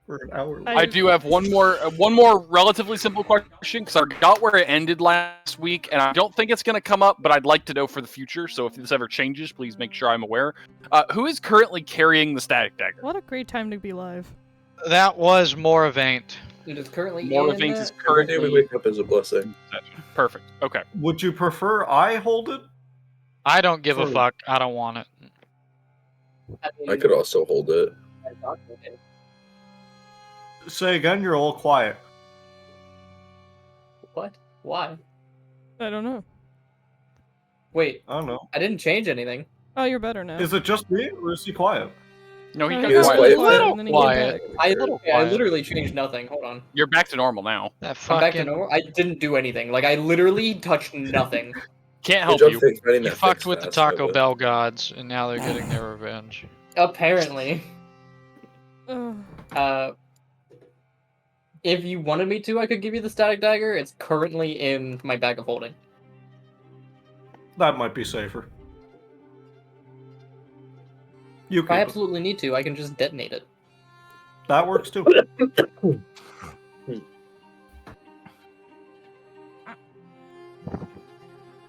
for an hour. I do have one more relatively simple question, because I forgot where it ended last week, and I don't think it's going to come up, but I'd like to know for the future, so if this ever changes, please make sure I'm aware. Who is currently carrying the static dagger? What a great time to be live. That was Moravaint. It is currently Moravaint is Every day currently... we wake up is a blessing. Perfect. Okay. Would you prefer I hold it? I don't give a fuck. I don't want it. I could also hold it. Say again, you're all quiet. What? Why? I don't know. Wait, I don't know. I didn't change anything. Oh, you're better now. Is it just me, or is he quiet? No, he Oh, got is quiet. quiet. and then he came Quiet. back. I literally changed nothing. Hold on. You're back to normal now. That I'm back to fucking... normal. I didn't do anything. Like, I literally touched nothing. Can't help Good you. job finding You that fucked fix with the fast, Taco Evan. Bell gods, and now they're getting their revenge. Apparently. Ugh. If you wanted me to, I could give you the static dagger. It's currently in my bag of holding. That might be safer. You If I keep it. absolutely need to, I can just detonate it. That works too.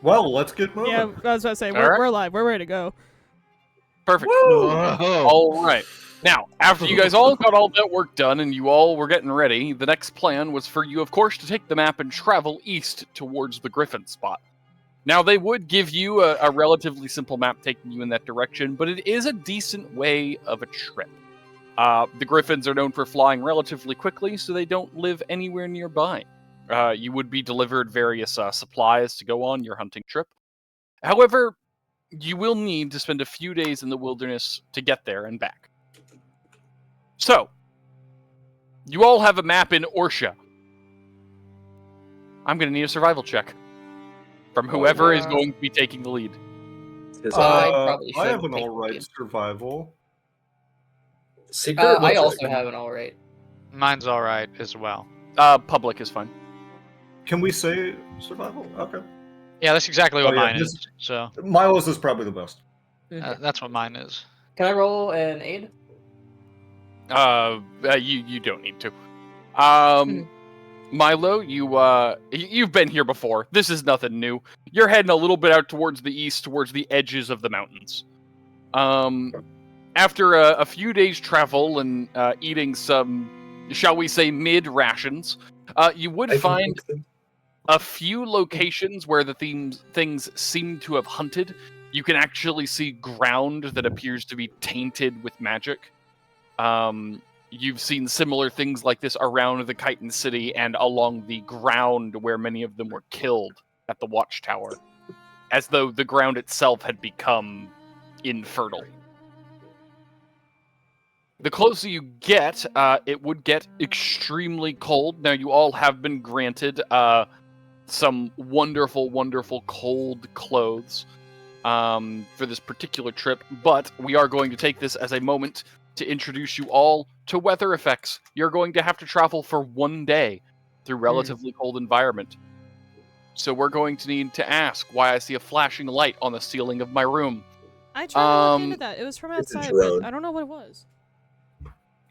Well, let's get moving. Yeah, I was about to say, Alright. we're live. We're ready to go. Perfect. Oh. All right. Now, after you guys all got all that work done and you all were getting ready, the next plan was for you, of course, to take the map and travel east towards the griffin spot. Now, they would give you a relatively simple map taking you in that direction, but it is a decent way of a trip. The griffins are known for flying relatively quickly, so they don't live anywhere nearby. You would be delivered various supplies to go on your hunting trip. However, you will need to spend a few days in the wilderness to get there and back. So, you all have a map in Orsha. I'm going to need a survival check from whoever is going to be taking the lead. probably I should have an take alright it. survival. Secret I magic. also have an alright. Mine's alright as well. Public is fine. Can we say survival? Okay. Yeah, that's exactly what Oh, yeah, mine this- is. So, Milo's is probably the best. that's what mine is. Can I roll an aid? You don't need to. Milo, you've been here before. This is nothing new. You're heading a little bit out towards the east, towards the edges of the mountains. After a few days' travel and eating some, shall we say, mid-rations, you would find a few locations where the things seem to have hunted. You can actually see ground that appears to be tainted with magic. You've seen similar things like this around the Chitin City and along the ground where many of them were killed at the Watchtower, as though the ground itself had become infertile. The closer you get, it would get extremely cold. Now, you all have been granted some wonderful, wonderful cold clothes for this particular trip, but we are going to take this as a moment to introduce you all to weather effects. You're going to have to travel for 1 day through relatively cold environment. So we're going to need to ask why I see a flashing light on the ceiling of my room. I tried to look into that. It was from it's a outside, drone. but I don't know what it was. I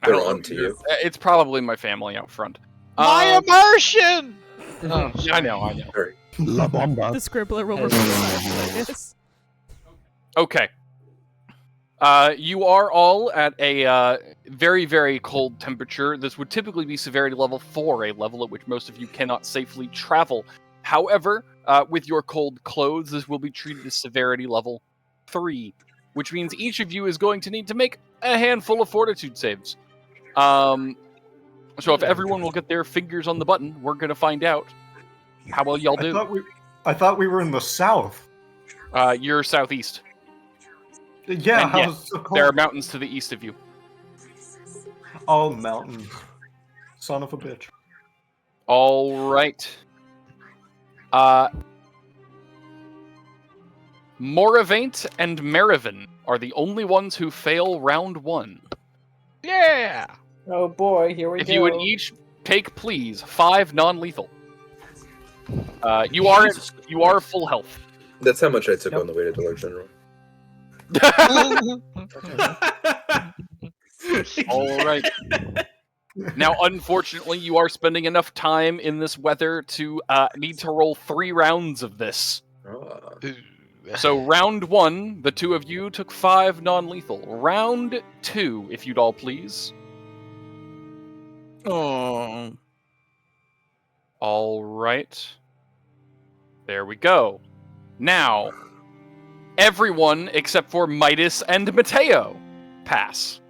don't They're know. on to you. It's probably my family out front. My immersion! Oh, I know. La bomba. The scribbler will remember that, I guess. Okay. You are all at a very, very cold temperature. This would typically be severity level 4, a level at which most of you cannot safely travel. However, with your cold clothes, this will be treated as severity level 3, which means each of you is going to need to make a handful of fortitude saves. So if everyone will get their fingers on the button, we're going to find out how well y'all do. I thought we were in the south. You're southeast. Yeah, And how's it so cold? There are mountains to the east of you. Oh, mountains. Son of a bitch. All right. Moravaint and Marivin are the only ones who fail round 1. yeah! Oh boy, here we If go. you would each take, please, 5 non-lethal. You are full health. That's how much I took on the way to Dollar General. All right. Now, unfortunately, you are spending enough time in this weather to need to roll 3 rounds of this. So round 1, the 2 of you took 5 non-lethal. Round 2, if you'd all please. Oh. All right. There we go. Now, everyone except for Midas and Matteo pass.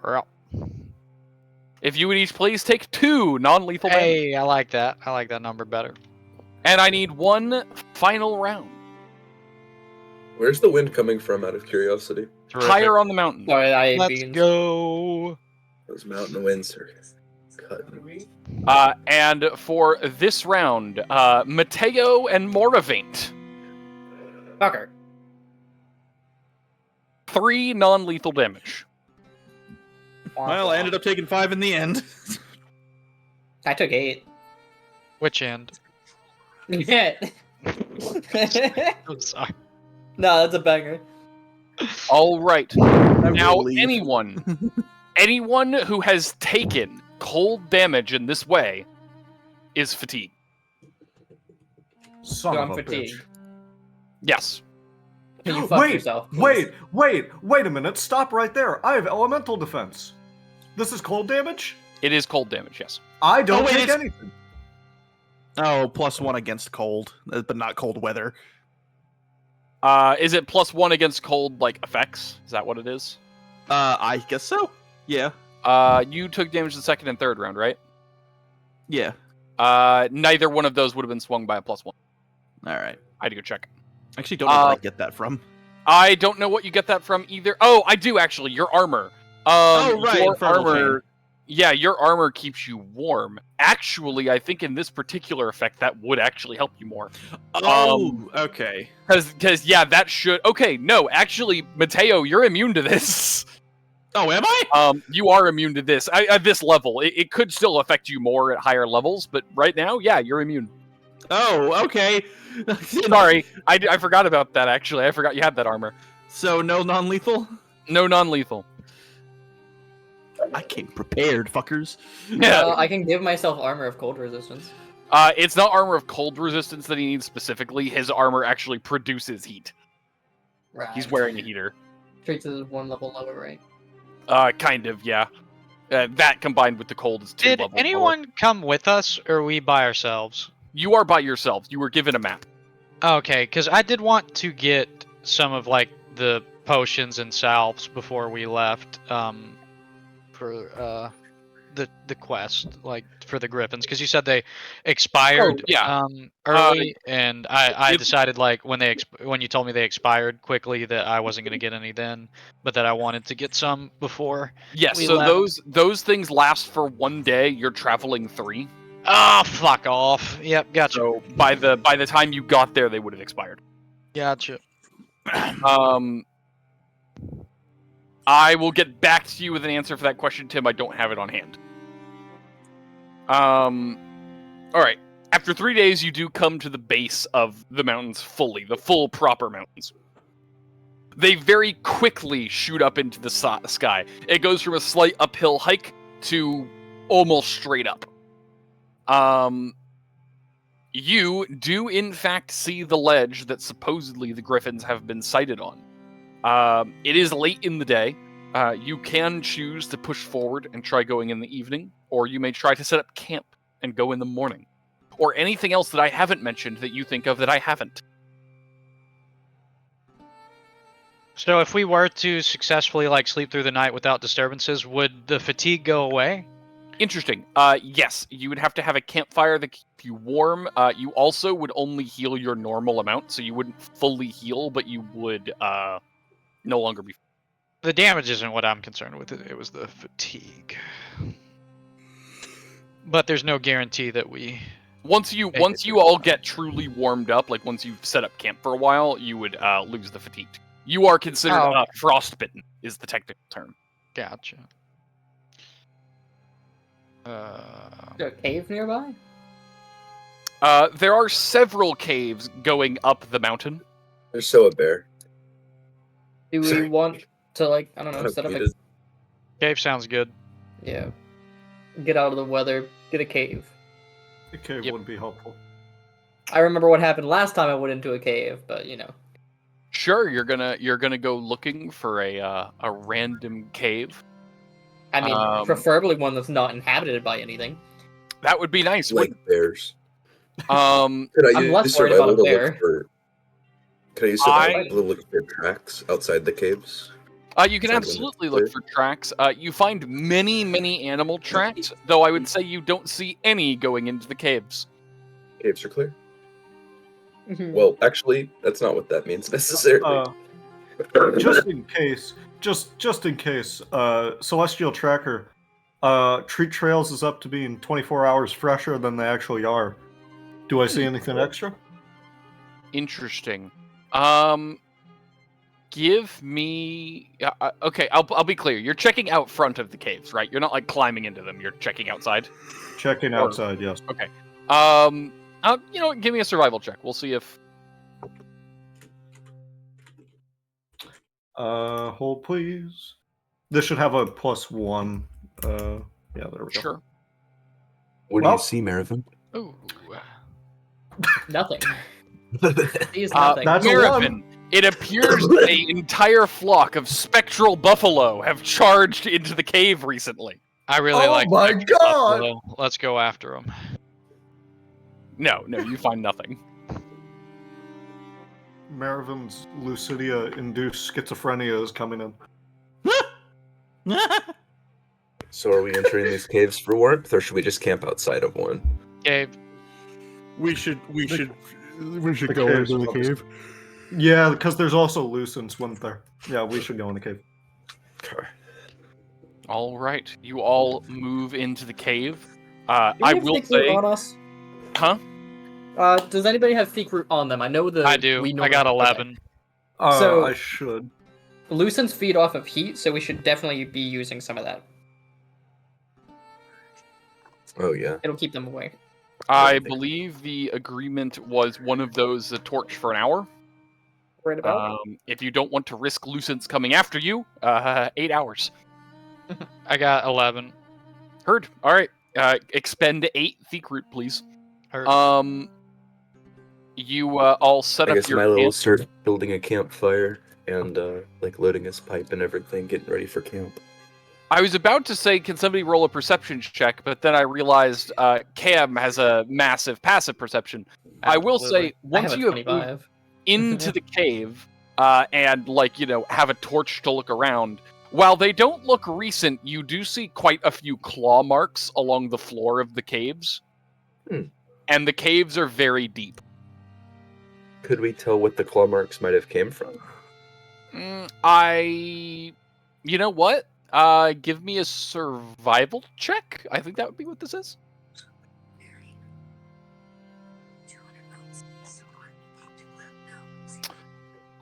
Well, If you would each please take 2 non-lethal damage. hey, I like that. I like that number better. And I need 1 final round. Where's the wind coming from, out of curiosity? Terrific. Higher on the mountain. Sorry, I ate Let's beans. go. Those mountain winds are cutting. And for this round, Matteo and Moravaint. Fucker. 3 non-lethal damage. Well, I ended up taking 5 in the end. I took 8. Which end? Yeah. I'm sorry. No, that's a banger. All right. I Now, will leave. anyone who has taken cold damage in this way is fatigued. Son So of I'm a fatigued. bitch. Yes. Can you fuck yourself? please? Wait a minute. Stop right there. I have elemental defense. This is cold damage? It is cold damage, yes. I don't wait, take it's- anything. Oh, +1 against cold, but not cold weather. Is it +1 against cold, like, effects? Is that what it is? I guess so. Yeah. You took damage the second and third round, right? Yeah. Neither one of those would have been swung by a +1. All right. I had to go check. Actually, don't know where I get that from. I don't know what you get that from either. Oh, I do actually. Your armor. Oh, right, Your infernal armor. Yeah, your armor keeps you warm. Actually, I think in this particular effect, that would actually help you more. Oh, okay. Because yeah, that should. Okay, no, actually, Matteo, you're immune to this. Oh, am I? You are immune to this at this level. It could still affect you more at higher levels, but right now, yeah, you're immune. Oh, okay. Sorry, I forgot about that. Actually, I forgot you had that armor. So no non-lethal? No non-lethal. I came prepared, fuckers. Yeah. I can give myself armor of cold resistance. It's not armor of cold resistance that he needs specifically. His armor actually produces heat. Right. He's wearing a heater. Treats it as 1 level lower, right? Kind of, yeah. That combined with the cold is 2 Did levels lower. anyone come with us, or are we by ourselves? You are by yourself. You were given a map. Okay, because I did want to get some of like the potions and salves before we left. For the quest, like for the griffins, because you said they expired early, and I decided like when you told me they expired quickly that I wasn't gonna get any then, but that I wanted to get some before. Yes, we so left. those things last for 1 day. You're traveling 3. Oh, fuck off. Yep, gotcha. So by the time you got there, they would have expired. Gotcha. I will get back to you with an answer for that question, Tim. I don't have it on hand. All right. After 3 days, you do come to the base of the mountains fully, the full proper mountains. They very quickly shoot up into the sky. It goes from a slight uphill hike to almost straight up. You do in fact see the ledge that supposedly the griffins have been sighted on. It is late in the day. You can choose to push forward and try going in the evening, or you may try to set up camp and go in the morning. Or anything else that I haven't mentioned that you think of that I haven't. So if we were to successfully like sleep through the night without disturbances, would the fatigue go away? Interesting. Yes, you would have to have a campfire that keep you warm. You also would only heal your normal amount, so you wouldn't fully heal, but you would no longer be. The damage isn't what I'm concerned with. It was the fatigue. But there's no guarantee that we. Once you all get truly warmed up, like once you've set up camp for a while, you would lose the fatigue. You are considered frostbitten, is the technical term. Gotcha. Is there a cave nearby? There are several caves going up the mountain. There's so a bear. Do we want to, like, I don't know, set up a... Peter. Cave sounds good. Yeah. get out of the weather, get a cave. A cave Yep. would be helpful. I remember what happened last time I went into a cave, but you know. Sure, you're gonna go looking for a random cave. I mean, preferably one that's not inhabited by anything. That would be nice. Like bears. Wouldn't- Could I I'm use less worried about survival a to bear. look for? Can I use survival to look for tracks outside the caves? You can Sounds absolutely clear. look for tracks. You find many animal tracks, though I would say you don't see any going into the caves. Caves are clear. Mhm. Well, actually, that's not what that means necessarily. Just in case, just in case, Celestial Tracker, treat trails is up to being 24 hours fresher than they actually are. Do I see anything extra? Interesting. Give me. Okay, I'll be clear. You're checking out front of the caves, right? You're not like climbing into them. You're checking outside. Checking outside, yes. Okay. You know what? Give me a survival check. We'll see if. Hold please. This should have a +1. Yeah, there we go. Sure. What Well- do you see, Marivin? Ooh. Nothing. He is nothing. That's a Marivin, one. it appears that an entire flock of spectral buffalo have charged into the cave recently. I really Oh like my Spectral God! Buffalo. Let's go after him. No, you find nothing. Marivin's Lucidia-induced schizophrenia is coming in. So are we entering these caves for warmth, or should we just camp outside of one? Cave. We should The go cave's into the probably- cave. Yeah, because there's also Lucents, wasn't there? Yeah, we should go in the cave. Okay. All right, you all move into the cave. Do we I have will thick root say, on us? huh? Does anybody have thick root on them? I know the. I do. We I got okay. 11. So- I should. Lucents feed off of heat, so we should definitely be using some of that. Oh yeah. It'll keep them away. I believe the agreement was one of those a torch for an hour. Right about. If you don't want to risk Lucents coming after you, 8 hours. I got 11. Heard. All right. Expend 8 thick root, please. Heard. You all set I up guess your Milo will camp. start building a campfire and like loading his pipe and everything, getting ready for camp. I was about to say, can somebody roll a perception check, but then I realized Cam has a massive passive perception. I will say, I once have a you have moved 25. into the cave and have a torch to look around, while they don't look recent, you do see quite a few claw marks along the floor of the caves. And the caves are very deep. Could we tell what the claw marks might have came from? You know what? Give me a survival check. I think that would be what this is.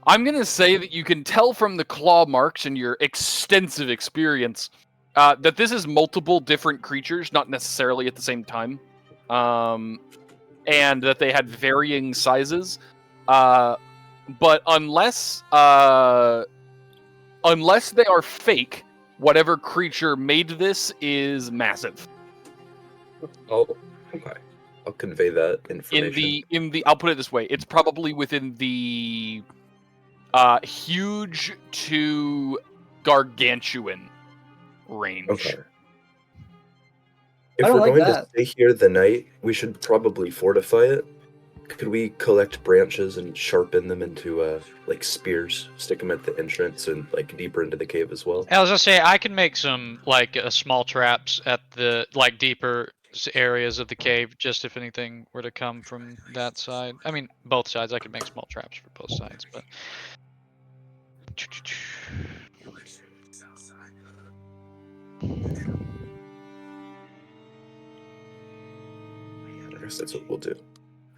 I'm going to say that you can tell from the claw marks and your extensive experience that this is multiple different creatures, not necessarily at the same time, and that they had varying sizes. But unless they are fake, whatever creature made this is massive. Oh, okay. I'll convey that information. I'll put it this way: it's probably within the huge to gargantuan range. Okay. I If don't we're like going that. to stay here the night, we should probably fortify it. Could we collect branches and sharpen them into like spears, stick them at the entrance and like deeper into the cave as well? I was gonna say I can make some like small traps at the like deeper areas of the cave, just if anything were to come from that side. I mean, both sides. I could make small traps for both sides, but. I guess that's what we'll do.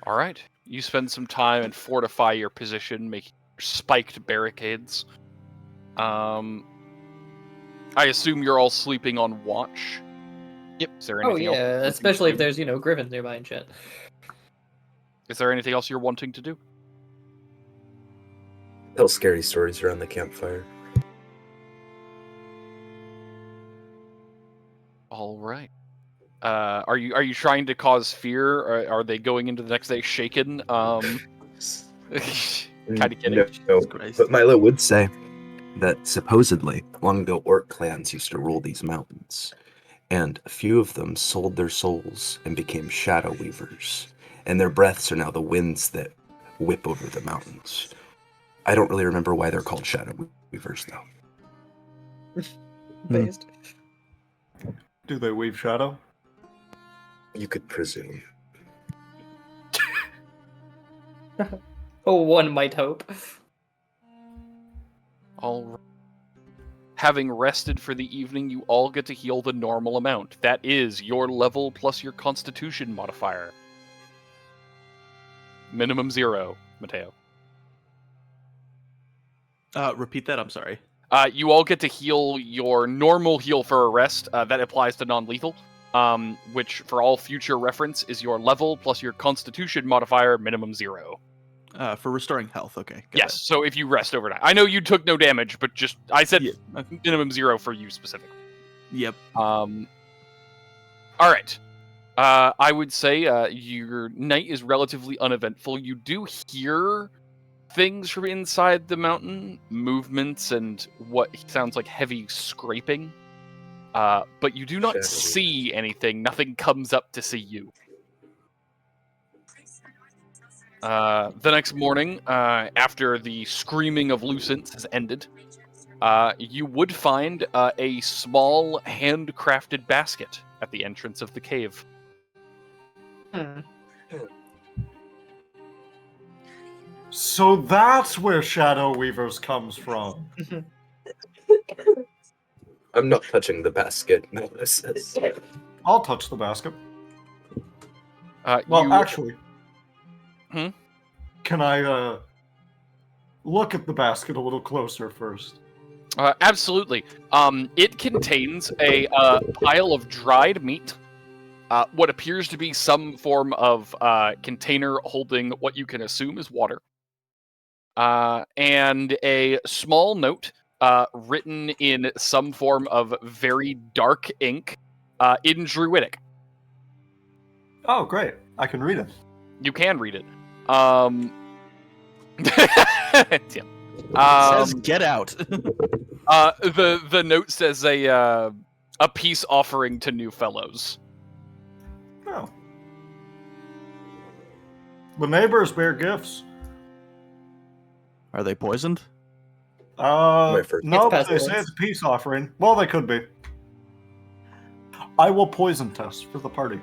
All right. You spend some time and fortify your position, making spiked barricades. I assume you're all sleeping on watch. Yep. Is there Oh anything else yeah, you're wanting especially to if do? there's griffins nearby and shit. Is there anything else you're wanting to do? Tell scary stories around the campfire. All right. Are you trying to cause fear? Or are they going into the next day shaken? Kind of kidding. No, Christ. but Milo would say that supposedly long ago orc clans used to rule these mountains, and a few of them sold their souls and became shadow weavers, and their breaths are now the winds that whip over the mountains. I don't really remember why they're called shadow weavers though. Based. Do they weave shadow? You could presume. Oh, one might hope. All right. Having rested for the evening, you all get to heal the normal amount. That is your level plus your Constitution modifier. Minimum 0, Matteo. Repeat that. I'm sorry. You all get to heal your normal heal for a rest. That applies to non-lethal, which, for all future reference, is your level plus your Constitution modifier, minimum 0. For restoring health. Okay. Got Yes, so if you rest overnight. I know you took no damage, but just I said minimum 0 for you specifically. it. Yep. All right. I would say your night is relatively uneventful. You do hear things from inside the mountain, movements and what sounds like heavy scraping. But you do not Shadowy. see anything. Nothing comes up to see you. The next morning, after the screaming of Lucent has ended, you would find a small handcrafted basket at the entrance of the cave. So that's where Shadow Weavers comes from. I'm not touching the basket. No, this is... I'll touch the basket. You- Actually. Hmm? Can I look at the basket a little closer first? Absolutely. It contains a pile of dried meat, what appears to be some form of container holding what you can assume is water, and a small note written in some form of very dark ink in Druidic. Oh, great. I can read it. You can read it. Tim. It says "Get out." The note says a peace offering to new fellows. Oh. The neighbors bear gifts. Are they poisoned? No, It's they pestilence. say it's a peace offering. Well, they could be. I will poison test for the party.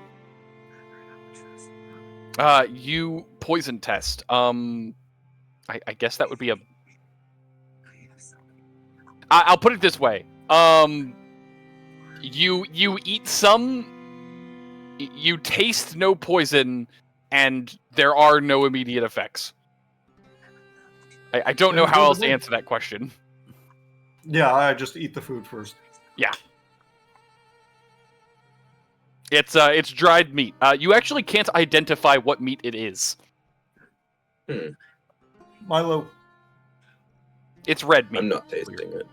You poison test. I guess that would be a. I'll put it this way. You eat some. You taste no poison, and there are no immediate effects. I don't know how else to answer that question. Yeah, I just eat the food first. Yeah. It's dried meat. You actually can't identify what meat it is. Milo. It's red meat. I'm not tasting it.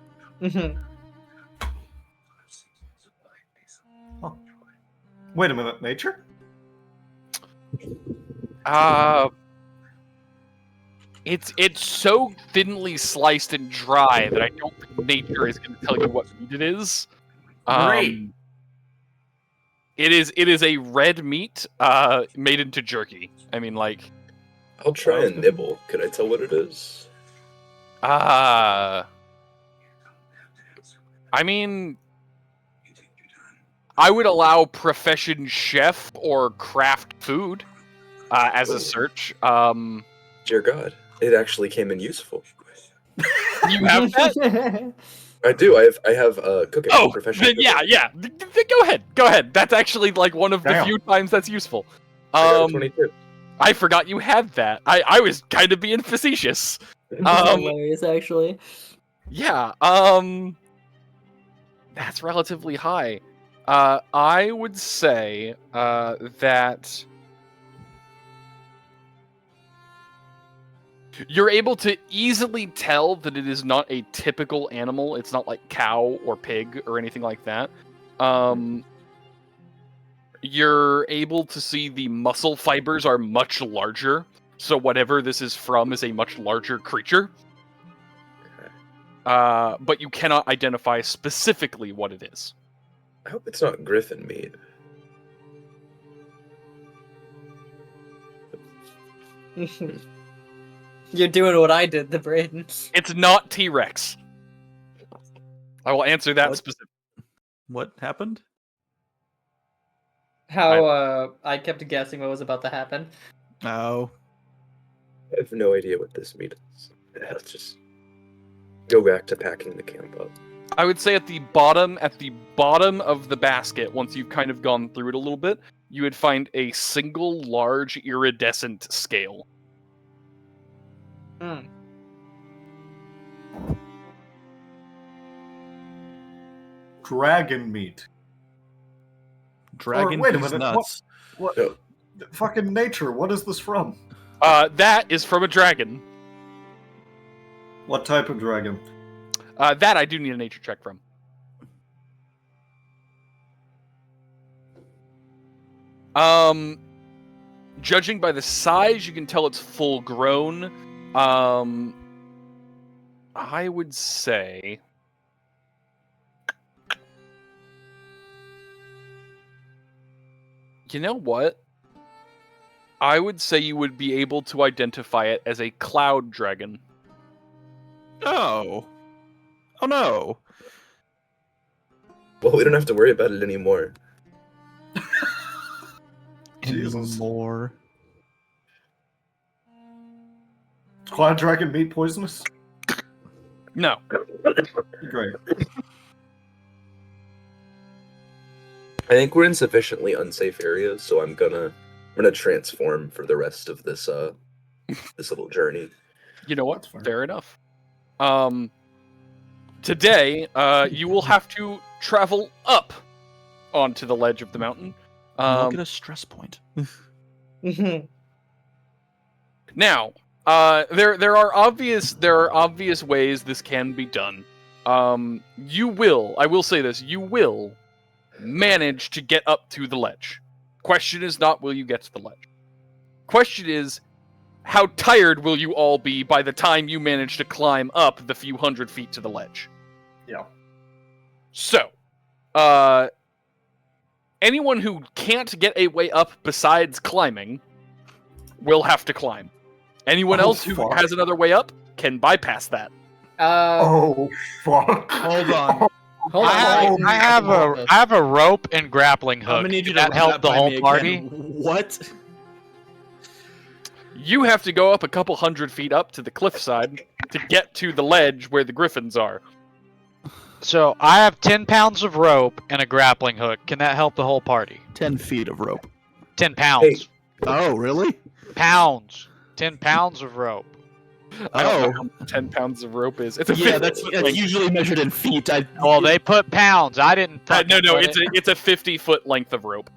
Wait a minute, nature? It's so thinly sliced and dry that I don't think nature is going to tell you what meat it is. Great. It is a red meat made into jerky. I mean, like. I'll try and nibble. Can I tell what it is? I mean, I would allow profession chef or craft food as a search. Dear God, it actually came in useful. You have that? I do. I have cooking. Oh, profession. then yeah. Go ahead. That's actually like one of the Damn. few times that's useful. I got a 22. I forgot you had that. I was kind of being facetious. Hilarious, actually. Yeah. That's relatively high. I would say that you're able to easily tell that it is not a typical animal. It's not like cow or pig or anything like that. you're able to see the muscle fibers are much larger. So whatever this is from is a much larger creature. But you cannot identify specifically what it is. I hope it's not griffin meat. You're doing what I did, the Braden. It's not T-Rex. I will answer that specifically. What happened? How I kept guessing what was about to happen. Oh. I have no idea what this meat is. Let's just go back to packing the camp up. I would say at the bottom of the basket, once you've kind of gone through it a little bit, you would find a single large iridescent scale. Hmm. Dragon meat. Dragon wait a peas minute, nuts. What? No. Fucking nature. What is this from? That is from a dragon. What type of dragon? That I do need a nature check from. Judging by the size, you can tell it's full grown. I would say... You know what? I would say you would be able to identify it as a cloud dragon. Oh. Oh no. Well, we don't have to worry about it anymore. Jesus. More. Cloud dragon meat poisonous? No. Great. I think we're in sufficiently unsafe areas, so I'm gonna transform for the rest of this this little journey. You know what? That's fair. Fair enough. Today, you will have to travel up onto the ledge of the mountain. Look at a stress point. Now, there are obvious ways this can be done. I will say this, you will manage to get up to the ledge. Question is not will you get to the ledge. Question is, how tired will you all be by the time you manage to climb up the few hundred feet to the ledge? Yeah. So, anyone who can't get a way up besides climbing will have to climb. Anyone else who fuck. has another way up can bypass that. Oh, fuck. Hold on. Hold on. I have a rope and grappling I'm hook. gonna need you Can to that help the whole party? What? You have to go up a couple hundred feet up to the cliffside to get to the ledge where the griffins are. So I have 10 pounds of rope and a grappling hook. Can that help the whole party? 10 feet of rope. 10 pounds. Hey. Oh, really? Pounds. 10 pounds of rope. I don't know how much 10 pounds of rope is. It's a Yeah, 50 that's foot length. usually measured in feet. Well, they put pounds. I didn't. No, fucking put it's a 50-foot length of rope.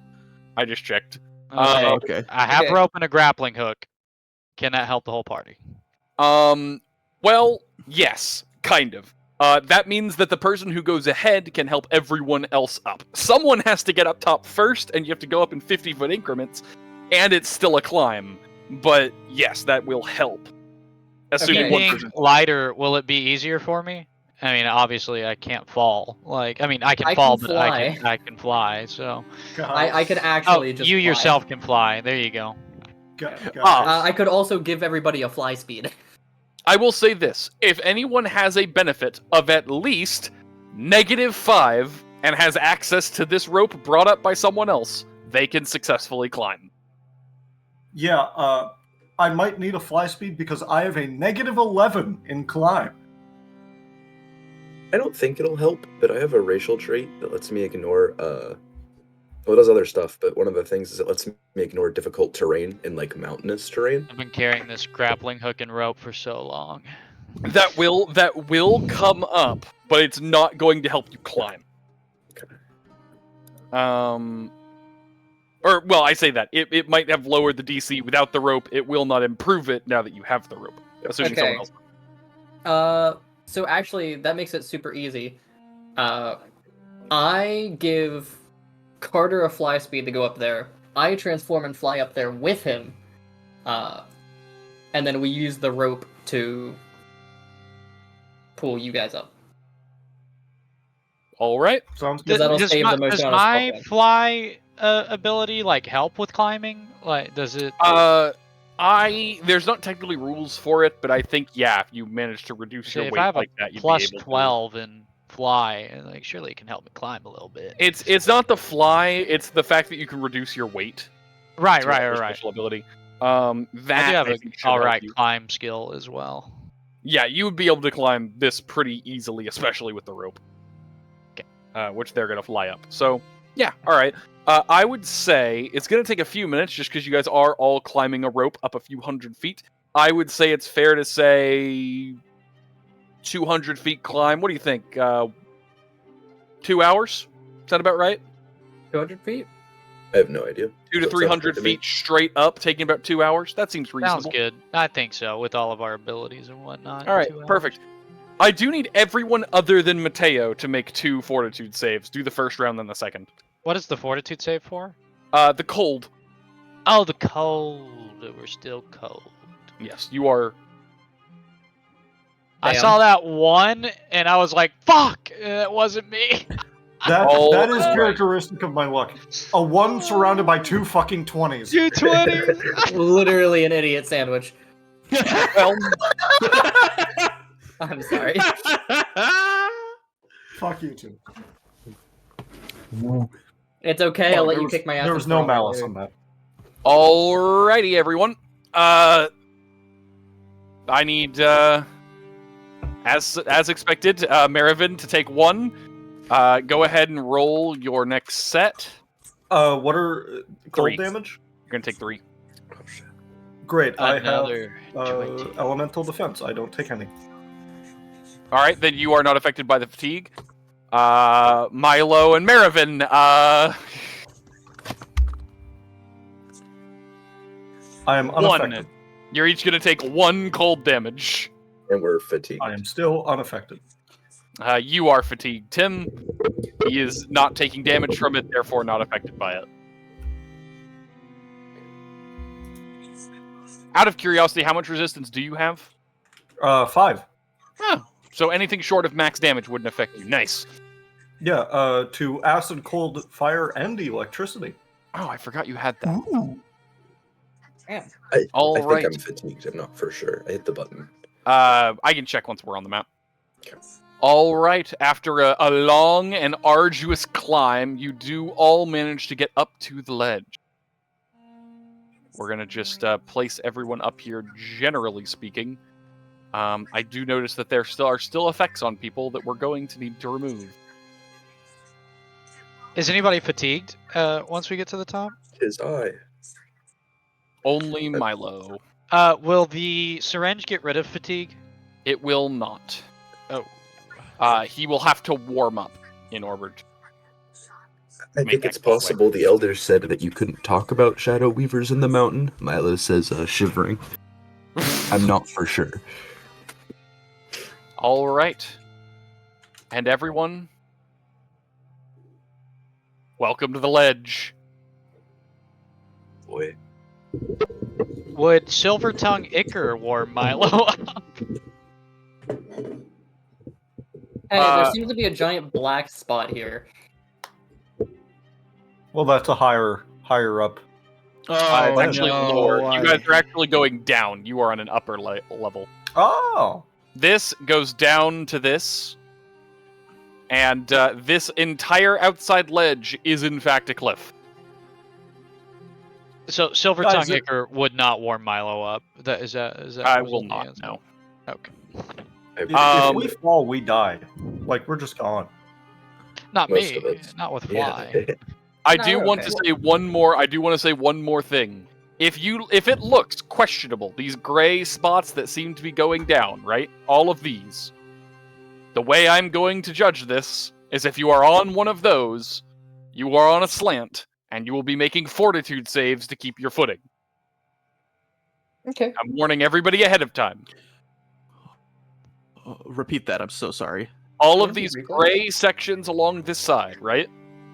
I just checked. Okay. Okay. I have Okay. rope and a grappling hook. Can that help the whole party? Well, yes, kind of. That means that the person who goes ahead can help everyone else up. Someone has to get up top first, and you have to go up in 50-foot increments, and it's still a climb. But yes, that will help. Assuming one Being person. lighter, will it be easier for me? I mean, obviously, I can't fall. Like, I mean, I can I fall, can but I can fly. So, I could oh, actually just you fly. yourself can fly. There you go. I could also give everybody a fly speed. I will say this. If anyone has a benefit of at least -5 and has access to this rope brought up by someone else, they can successfully climb. Yeah, I might need a fly speed because I have a -11 in climb. I don't think it'll help, but I have a racial trait that lets me ignore well, it does other stuff, but one of the things is it lets me ignore difficult terrain and like mountainous terrain. I've been carrying this grappling hook and rope for so long. That will come up, but it's not going to help you climb. Okay. Or well, I say that it might have lowered the DC without the rope. It will not improve it now that you have the rope. Assuming someone Okay. else. So actually, that makes it super easy. I give Karter a fly speed to go up there. I transform and fly up there with him. And then we use the rope to pull you guys up. All right. Sounds Because good. that'll Does save my, the motion does on a my spell. fly ability like help with climbing? Like, does it? There's not technically rules for it, but I think if you manage to reduce See, your if weight I have like a that, you'd plus be able 12 in fly, and like surely it can help me climb a little bit. It's not the fly; it's the fact that you can reduce your weight. Right. to your special ability. I That do have a think should help alright you. climb skill as well. Yeah, you would be able to climb this pretty easily, especially with the rope. Which they're going to fly up. So, yeah, alright. I would say it's going to take a few minutes just because you guys are all climbing a rope up a few hundred feet. I would say it's fair to say 200 feet climb. What do you think? 2 hours? Is that about right? 200 feet? I have no idea. 200 to That sounds 300 good to me. feet straight up, taking about 2 hours. That seems reasonable. Sounds good. I think so, with all of our abilities and whatnot. All right, 2 hours. perfect. I do need everyone other than Matteo to make 2 fortitude saves. Do the first round, then the second. What is the fortitude save for? The cold. Oh, the cold. We're still cold. Yes, you are. I Damn. saw that one, and I was like, "Fuck!" It wasn't me. That is characteristic of my luck. A 1 surrounded by 2 fucking 20s. 220. Literally an idiot sandwich. Well, I'm sorry. Fuck you two. It's okay, I'll let There you was- kick my ass. There in was no front of malice you. on that. alrighty, everyone. I need, as expected, Marivin to take 1. Go ahead and roll your next set. What are cold 3. damage? You're gonna take 3. Oh, shit. Great. I have Another 20. elemental defense. I don't take any. All right, then you are not affected by the fatigue. Milo and Marivin. I am unaffected. 1. You're each gonna take 1 cold damage. And we're fatigued. I am still unaffected. You are fatigued. Tim, he is not taking damage from it, therefore not affected by it. Out of curiosity, how much resistance do you have? 5. So anything short of max damage wouldn't affect you. Nice. Yeah, to acid, cold, fire, and electricity. Oh, I forgot you had that. Damn. All I right. think I'm fatigued. I'm not for sure. I hit the button. I can check once we're on the map. Okay. All right. After a long and arduous climb, you do all manage to get up to the ledge. We're going to just place everyone up here, generally speaking. I do notice that there are still effects on people that we're going to need to remove. Is anybody fatigued once we get to the top? Tis I. Only Milo. Will the syringe get rid of fatigue? It will not. Oh. He will have to warm up in order to... I Make think that it's go away. possible The elders said that you couldn't talk about shadow weavers in the mountain. Milo says, shivering. I'm not for sure. All right. And everyone, welcome to the ledge. Boy. Would Silver Tongue Icker warm Milo up? Hey, there seems to be a giant black spot here. Well, that's a higher up. It's actually lower. no, You guys are actually going down. You are on an upper level. Oh! This goes down to this. And this entire outside ledge is, in fact, a cliff. So Silver Guys, Tongue Icker would not warm Milo up. Is that I was will the not, answer? no. Okay. If we fall, we die. Like, we're just gone. Not Most me. of us. Not with fly. I No, do you're want okay. to say one more. I do want to say one more thing. If it looks questionable, these gray spots that seem to be going down, right? All of these. The way I'm going to judge this is if you are on one of those, you are on a slant, and you will be making fortitude saves to keep your footing. Okay. I'm warning everybody ahead of time. Repeat that. I'm so sorry. All Yeah, of these read that. gray sections along this side, right?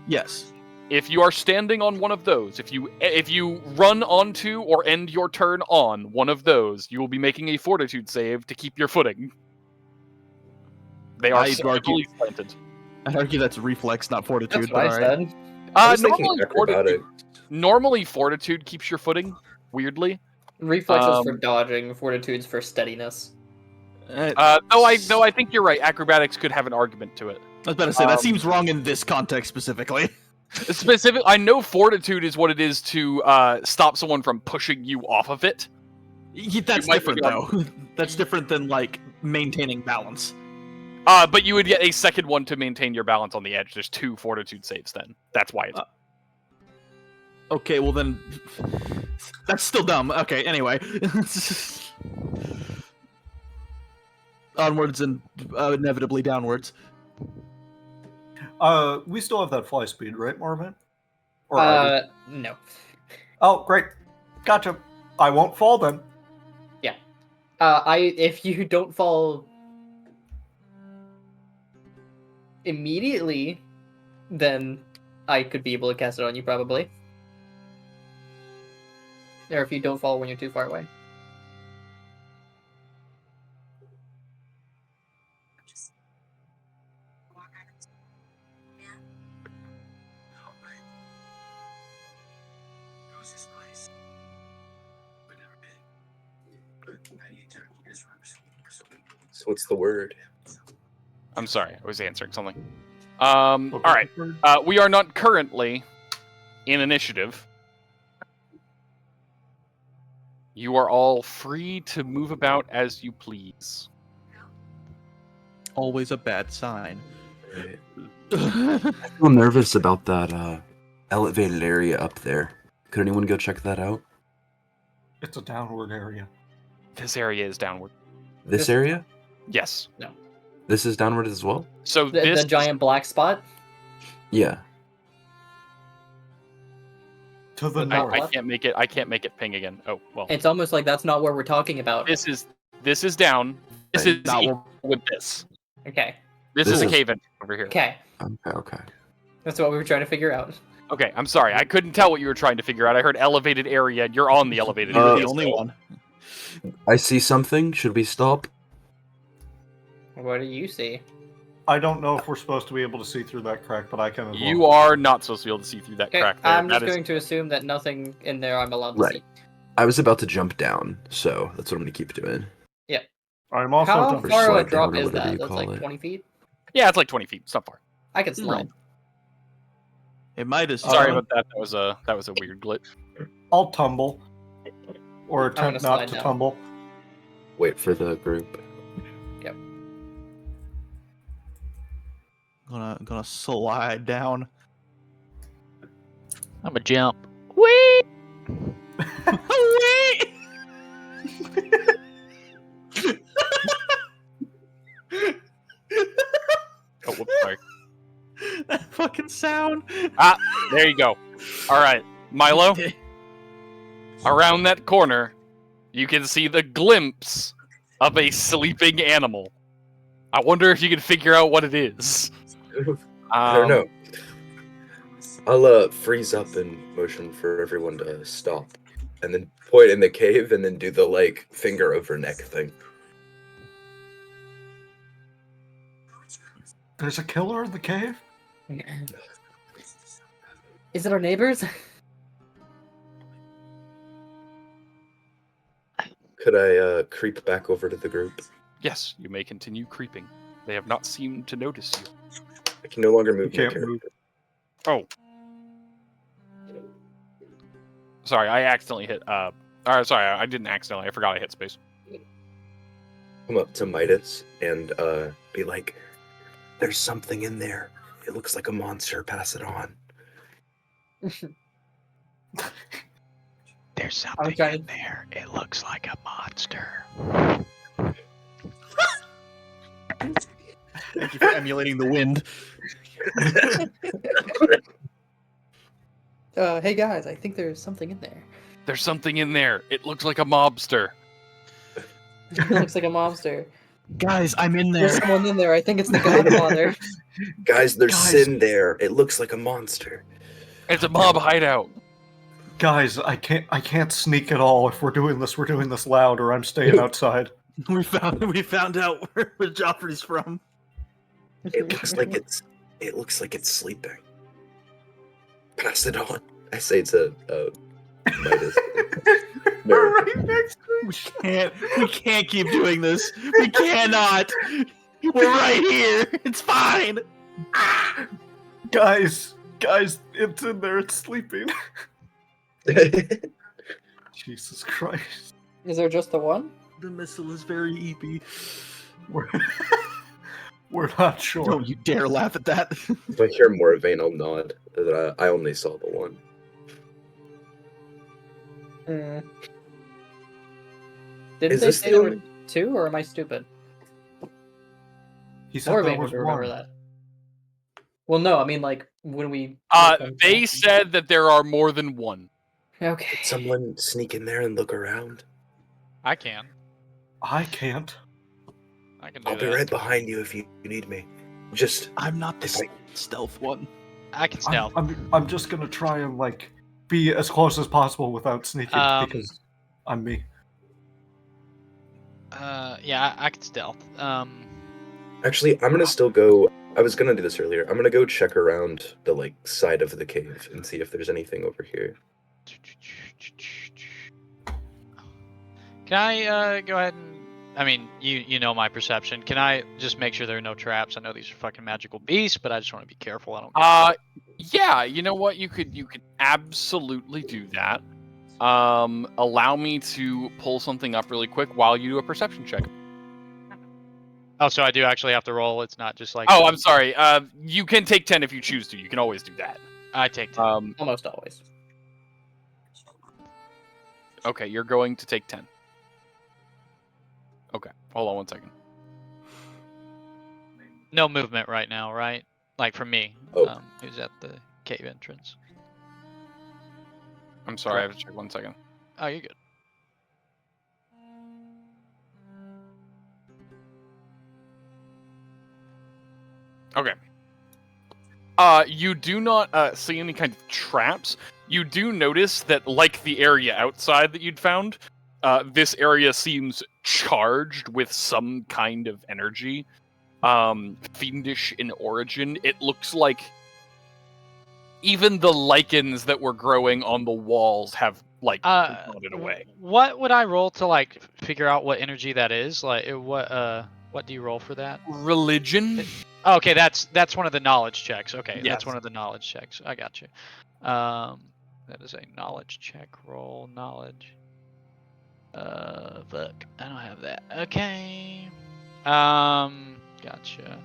Yes. If you are standing on one of those, if you run onto or end your turn on one of those, you will be making a fortitude save to keep your footing. They are heavily slanted. I'd argue that's reflex, not fortitude. That's what I said. I was thinking acrobatic. Normally fortitude keeps your footing, weirdly. Reflexes for dodging, fortitude's for steadiness. Though I think you're right. Acrobatics could have an argument to it. I was about to say, that seems wrong in this context specifically. I know fortitude is what it is to stop someone from pushing you off of it. Yeah, that's different, though. That's different than, like, maintaining balance. But you would get a second one to maintain your balance on the edge. There's 2 fortitude saves then. That's why it's... Okay, well then... That's still dumb. Okay, anyway. Onwards and inevitably downwards. We still have that fly speed, right, Moravaint? No. Oh, great. Gotcha. I won't fall then. Yeah. If you don't fall immediately, then I could be able to cast it on you, probably. Or if you don't fall when you're too far away. So what's the word? I'm sorry, I was answering something. Alright. We are not currently in initiative. You are all free to move about as you please. Always a bad sign. I feel nervous about that elevated area up there. Could anyone go check that out? It's a downward area. This area is downward. This area? Yes. No. This is downward as well? So the giant black spot? Yeah. To the north. I can't make it ping again. Oh, well. It's almost like that's not what we're talking about. This is down. This is not with this. Okay. This is a cave-in over here. Okay. Okay. That's what we were trying to figure out. Okay, I'm sorry. I couldn't tell what you were trying to figure out. I heard elevated area. You're on the elevated area. You're the only one. I see something. Should we stop? What do you see? I don't know if we're supposed to be able to see through that crack, but I can as well. You are not supposed to be able to see through that crack there. I'm just going to assume that nothing in there I'm allowed to see. I was about to jump down, so that's what I'm going to keep doing. Yeah. I'm also How jumping. far of a slide drop down or is whatever that? you That's call like it. 20 feet? Yeah, it's like 20 feet. It's not far. I can slide. Hey, Midas. Sorry about that. That was a weird glitch. I'll tumble. Or attempt slide not to down. tumble. Wait for the group. Yep. Gonna slide down. I'm a jump. Whee! Wait! Oh, whoops, sorry. That fucking sound. There you go. All right, Milo. Around that corner, you can see the glimpse of a sleeping animal. I wonder if you can figure out what it is. I don't know. I'll freeze up and motion for everyone to stop, and then point in the cave, and then do the like finger over neck thing. There's a killer in the cave? Is it our neighbors? Could I creep back over to the group? Yes, you may continue creeping. They have not seemed to notice you. I can no longer move. You can't move. Oh. Sorry, I accidentally hit, sorry, I didn't accidentally. I forgot I hit space. Come up to Midas and be like, "There's something in there. It looks like a monster. Pass it on." There's something in there. It looks like a monster. Thank you for emulating the wind. Hey guys, I think there's something in there. There's something in there. It looks like a mobster. It looks like a mobster. Guys, I'm in there. There's someone in there. I think it's the Godfather. Guys, there's sin there. It looks like a monster. It's a mob hideout. Guys, I can't sneak at all. If we're doing this loud, or I'm staying outside. We found out where Joffrey's from. It looks like it's sleeping. Pass it on. I say to Midas. We're right next to We can't keep doing this. We cannot. We're right here. It's fine. Guys, it's in there. It's sleeping. Jesus Christ. Is there just the one? The missile is very eepy. We're not sure. Don't you dare laugh at that. If I hear Moravaint, I'll nod. That I only saw the one. Didn't Is they this say the there were only- 2, or am I stupid? He said there Moravaint was would remember one. that. Well, no, I mean, like, when we... They said that there are more than one. Okay. Did someone sneak in there and look around? I can. I can't. I can do I'll be that. right behind you if you need me. Just I'm not the If I- stealth one. I can stealth. I'm just gonna try and like be as close as possible without sneaking because I'm me. Yeah, I can stealth. actually, I'm gonna still go. I was gonna do this earlier. I'm gonna go check around the like side of the cave and see if there's anything over here. Can I go ahead and? I mean, you know my perception. Can I just make sure there are no traps? I know these are fucking magical beasts, but I just want to be careful. I don't. Yeah, you know what? You could absolutely do that. Allow me to pull something up really quick while you do a perception check. Oh, so I do actually have to roll. It's not just like. Oh, I'm sorry. You can take 10 if you choose to. You can always do that. I take 10. Almost always. Okay, you're going to take 10. Okay, hold on one second. No movement right now, right? Like for me, Oh. who's at the cave entrance. I'm sorry, I have to check 1 second. Oh, you're good. Okay. You do not see any kind of traps. You do notice that, like the area outside that you'd found, this area seems charged with some kind of energy. Fiendish in origin. It looks like even the lichens that were growing on the walls have, like, rotted away. What would I roll to, like, figure out what energy that is? Like, what do you roll for that? Religion? Oh, okay, that's one of the knowledge checks. Okay, Yes. that's one of the knowledge checks. I got you. That is a knowledge check. Roll knowledge. Fuck, I don't have that. Okay. Gotcha.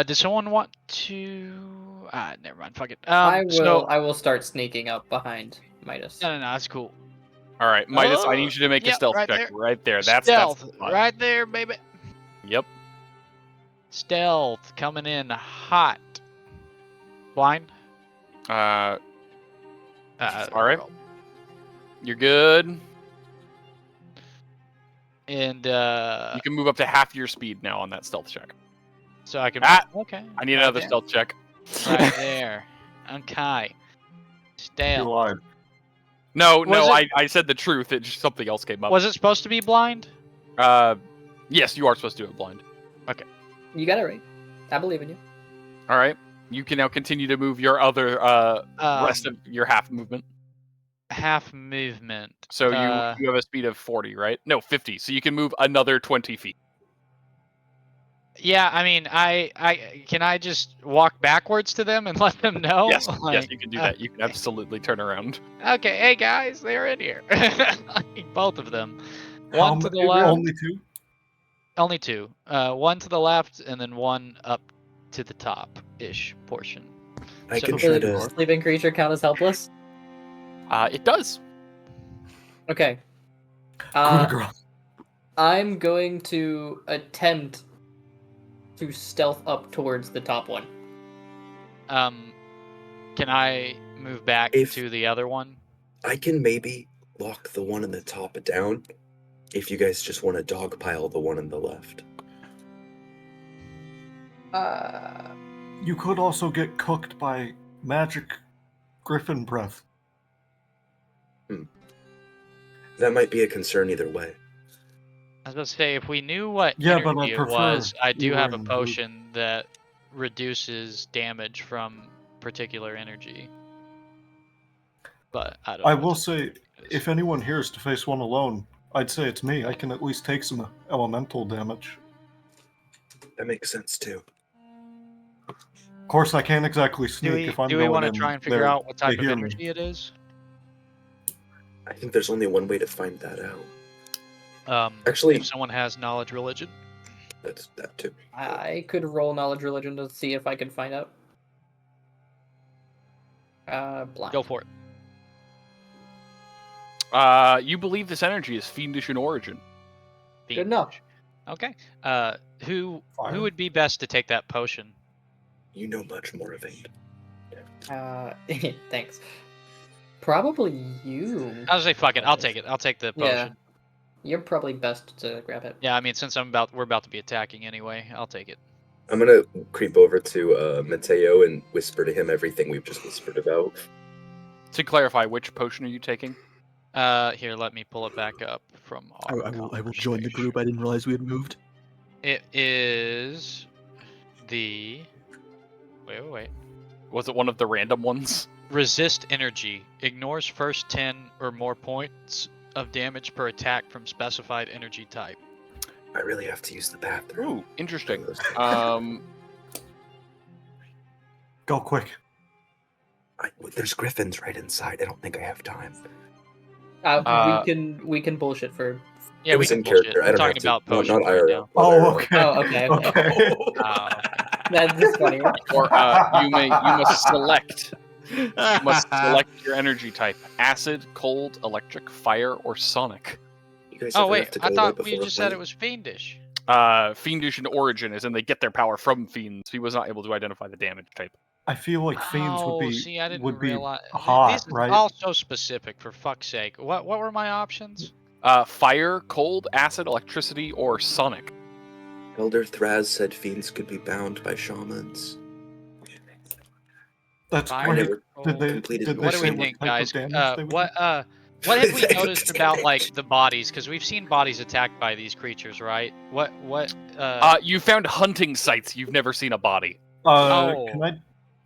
Does someone want to? Never mind. Fuck it. I So, will start sneaking up behind Midas. no, that's cool. All right, Midas, I need you to make a Yep, stealth right check there. right there. That's Stealth, the spot. right there, baby. Yep. Stealth coming in hot. Blind. All right. You're good. And You can move up to half your speed now on that stealth check. so I can. Okay. I need right another there. stealth check. Right there. Okay. You Stealth. lied. No, Was I said the truth. It just something else came up. Was it supposed to be blind? Yes, you are supposed to do it blind. You got it right. I believe in you. All right. You can now continue to move your other rest of your half movement. Half movement. So you have a speed of 40, right? No, 50. So you can move another 20 feet. Yeah, I mean, can I just walk backwards to them and let them know? Yes, Like, yes, you can do that. You can absolutely turn around. Okay, hey guys, they're in here. Both of them. How One to the many- left. Only two. Only two. One to the left, and then one up to the top-ish portion. I So- can Does try the to. sleeping creature count as helpless? It does. Okay. Good girl. I'm going to attempt to stealth up towards the top one. Can I move back If- to the other one? I can maybe lock the one in the top down. If you guys just want to dogpile the one on the left. Uh, You could also get cooked by magic griffin breath. That might be a concern either way. I was about to say, if we knew what Yeah, but I energy it prefer was, I do have a wearing potion that reduces damage from particular energy. But I don't know. I will say, if anyone here is to face one alone, I'd say it's me. I can at least take some elemental damage. That makes sense too. Of course, I can't exactly sneak if I'm do we going want to in try and figure there, out what type they of hear me. energy it is? I think there's only one way to find that out. Actually, if someone has knowledge religion, that's that too. I could roll knowledge religion to see if I can find out. Blind. Go for it. You believe this energy is fiendish in origin. Good enough. Okay. Who Fire. would be best to take that potion? You know much more of it. Thanks. Probably you. I'll say fuck it. I'll take it. I'll take the potion. Yeah. You're probably best to grab it. Yeah, I mean, since we're about to be attacking anyway, I'll take it. I'm gonna creep over to Matteo and whisper to him everything we've just whispered about. To clarify, which potion are you taking? Here, let me pull it back up from our I will join the group. I didn't realize we had moved. It is the... Wait. Was it one of the random ones? Resist energy. Ignores first 10 or more points of damage per attack from specified energy type. I really have to use the bathroom. Ooh, interesting. Go quick. There's griffins right inside. I don't think I have time. We can bullshit for. Yeah, It we was can in bullshit. character. I We're don't talking have to. about No, potions not right IRL. now. Oh, okay. Oh, okay. That's funny. Or you must select. You must select your energy type: acid, cold, electric, fire, or sonic. You guys Oh ever wait, have to go I away thought we before just said play? it was fiendish. Fiendish in origin, as in they get their power from fiends. He was not able to identify the damage type. I feel like fiends would be See, I didn't would be realize. hot, This is right? all so specific. For fuck's sake, what were my options? Fire, cold, acid, electricity, or sonic. Elder Thraz said fiends could be bound by shamans. That's Fire, great. cold. Did they Completed What do say we what think, type of guys? damage they would do? What have we noticed about like the bodies? Because we've seen bodies attacked by these creatures, right? What? You found hunting sites. You've never seen a body. Oh.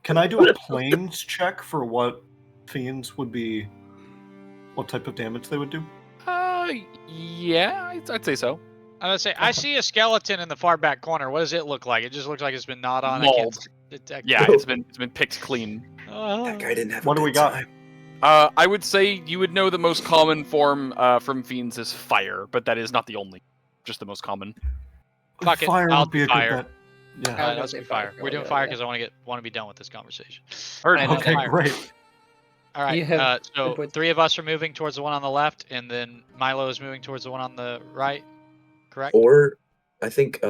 Can I do a planes check for what fiends would be? What type of damage they would do? Yeah, I'd say so. I would say I see a skeleton in the far back corner. What does it look like? It just looks like it's been gnawed on. I can't Mauled. detect. Yeah, it's been picked clean. That guy didn't have What a do we good got? time. I would say you would know the most common form from fiends is fire, but that is not the only. Just the most common. Fuck it, Fire I'll would be do a fire. good bet. Yeah. I was gonna Let's say do fire. fire. We're doing Yeah, fire yeah. because I want to be done with this conversation. Heard. Alright, Okay, fire. great. All right. You have So good- 3 of us are moving towards the one on the left, and then Milo is moving towards the one on the right. Correct. Or I think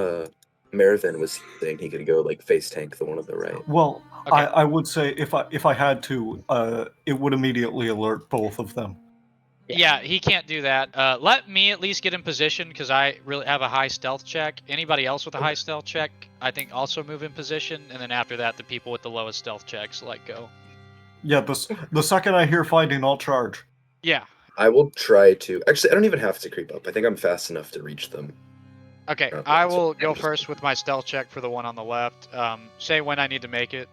Marivin was saying he could go like face tank the one on the right. Well, Okay. I would say if I had to, it would immediately alert both of them. Yeah, he can't do that. Let me at least get in position because I really have a high stealth check. Anybody else with a high stealth check, I think, also move in position, and then after that, the people with the lowest stealth checks let go. Yeah, the second I hear fighting, I'll charge. Yeah. I will try to. Actually, I don't even have to creep up. I think I'm fast enough to reach them. Okay, Okay, I so will I'm go just- first with my stealth check for the one on the left. Say when I need to make it.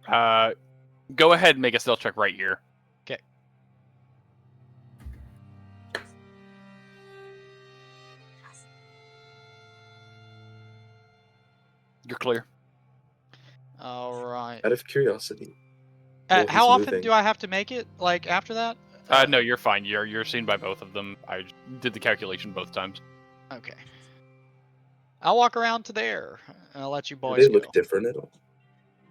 Go ahead and make a stealth check right here. Okay. You're clear. All right. Out of curiosity. Well, How he's often moving. do I have to make it? Like after that? No, you're fine. You're seen by both of them. I did the calculation both times. Okay. I'll walk around to there. And I'll let you Do boys they go. look different at all?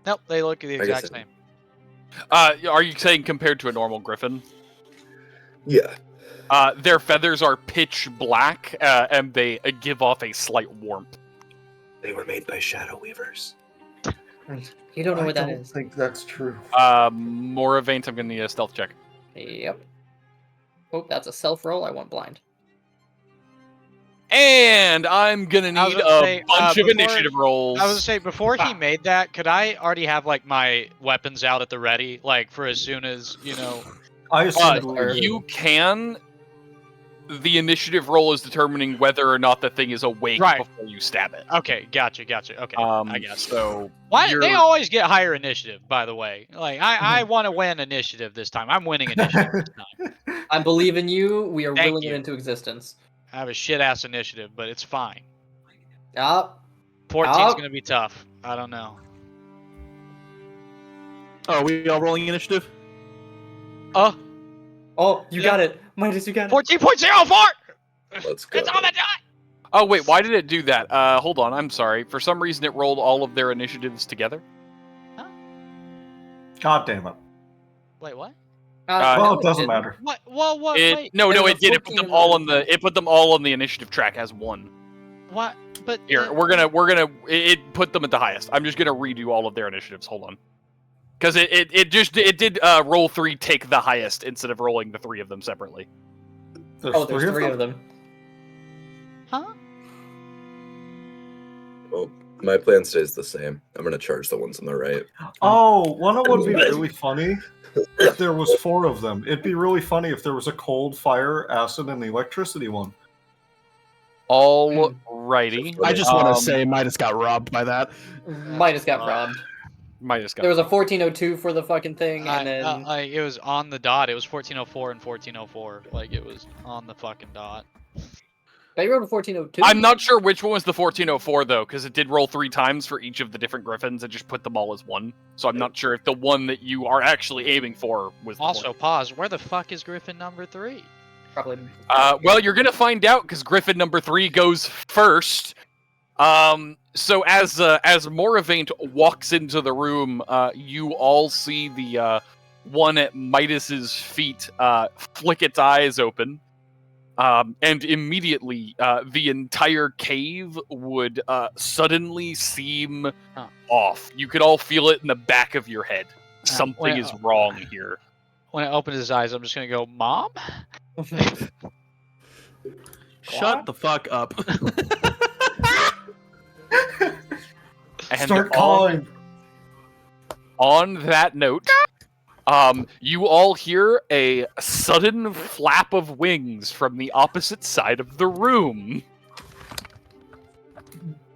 Nope, they look the I guess exact I- same. Are you saying compared to a normal griffin? Yeah. Their feathers are pitch black, and they give off a slight warmth. They were made by shadow weavers. You don't know what that I don't is. think that's true. Moravaint, I'm gonna need a stealth check. Yep. Oh, that's a self roll. I went blind. And I'm gonna need a bunch of initiative rolls. I was gonna say, before he made that, could I already have like my weapons out at the ready, like for as soon as I assume you can. The initiative roll is determining whether or not the thing is awake before you stab it. Okay, gotcha. Okay, I guess. So why they always get higher initiative? By the way, like I want to win initiative this time. I'm winning initiative this time. I believe in you. We are Thank willing you. it into existence. I have a shit ass initiative, but it's fine. Up. 14's gonna be tough. I don't know. Oh, are we all rolling initiative? Oh, you got it. Midas, you got it. 14.04! Let's go. It's on the dot! Oh, wait, why did it do that? Hold on, I'm sorry. For some reason, it rolled all of their initiatives together. Huh? God damn it. Wait, what? Well, it doesn't matter. What? What? Wait. No, it did. It put them all on the. It put them all on the initiative track as one. What? But here, we're gonna. It put them at the highest. I'm just gonna redo all of their initiatives. Hold on. Because it did roll 3 take the highest instead of rolling the 3 of them separately. There's three of them. Huh? Well, my plan stays the same. I'm gonna charge the ones on the right. Oh, one of them would be really funny if there was 4 of them. It'd be really funny if there was a cold, fire, acid, and the electricity one. Alrighty. I just want to say Midas got robbed by that. Midas got robbed. There was a 1402 for the fucking thing, and then it was on the dot. It was 1404 and 1404. Like it was on the fucking dot. They wrote a 1402. I'm not sure which one was the 1404 though, because it did roll 3 times for each of the different griffins and just put them all as one. So I'm not sure if the one that you are actually aiming for was. Also, pause. Where the fuck is Griffin number 3? Probably. Well, you're gonna find out because Griffin number 3 goes first. So as Moravaint walks into the room, you all see the one at Midas's feet flick its eyes open, and immediately the entire cave would suddenly seem off. You could all feel it in the back of your head. Something is wrong here. When I open his eyes, I'm just gonna go, "Mom." Shut the fuck up. And start calling. On that note, you all hear a sudden flap of wings from the opposite side of the room.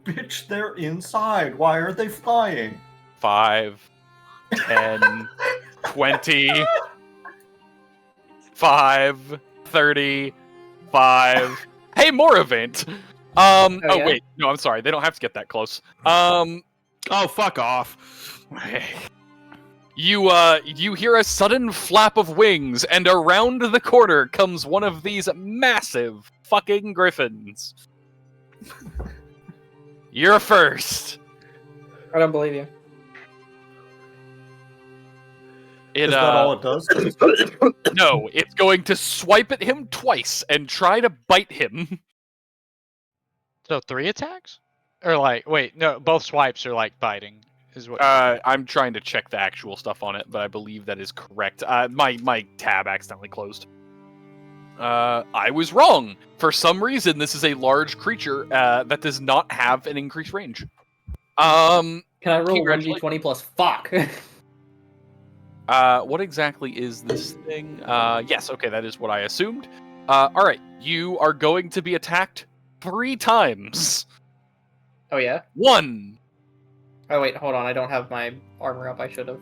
Bitch, they're inside. Why are they flying? 5, 10, 20, 5, 30, 5. Hey, Moravaint! yeah? Wait, no, I'm sorry. They don't have to get that close. Oh, fuck off. You hear a sudden flap of wings, and around the corner comes one of these massive fucking griffins. You're first. I don't believe you. Is that all it does? No, it's going to swipe at him twice and try to bite him. So 3 attacks? Or like, wait, no, both swipes are like biting. Is what? I'm trying to check the actual stuff on it, but I believe that is correct. My tab accidentally closed. I was wrong. For some reason, this is a large creature that does not have an increased range. Can I roll 1d20 plus fuck? What exactly is this thing? Yes, okay, that is what I assumed. Alright, you are going to be attacked 3 times. Oh, yeah? 1. Oh, wait, hold on. I don't have my armor up. I should have.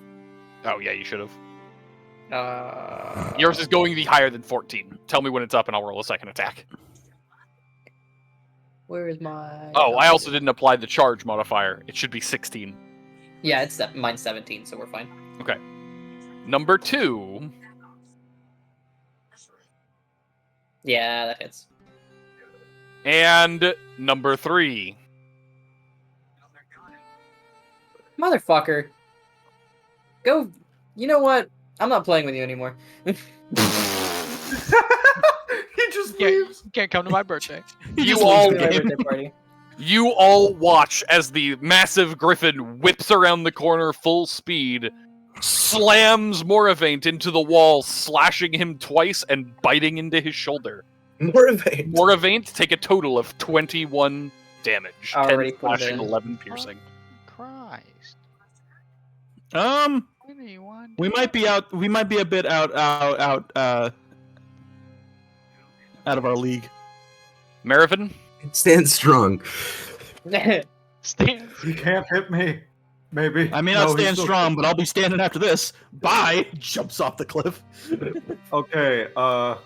Oh, yeah, you should have. Yours is going to be higher than 14. Tell me when it's up and I'll roll a second attack. Where is my... Oh, I also didn't apply the charge modifier. It should be 16. Yeah, mine's 17, so we're fine. Okay. Number 2. Yeah, that hits. And number 3. Motherfucker. Go... You know what? I'm not playing with you anymore. He just leaves. Can't come to my birthday. You all watch as the massive griffin whips around the corner full speed, slams Moravaint into the wall, slashing him twice and biting into his shoulder. Moravaint take a total of 21 damage. Already 10 put it slashing, in. 11 piercing. Christ. 21 we might be out. We might be a bit out of our league. Marivin? Stand strong. Stand. You can't hit me. Maybe. I may No, not he's stand still- strong, but I'll be standing after this. Bye. Jumps off the cliff. Okay, Gonna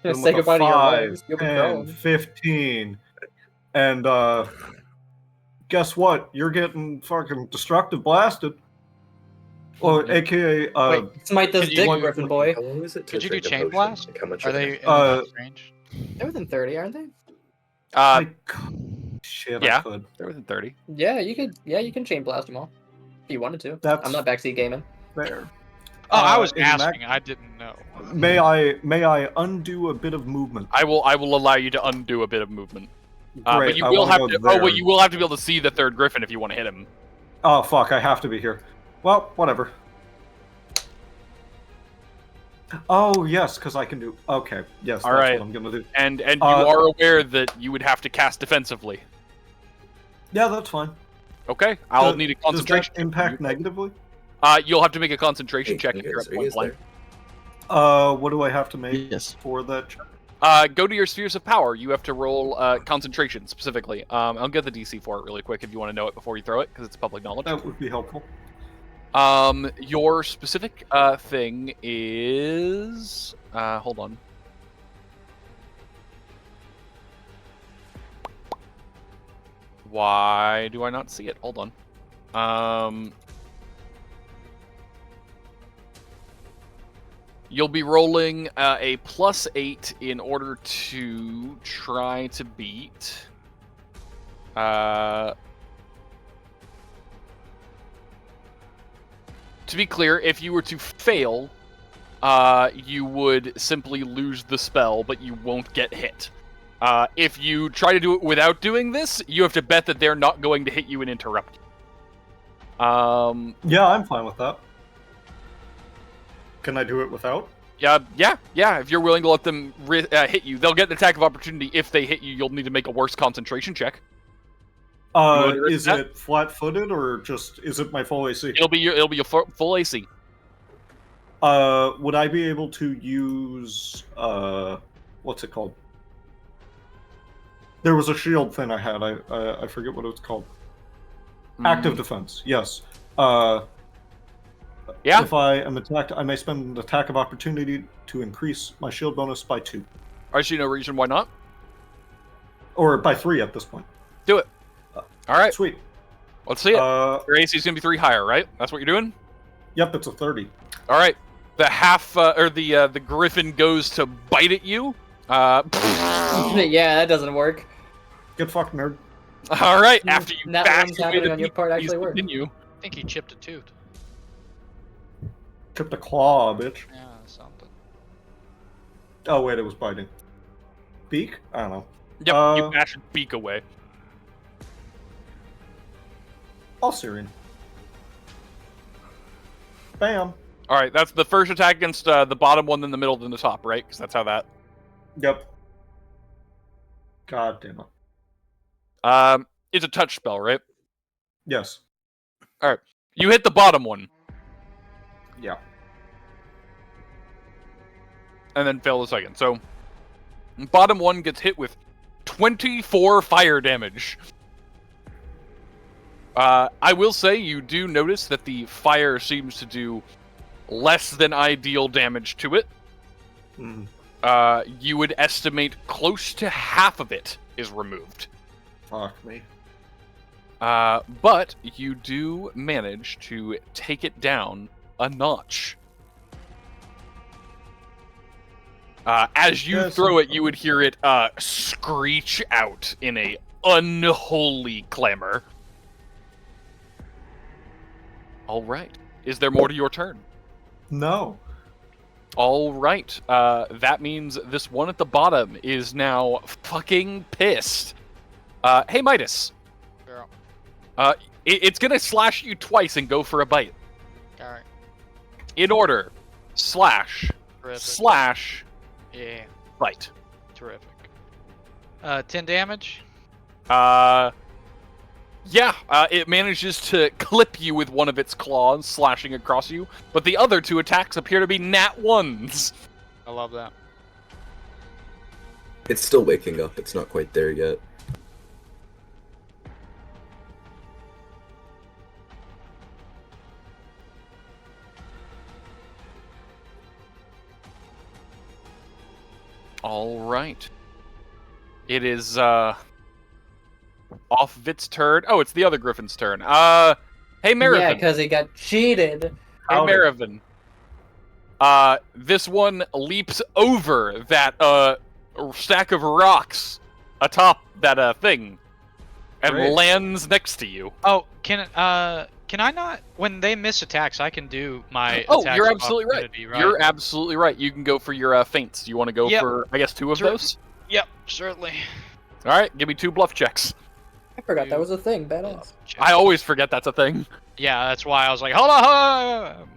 then say with a goodbye to your 5, legs. You'll be 10, prone. 15, and guess what? You're getting fucking destructive blasted. Or AKA Wait, smite this Could dick, you- Griffin boy. How long is it to Could you do drink a chain potion? blast? Like, how much Are they in Uh, the range? They're within 30, aren't they? Shit, yeah. I could. They're within 30. Yeah, you could. Yeah, you can chain blast them all if you wanted to. That's I'm not backseat gaming. there. Oh, I was in that- asking. I didn't know. May I undo a bit of movement? I will allow you to undo a bit of movement. But Great, you I will wanna have go to. there. Oh, wait, you will have to be able to see the third griffin if you want to hit him. Oh fuck, I have to be here. Well, whatever. Oh yes, because I can do. Okay, yes, All that's right. what I'm gonna do. And you Uh, are aware that you would have to cast defensively. Yeah, that's fine. Okay, I'll Does- need a Does concentration. that impact negatively? You'll have to make a concentration Hey, check you if you're guys- at are you point guys blank. there? What do I have to make Yes. for that check? Go to your spheres of power. You have to roll concentration specifically. I'll get the DC for it really quick if you want to know it before you throw it, because it's public knowledge. That would be helpful. Your specific thing is hold on. Why do I not see it? Hold on. You'll be rolling a +8 in order to try to beat. To be clear, if you were to fail, you would simply lose the spell, but you won't get hit. If you try to do it without doing this, you have to bet that they're not going to hit you and interrupt you. Yeah, I'm fine with that. Can I do it without? Yeah. If you're willing to let them hit you, they'll get an attack of opportunity. If they hit you, you'll need to make a worse concentration check. Is it flat-footed or just is it my full AC? It'll be your full AC. Would I be able to use what's it called? There was a shield thing I had. I forget what it was called. Active defense. Yes. Yeah. If I am attacked, I may spend an attack of opportunity to increase my shield bonus by 2, I see no reason why not. or by 3 at this point. Do it. All right. Sweet. Let's see it. Your AC is gonna be 3 higher, right? That's what you're doing. Yep, it's a 30. All right. The the griffin goes to bite at you. Yeah, that doesn't work. Get fucked, nerd. All right. After you That back one's away happening the on your beast, part please actually worked. continue. I think he chipped a tooth. Chipped a claw, bitch. Yeah, something. Oh wait, it was biting. Beak? I don't know. Yep. You bash your beak away. All Syrian. Bam. All right. That's the first attack against the bottom one, then the middle, then the top, right? Because that's how that. Yep. God damn it. It's a touch spell, right? Yes. You hit the bottom one. Yeah. And then fail the second. So, bottom one gets hit with 24 fire damage. I will say you do notice that the fire seems to do less than ideal damage to it. Mm. You would estimate close to half of it is removed. Fuck me. But you do manage to take it down a notch. As you throw it, you would hear it screech out in a unholy clamor. All right. Is there more to your turn? No. All right. That means this one at the bottom is now fucking pissed. Hey, Midas. Girl. It's gonna slash you twice and go for a bite. Alright. In order. Slash. Terrific. Slash. Yeah. Bite. Terrific. 10 damage. Yeah, it manages to clip you with one of its claws, slashing across you, but the other 2 attacks appear to be nat 1s. I love that. It's still waking up. It's not quite there yet. All right. It is off of its turn. Oh, it's the other griffin's turn. Hey Marivin. Yeah, because he got cheated. Hey Marivin. This one leaps over that stack of rocks atop that thing and lands next to you. Oh, can I not? When they miss attacks, I can do my. Oh, attacks you're of absolutely right. opportunity, right. You're absolutely right. You can go for your feints. You want to go for, I guess, 2 of those? Yep, certainly. All right, give me 2 bluff checks. I forgot that was a thing. Badass. I always forget that's a thing. Yeah, that's why I was like, hold on.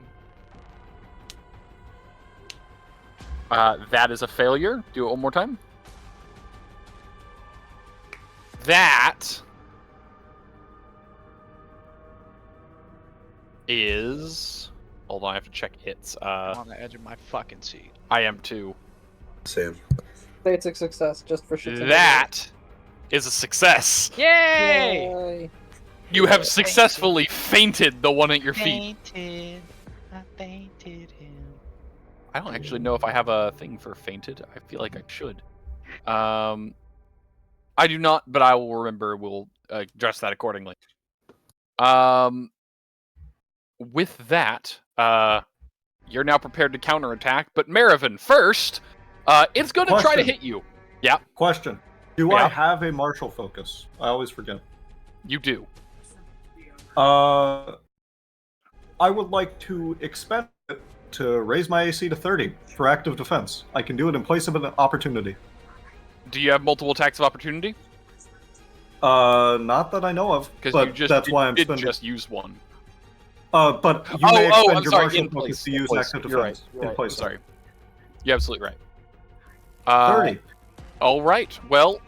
That is a failure. Do it one more time. That is... Hold on, I have to check its... I'm on the edge of my fucking seat. I am too. Same. Say it's a success, just for shits and That is a success. Yay! Yay! You have successfully fainted the one at your feet. I fainted him. I don't actually know if I have a thing for fainted. I feel like I should. I do not, but I will remember. We'll address that accordingly. With that, you're now prepared to counterattack. But Marivin, first, it's going to try to hit you. Yeah. Question. Do I have a martial focus? I always forget. You do. I would like to expend it to raise my AC to 30 for active defense. I can do it in place of an opportunity. Do you have multiple attacks of opportunity? Not that I know of. But that's why I'm spending. Just use one. But you may expend I'm your sorry, martial focus to use active defense. You're in place. I'm sorry. You're absolutely right. 30. All right. Well,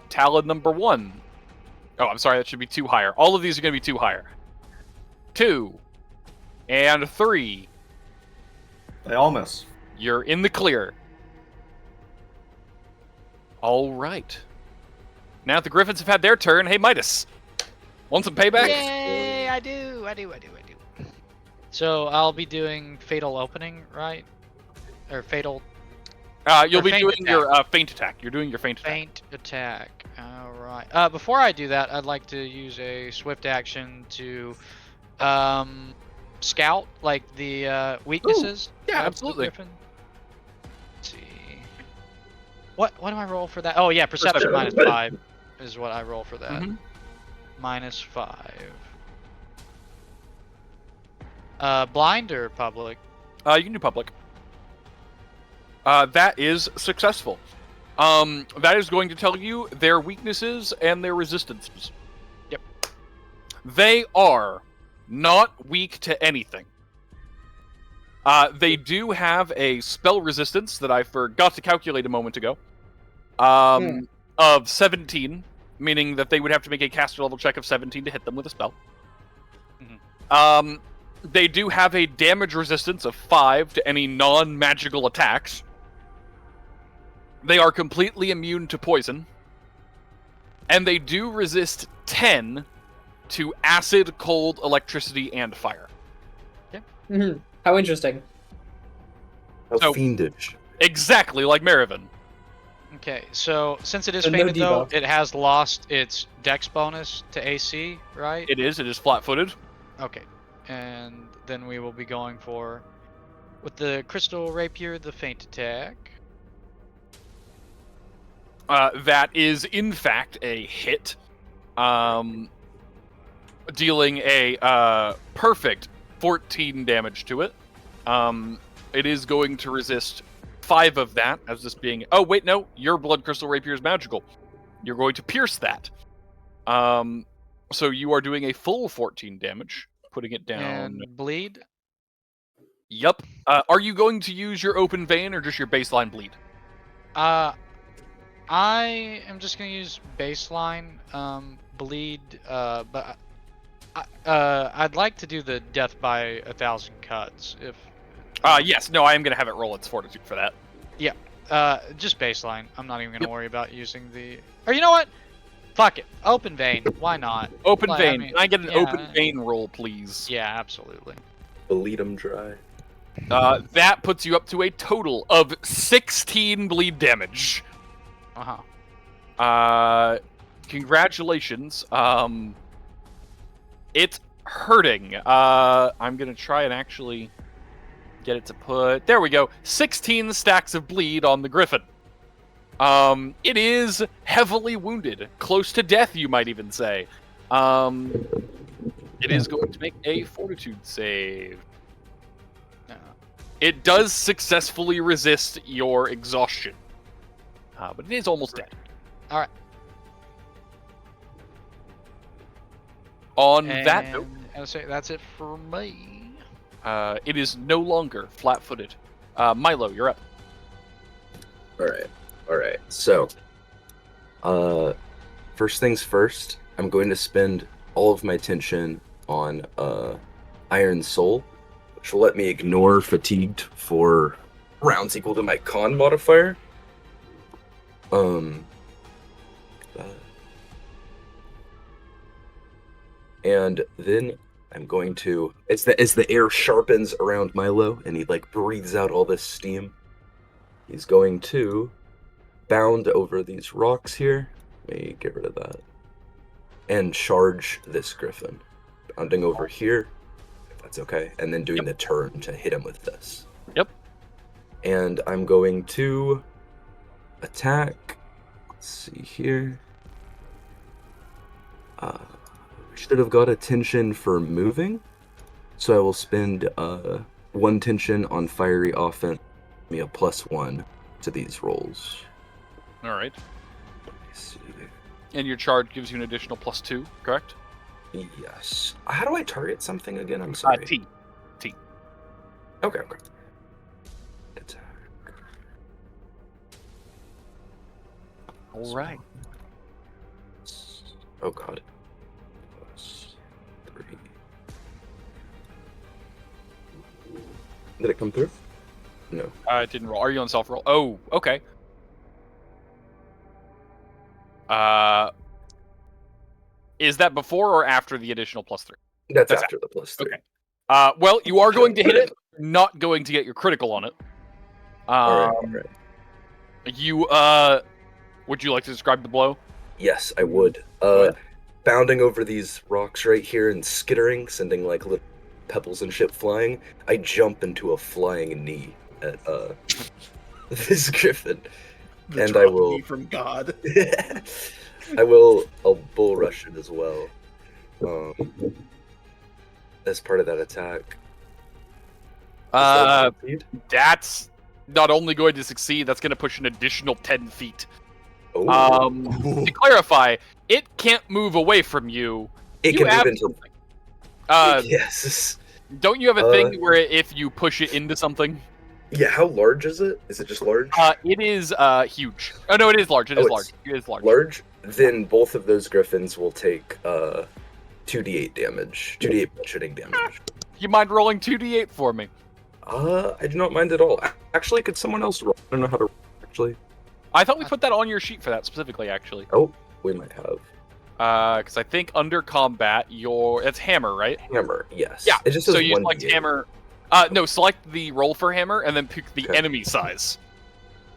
talent number 1. Oh, I'm sorry. That should be 2 higher. All of these are going to be 2 higher. 2 and 3. They all miss. You're in the clear. All right. Now that the griffins have had their turn, hey Midas, want some payback? Yay! I do. So I'll be doing fatal opening, right? Or fatal. You'll be doing your feint attack. You're doing your feint attack. Feint attack. All right. Before I do that, I'd like to use a swift action to scout like the weaknesses. Ooh, yeah, absolutely. Let's see. What do I roll for that? Oh yeah, perception -5 is what I roll for that. -5. Blind or public? You can do public. That is successful. That is going to tell you their weaknesses and their resistances. Yep. They are not weak to anything. They do have a spell resistance that I forgot to calculate a moment ago. Of 17, meaning that they would have to make a caster level check of 17 to hit them with a spell. They do have a damage resistance of 5 to any non-magical attacks. They are completely immune to poison. And they do resist 10 to acid, cold, electricity, and fire. Okay. How interesting. How fiendish. Exactly like Marivin. Okay, so since it is So no fainted though, debuff. it has lost its dex bonus to AC, right? It is flat-footed. Okay, and then we will be going for, with the crystal rapier, the feint attack. That is, in fact, a hit. Dealing a perfect 14 damage to it. It is going to resist 5 of that, as this being... Oh, wait, no. Your blood crystal rapier is magical. You're going to pierce that. So you are doing a full 14 damage, putting it down... And bleed? Yep. Are you going to use your open vein or just your baseline bleed? I am just gonna use baseline bleed, but I'd like to do the death by 1,000 cuts if. Yes, no, I am gonna have it roll its fortitude for that. Yeah, just baseline. I'm not even gonna worry about using the. Or you know what? Fuck it. Open vein. Why not? Open Like, vein. I mean, Can I get an yeah. open vein roll, please? Yeah, absolutely. Bleed them dry. That puts you up to a total of 16 bleed damage. Congratulations. It's hurting. I'm gonna try and actually get it to put. There we go. 16 stacks of bleed on the griffin. It is heavily wounded, close to death, you might even say. It is going to make a fortitude save. It does successfully resist your exhaustion, but it is almost dead. All right. On that note, I would say that's it for me. it is no longer flat-footed. Milo, you're up. All right. So, first things first, I'm going to spend all of my tension on Iron Soul, which will let me ignore fatigued for rounds equal to my con modifier. And then I'm going to, as the air sharpens around Milo and he like breathes out all this steam, he's going to bound over these rocks here. Let me get rid of that. And charge this griffin. Bounding over here, if that's okay. And then doing the turn to hit him with this. Yep. And I'm going to attack. Let's see here. Should have got a tension for moving. So I will spend 1 tension on fiery offense. Give me a +1 to these rolls. All right. Let's see. And your charge gives you an additional +2, correct? Yes. How do I target something again? I'm sorry. T. Okay. Attack. All right. Oh god. +3. Did it come through? No. It didn't roll. Are you on self-roll? Oh, okay. Is that before or after the additional +3? That's after the +3. Okay. Well, you are going to hit it, not going to get your critical on it. All right. You, would you like to describe the blow? Yes, I would. Bounding over these rocks right here and skittering, sending like little pebbles and shit flying, I jump into a flying knee at this griffin. And I will from God. I'll bull rush it as well. As part of that attack. That's not only going to succeed, that's going to push an additional 10 feet. Oh. To clarify, it can't move away from you. It You can have move into something. yes. Don't you have a thing where if you push it into something? Yeah, how large is it? Is it just large? It is huge. Oh no, it is large. It is large. It is large. Large? Then both of those griffins will take 2d8 damage. 2d8 bludgeoning damage. You mind rolling 2d8 for me? I do not mind at all. Actually, could someone else roll? I don't know how to roll, actually. I thought we put that on your sheet for that specifically, actually. Oh, we might have. Because I think under combat, it's hammer, right? Hammer, yes. Yeah. It just so says you 1d8. select hammer. No, select the roll for hammer and then pick the enemy size.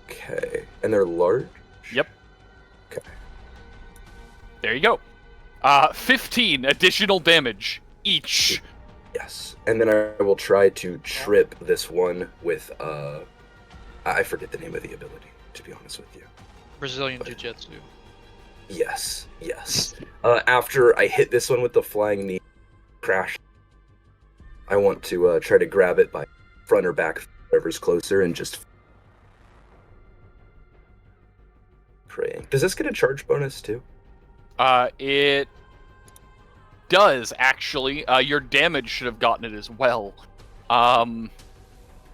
Okay. And they're large? Yep. Okay. There you go. 15 additional damage each. Yes. And then I will try to trip this one with I forget the name of the ability, to be honest with you. Brazilian Jiu-Jitsu. Yes. After I hit this one with the flying knee, crash, I want to try to grab it by front or back, whoever's closer, and just praying. Does this get a charge bonus too? It does, actually. Your damage should have gotten it as well.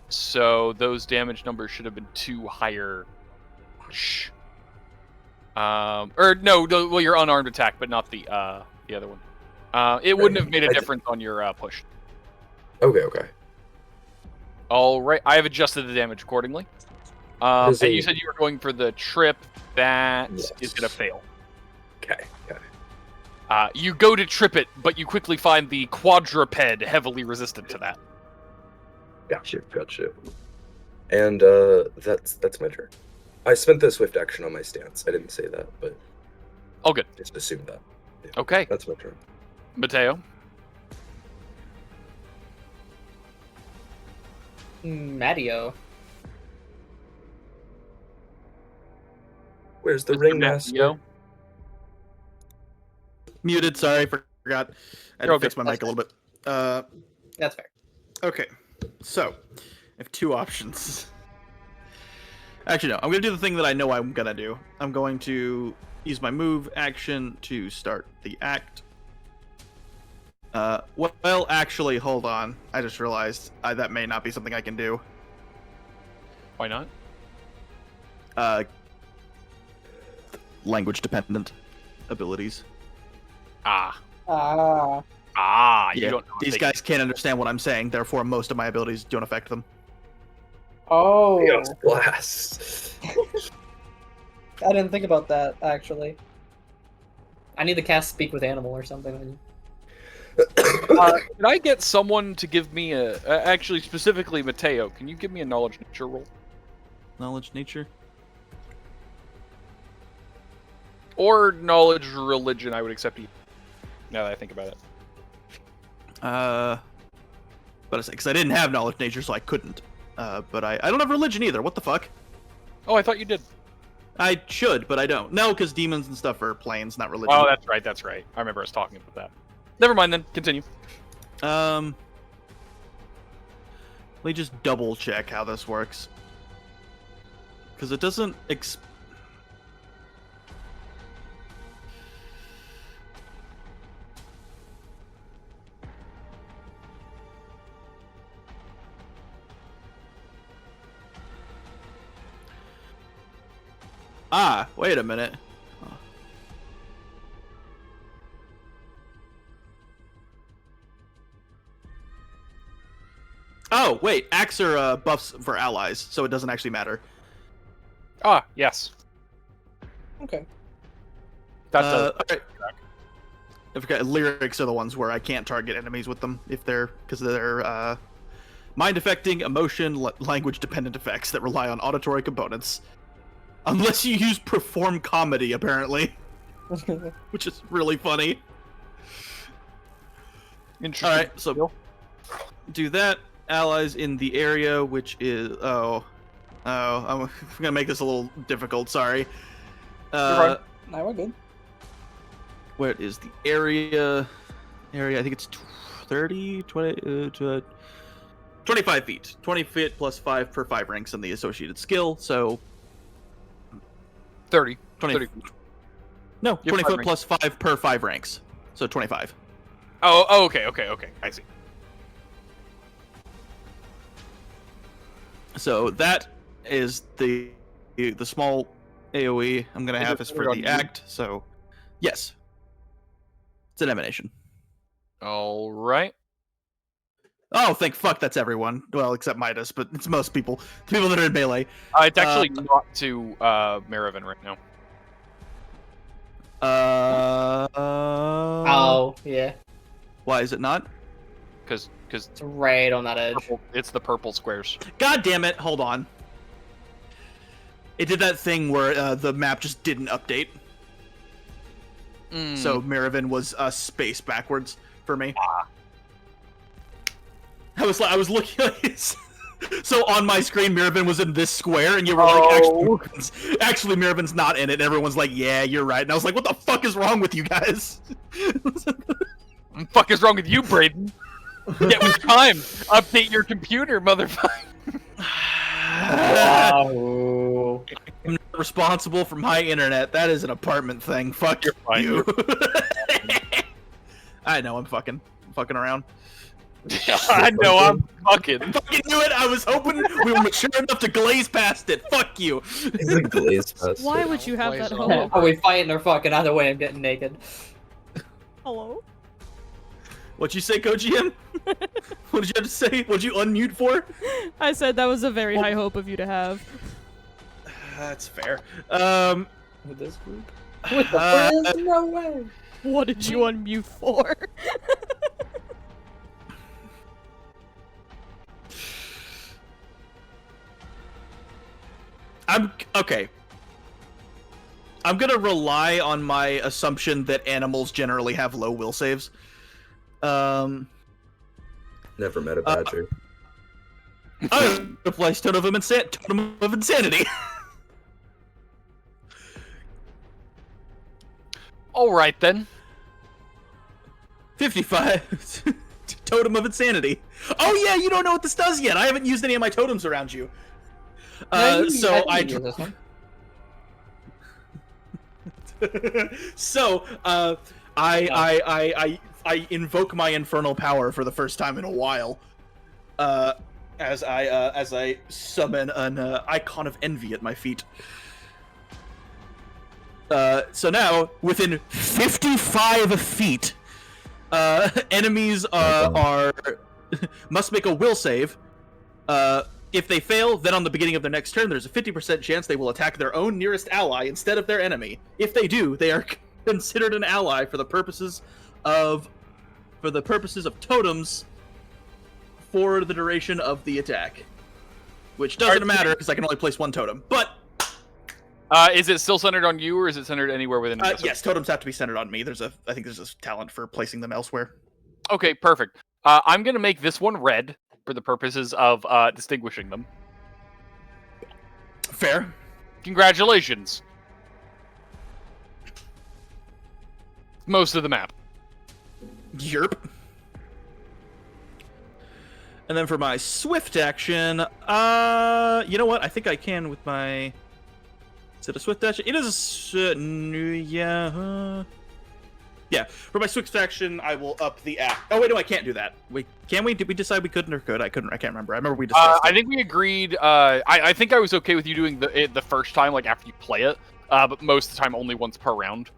So those damage numbers should have been 2 higher. Or no, well, your unarmed attack, but not the other one. It wouldn't have made a difference on your push. Okay. All right, I have adjusted the damage accordingly. And you said you were going for the trip. That is going to fail. Okay. You go to trip it, but you quickly find the quadruped heavily resistant to that. Gotcha. And that's my turn. I spent the swift action on my stance. I didn't say that, but all good. Just assume that. Yeah, okay. That's my turn. Matteo. Matteo. Where's the ringmaster? Muted, sorry, forgot. I had to fix my mic a little bit. That's fair. Okay, so I have two options. Actually, no, I'm going to do the thing that I know I'm going to do. I'm going to use my move action to start the act. Well, actually, hold on. I just realized that may not be something I can do. Why not? Language-dependent abilities. You Yeah, don't know these guys can't understand what I'm saying, therefore most of my abilities don't affect them. Oh. Chaos Blast. I didn't think about that, actually. I need to cast Speak with Animal or something. Can I get someone to give me actually, specifically Matteo, can you give me a Knowledge Nature roll? Knowledge Nature? Or Knowledge Religion, I would accept you. Now that I think about it. But because I didn't have Knowledge Nature, so I couldn't. But I don't have Religion either. What the fuck? Oh, I thought you did. I should, but I don't. No, because demons and stuff are planes, not religion. Oh, that's right. I remember us talking about that. Never mind then. Continue. Let me just double check how this works. Because it doesn't wait a minute. Oh, wait. Acts are buffs for allies, so it doesn't actually matter. Yes. Okay. That's okay. I forgot, lyrics are the ones where I can't target enemies with them because they're mind affecting, emotion, language dependent effects that rely on auditory components. Unless you use perform comedy, apparently. Which is really funny. Interesting. Alright, so do that. Allies in the area, which is... I'm gonna make this a little difficult, sorry. Now we're good. Where is the area? I think it's 25 feet. 20 feet plus 5 per 5 ranks in the associated skill, so... 30. 20. No, 20 foot plus 5 per 5 ranks. So 25. Oh, okay. I see. So that is the small AoE I'm going to have is for the act, so yes. It's an emanation. All right. Oh, thank fuck that's everyone. Well, except Midas, but it's most people. The people that are in melee. It's actually not to Marivin right now. Oh, yeah. Why is it not? Because it's right on that edge. It's the purple squares. God damn it! Hold on. It did that thing where the map just didn't update. So Marivin was space backwards for me. I was looking at his... So on my screen, Marivin was in this square, and you were like, actually, Maravin's not in it. And everyone's like, yeah, you're right. And I was like, what the fuck is wrong with you guys? What the fuck is wrong with you, Braden? Get with time. Update your computer, motherfucker. Wow. I'm not responsible for my internet. That is an apartment thing. Fuck you. I know, I'm fucking around. I know, I'm fucking. I fucking knew it. I was hoping we were mature enough to glaze past it. Fuck you. He's a glazed pest. Why would you have that Blaze hope? Are we fighting or fucking? Either way, I'm getting naked. Hello? What'd you say, GM? What did you have to say? What'd you unmute for? I said that was a very high hope of you to have. That's fair. With this group? With the friends? No way. What did you unmute for? Okay. I'm gonna rely on my assumption that animals generally have low will saves. Never met a badger. I apply Totem of Insanity. All right then. 55. Totem of Insanity. Oh yeah, you don't know what this does yet. I haven't used any of my totems around you. So I invoke my infernal power for the first time in a while. As I summon an icon of envy at my feet. So now, within 55 feet, enemies must make a will save. If they fail, then on the beginning of their next turn, there's a 50% chance they will attack their own nearest ally instead of their enemy. If they do, they are considered an ally for the purposes of totems for the duration of the attack. Which doesn't matter because I can only place one totem. But is it still centered on you, or is it centered anywhere within? Yes, totems have to be centered on me. I think there's a talent for placing them elsewhere. Okay, perfect. I'm gonna make this one red for the purposes of distinguishing them. Fair. Congratulations. Most of the map. Yerp. And then for my swift action, you know what? I think I can with my... Is it a swift action? It is yeah. Yeah, for my swift action, I will up the act. Oh, wait, no, I can't do that. Wait, can we? Did we decide we couldn't or could? I couldn't. I can't remember. I remember we discussed I think we agreed. I think I was okay with you doing the first time, like after you play it, but most of the time only once per round.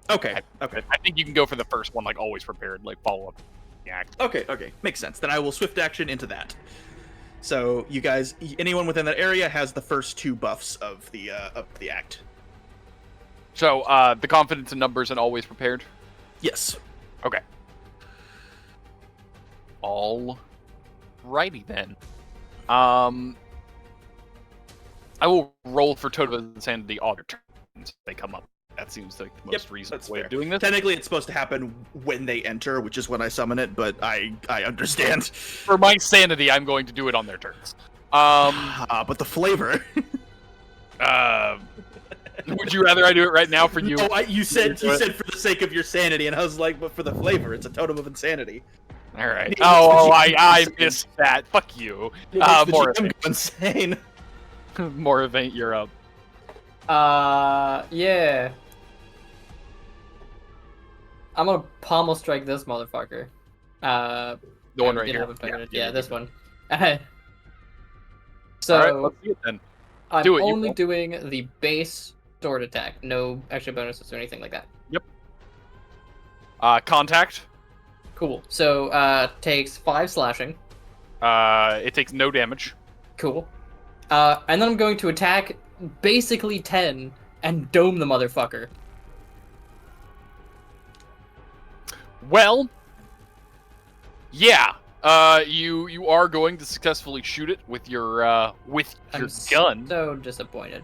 Okay, okay. I think you can go for the first one, like always prepared, like follow up the act. Okay. Makes sense. Then I will swift action into that. So you guys, anyone within that area has the first two buffs of the act. So the confidence in numbers and always prepared. Yes. Okay. All righty then. I will roll for Totem of Insanity all your turns if they come up. That seems like the most reasonable way of doing this. Technically, it's supposed to happen when they enter, which is when I summon it, but I understand. For my sanity, I'm going to do it on their turns. But the flavor. Would you rather I do it right now for you? No, you said for the sake of your sanity, and I was like, but for the flavor, it's a Totem of Insanity. All right. I missed that. Fuck you. Moravaint. Insane. Moravaint, you're up. Yeah. I'm gonna pommel strike this motherfucker. The one right here. Yeah, this one. So, all right, let's see it then. I'm only doing the base sword attack. No extra bonuses or anything like that. Yep. Contact. Cool. So, takes 5 slashing. It takes no damage. Cool. And then I'm going to attack basically 10 and dome the motherfucker. Well, yeah. You are going to successfully shoot it with your gun. So disappointed.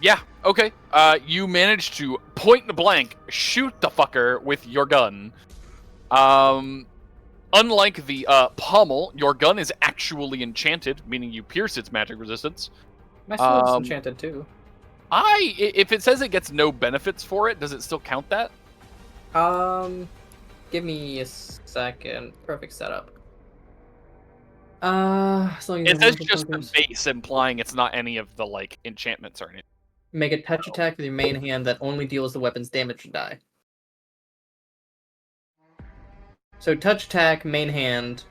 Yeah. Okay. You managed to point blank shoot the fucker with your gun. Unlike the pommel, your gun is actually enchanted, meaning you pierce its magic resistance. My sword's enchanted too. If it says it gets no benefits for it, does it still count that? Give me a second. Perfect setup. It says just the base, implying it's not any of the like enchantments or anything. Make a touch attack with your main hand that only deals the weapon's damage die. So touch attack, main hand,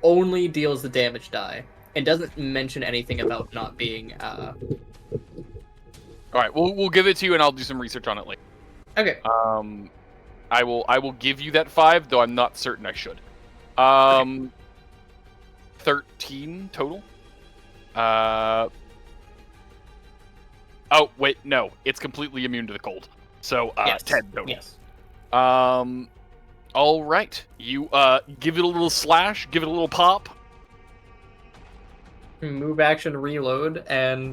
only deals the damage die. It doesn't mention anything about not being. All right, we'll give it to you, and I'll do some research on it later. Okay. I will give you that 5, though I'm not certain I should. 13 total. Oh wait, no, it's completely immune to the cold. So Yes. 10 total. Yes. All right, you give it a little slash, give it a little pop. Move action, reload, and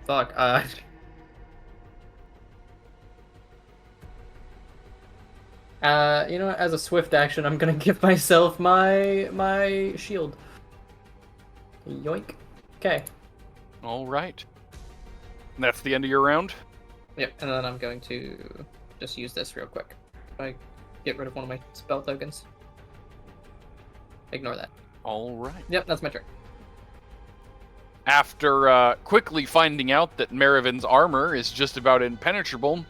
fuck. You know what? As a swift action, I'm gonna give myself my shield. Yoink. Okay. All right. And that's the end of your round. Yep. And then I'm going to just use this real quick. I get rid of one of my spell tokens. Ignore that. All right. Yep, that's my turn. After quickly finding out that Marivin's armor is just about impenetrable,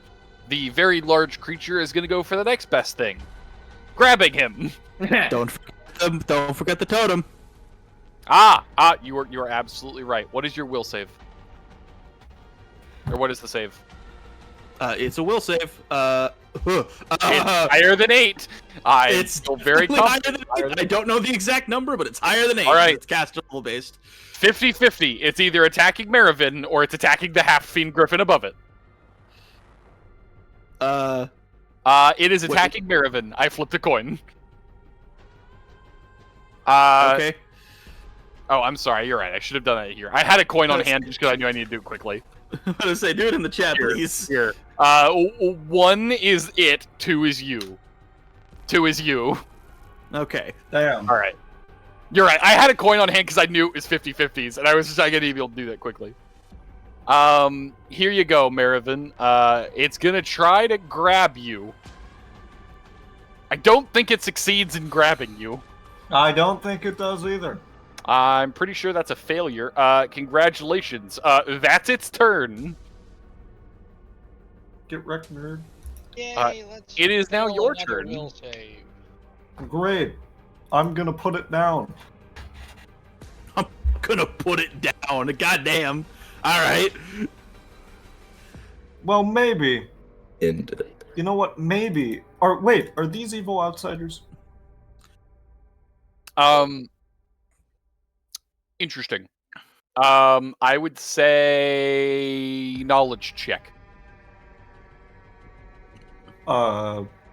the very large creature is going to go for the next best thing. Grabbing him. Don't forget the totem. You are absolutely right. What is your will save? Or what is the save? It's a will save. It's higher than 8. It's feel very higher than confident. 8. I don't know the exact number, but it's higher than 8. All right. It's caster level based. 50-50. It's either attacking Marivin or it's attacking the half-fiend griffin above it. It is attacking Marivin. I flipped a coin. Okay. Oh, I'm sorry. You're right. I should have done that here. I had a coin on hand just because I knew I needed to do it quickly. I'm gonna say, do it in the chat, please. Here. 1 is it. 2 is you. 2 is you. Okay. Damn. All right. You're right. I had a coin on hand because I knew it was 50-50s, and I was just not going to be able to do that quickly. Here you go, Marivin. It's going to try to grab you. I don't think it succeeds in grabbing you. I don't think it does either. I'm pretty sure that's a failure. Congratulations. That's its turn. Get wrecked, nerd. Yay, it is now roll your another turn. will save. Great. I'm gonna put it down. I'm gonna put it down. Goddamn. All right. Well, maybe. And You know what? Maybe. Are these evil outsiders? Interesting. I would say knowledge check.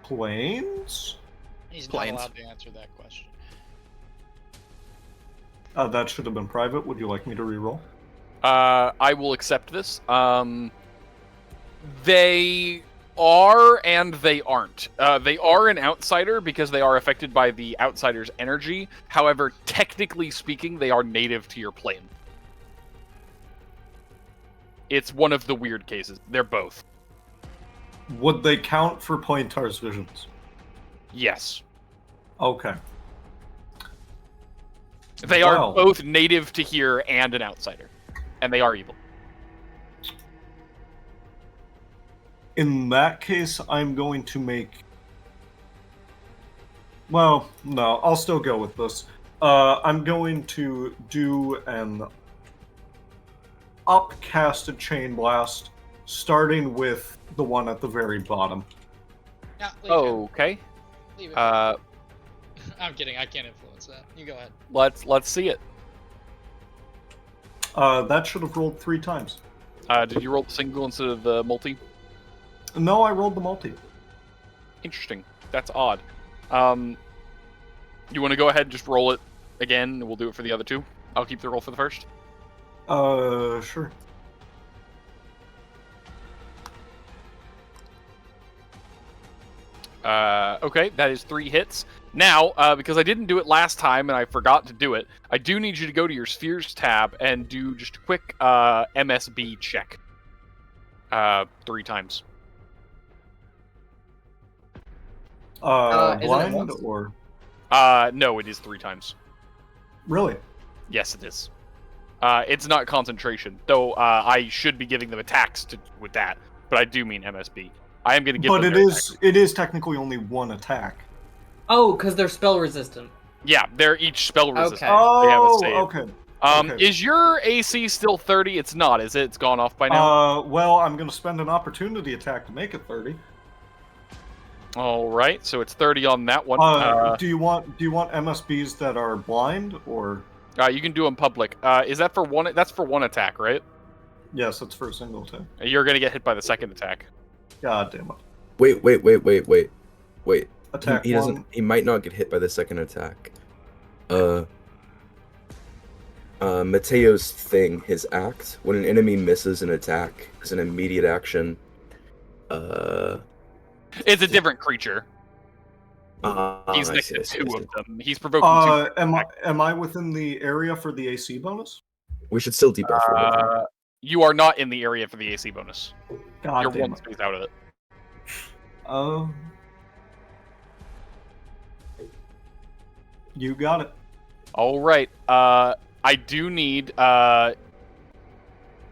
Planes? He's not Planes. allowed to answer that question. That should have been private. Would you like me to reroll? I will accept this. They are and they aren't. They are an outsider because they are affected by the outsider's energy. However, technically speaking, they are native to your plane. It's one of the weird cases. They're both. Would they count for Pointar's visions? Yes. Okay. They are both native to here and an outsider. And they are evil. In that case, I'm going to make... Well, no, I'll still go with this. I'm going to do an upcasted chain blast, starting with the one at the very bottom. Yeah, Okay. leave it. I'm kidding. I can't influence that. You go ahead. Let's see it. That should have rolled 3 times. Did you roll the single instead of the multi? No, I rolled the multi. Interesting. That's odd. You want to go ahead and just roll it again, and we'll do it for the other 2? I'll keep the roll for the first. Sure. Okay, that is 3 hits. Now, because I didn't do it last time and I forgot to do it, I do need you to go to your Spheres tab and do just a quick MSB check. 3 times. Isn't it Blind once? or... No, it is 3 times. Really? Yes, it is. It's not concentration, though. I should be giving them attacks with that, but I do mean MSB. I am going to give. But them it is technically only one attack. Oh, because they're spell resistant. Yeah, they're each spell resistant. Okay. They have a save. Okay. Okay. Is your AC still 30? It's not, is it? It's gone off by now? Well, I'm going to spend an opportunity attack to make it 30. All right, so it's 30 on that one. Do you want MSBs that are blind, or? You can do them public. Is that for one? That's for one attack, right? Yes, it's for a single attack. You're going to get hit by the second attack. God damn it. Wait. Attack He one. doesn't. He might not get hit by the second attack. Mateo's thing, his act, when an enemy misses an attack, is an immediate action. It's a different creature. He's next to two of them. He's provoking two. Am I within the area for the AC bonus? We should still debuff him. You are not in the area for the AC bonus. God You're damn one it. space out of it. You got it. All right. I do need. And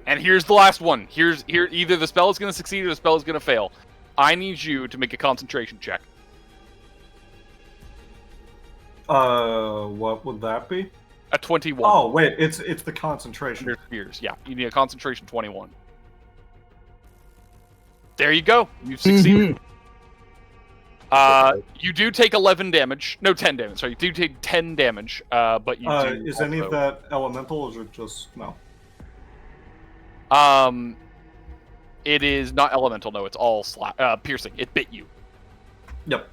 here's the last one. Here. Either the spell is going to succeed or the spell is going to fail. I need you to make a concentration check. What would that be? A 21. Oh wait, it's the concentration. Under spears. Yeah, you need a concentration 21. There you go. You succeeded. You do take 11 damage. No, 10 damage. Sorry, you do take 10 damage. But you do. Is any of that elemental, or is it just no? It is not elemental. No, it's all piercing. It bit you. Yep.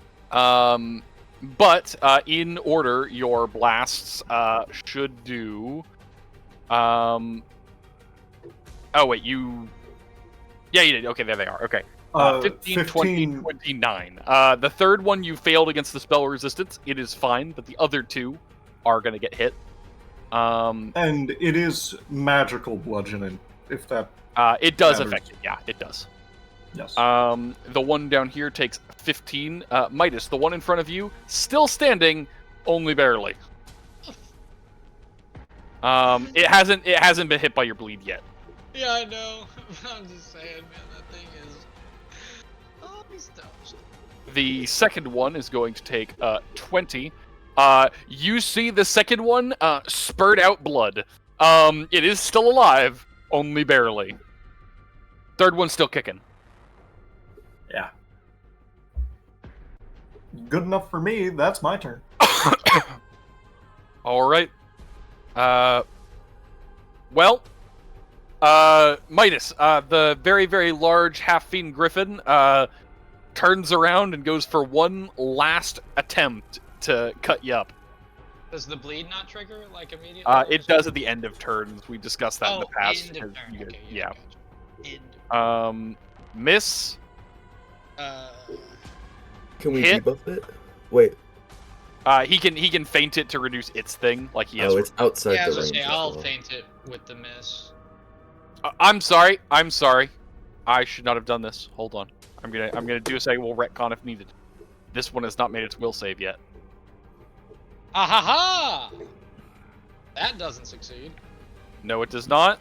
But in order, your blasts should do. Oh wait, you. Yeah, you did. Okay, there they are. Okay. 15, 20, 29. The third one you failed against the spell resistance. It is fine, but the other two are going to get hit. And it is magical bludgeoning, if that. It does matters. affect it. Yeah, it does. Yes. The one down here takes 15. Midas, the one in front of you, still standing, only barely. It hasn't been hit by your bleed yet. Yeah, I know. I'm just saying, man, that thing is. Oh, he's toast. The second one is going to take 20. You see the second one spurt out blood. It is still alive, only barely. Third one's still kicking. Yeah. Good enough for me. That's my turn. All right. Well, Midas, the very, very large half-fiend griffin, turns around and goes for one last attempt to cut you up. Does the bleed not trigger like immediately? It does at the end of turns. We discussed that in the past. End of turn. You guys- Okay, yeah. Gotcha. End. Miss. Can we hit. debuff it? Wait. He can feint it to reduce its thing, like he has. Oh, it's outside Yeah, I the was range. gonna say, as I'll well. feint it with the miss. I'm sorry. I should not have done this. Hold on. I'm gonna do a second. We'll retcon if needed. This one has not made its will save yet. Ah ha ha! That doesn't succeed. No, it does not.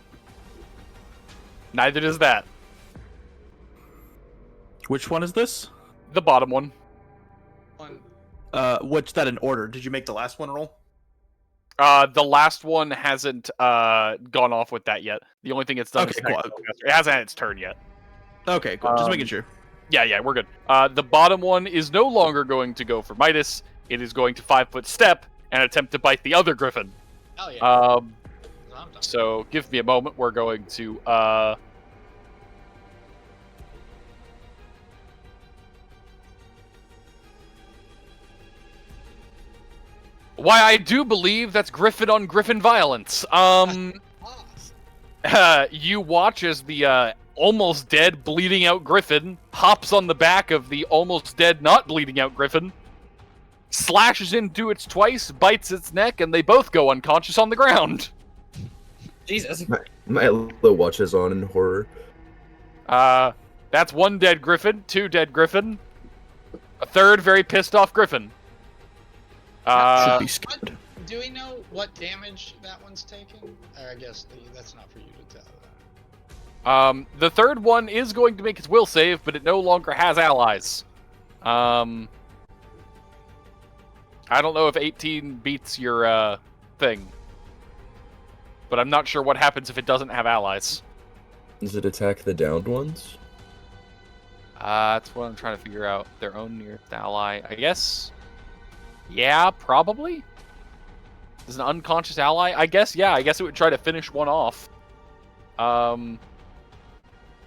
Neither does that. Which one is this? The bottom one. What's that in order? Did you make the last one roll? The last one hasn't gone off with that yet. The only thing it's done is Okay, cool. it hasn't had its turn yet. Okay, cool. Just making sure. Yeah, we're good. The bottom one is no longer going to go for Midas. It is going to 5-foot step and attempt to bite the other griffin. Hell yeah. Um, I'm done. so give me a moment. We're going to why I do believe that's griffin on griffin violence. You watch as the almost dead, bleeding out griffin hops on the back of the almost dead, not bleeding out griffin, slashes into it twice, bites its neck, and they both go unconscious on the ground. Jesus. Milo watches on in horror. That's one dead griffin, two dead griffin, a third very pissed off griffin. Should be scared. Do we know what damage that one's taking? Or I guess that's not for you to tell. The third one is going to make its will save, but it no longer has allies. I don't know if 18 beats your thing, but I'm not sure what happens if it doesn't have allies. Does it attack the downed ones? That's what I'm trying to figure out. Their own nearest ally, I guess. Yeah, probably. Is an unconscious ally? I guess. Yeah, I guess it would try to finish one off.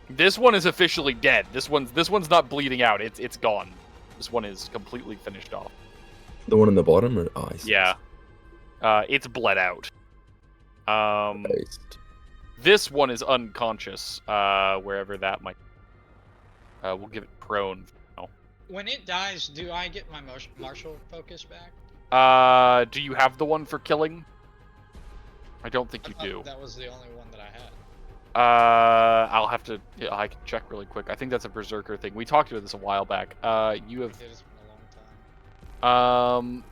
This one is officially dead. This one's not bleeding out. It's gone. This one is completely finished off. The one in the bottom, or I see. Yeah. It's bled out. Nice. This one is unconscious. Wherever that might. We'll give it prone. When it dies, do I get my martial focus back? Do you have the one for killing? I don't think you do. That was the only one that I had. I'll have to. Yeah, I can check really quick. I think that's a berserker thing. We talked about this a while back. You have. It's been a long time.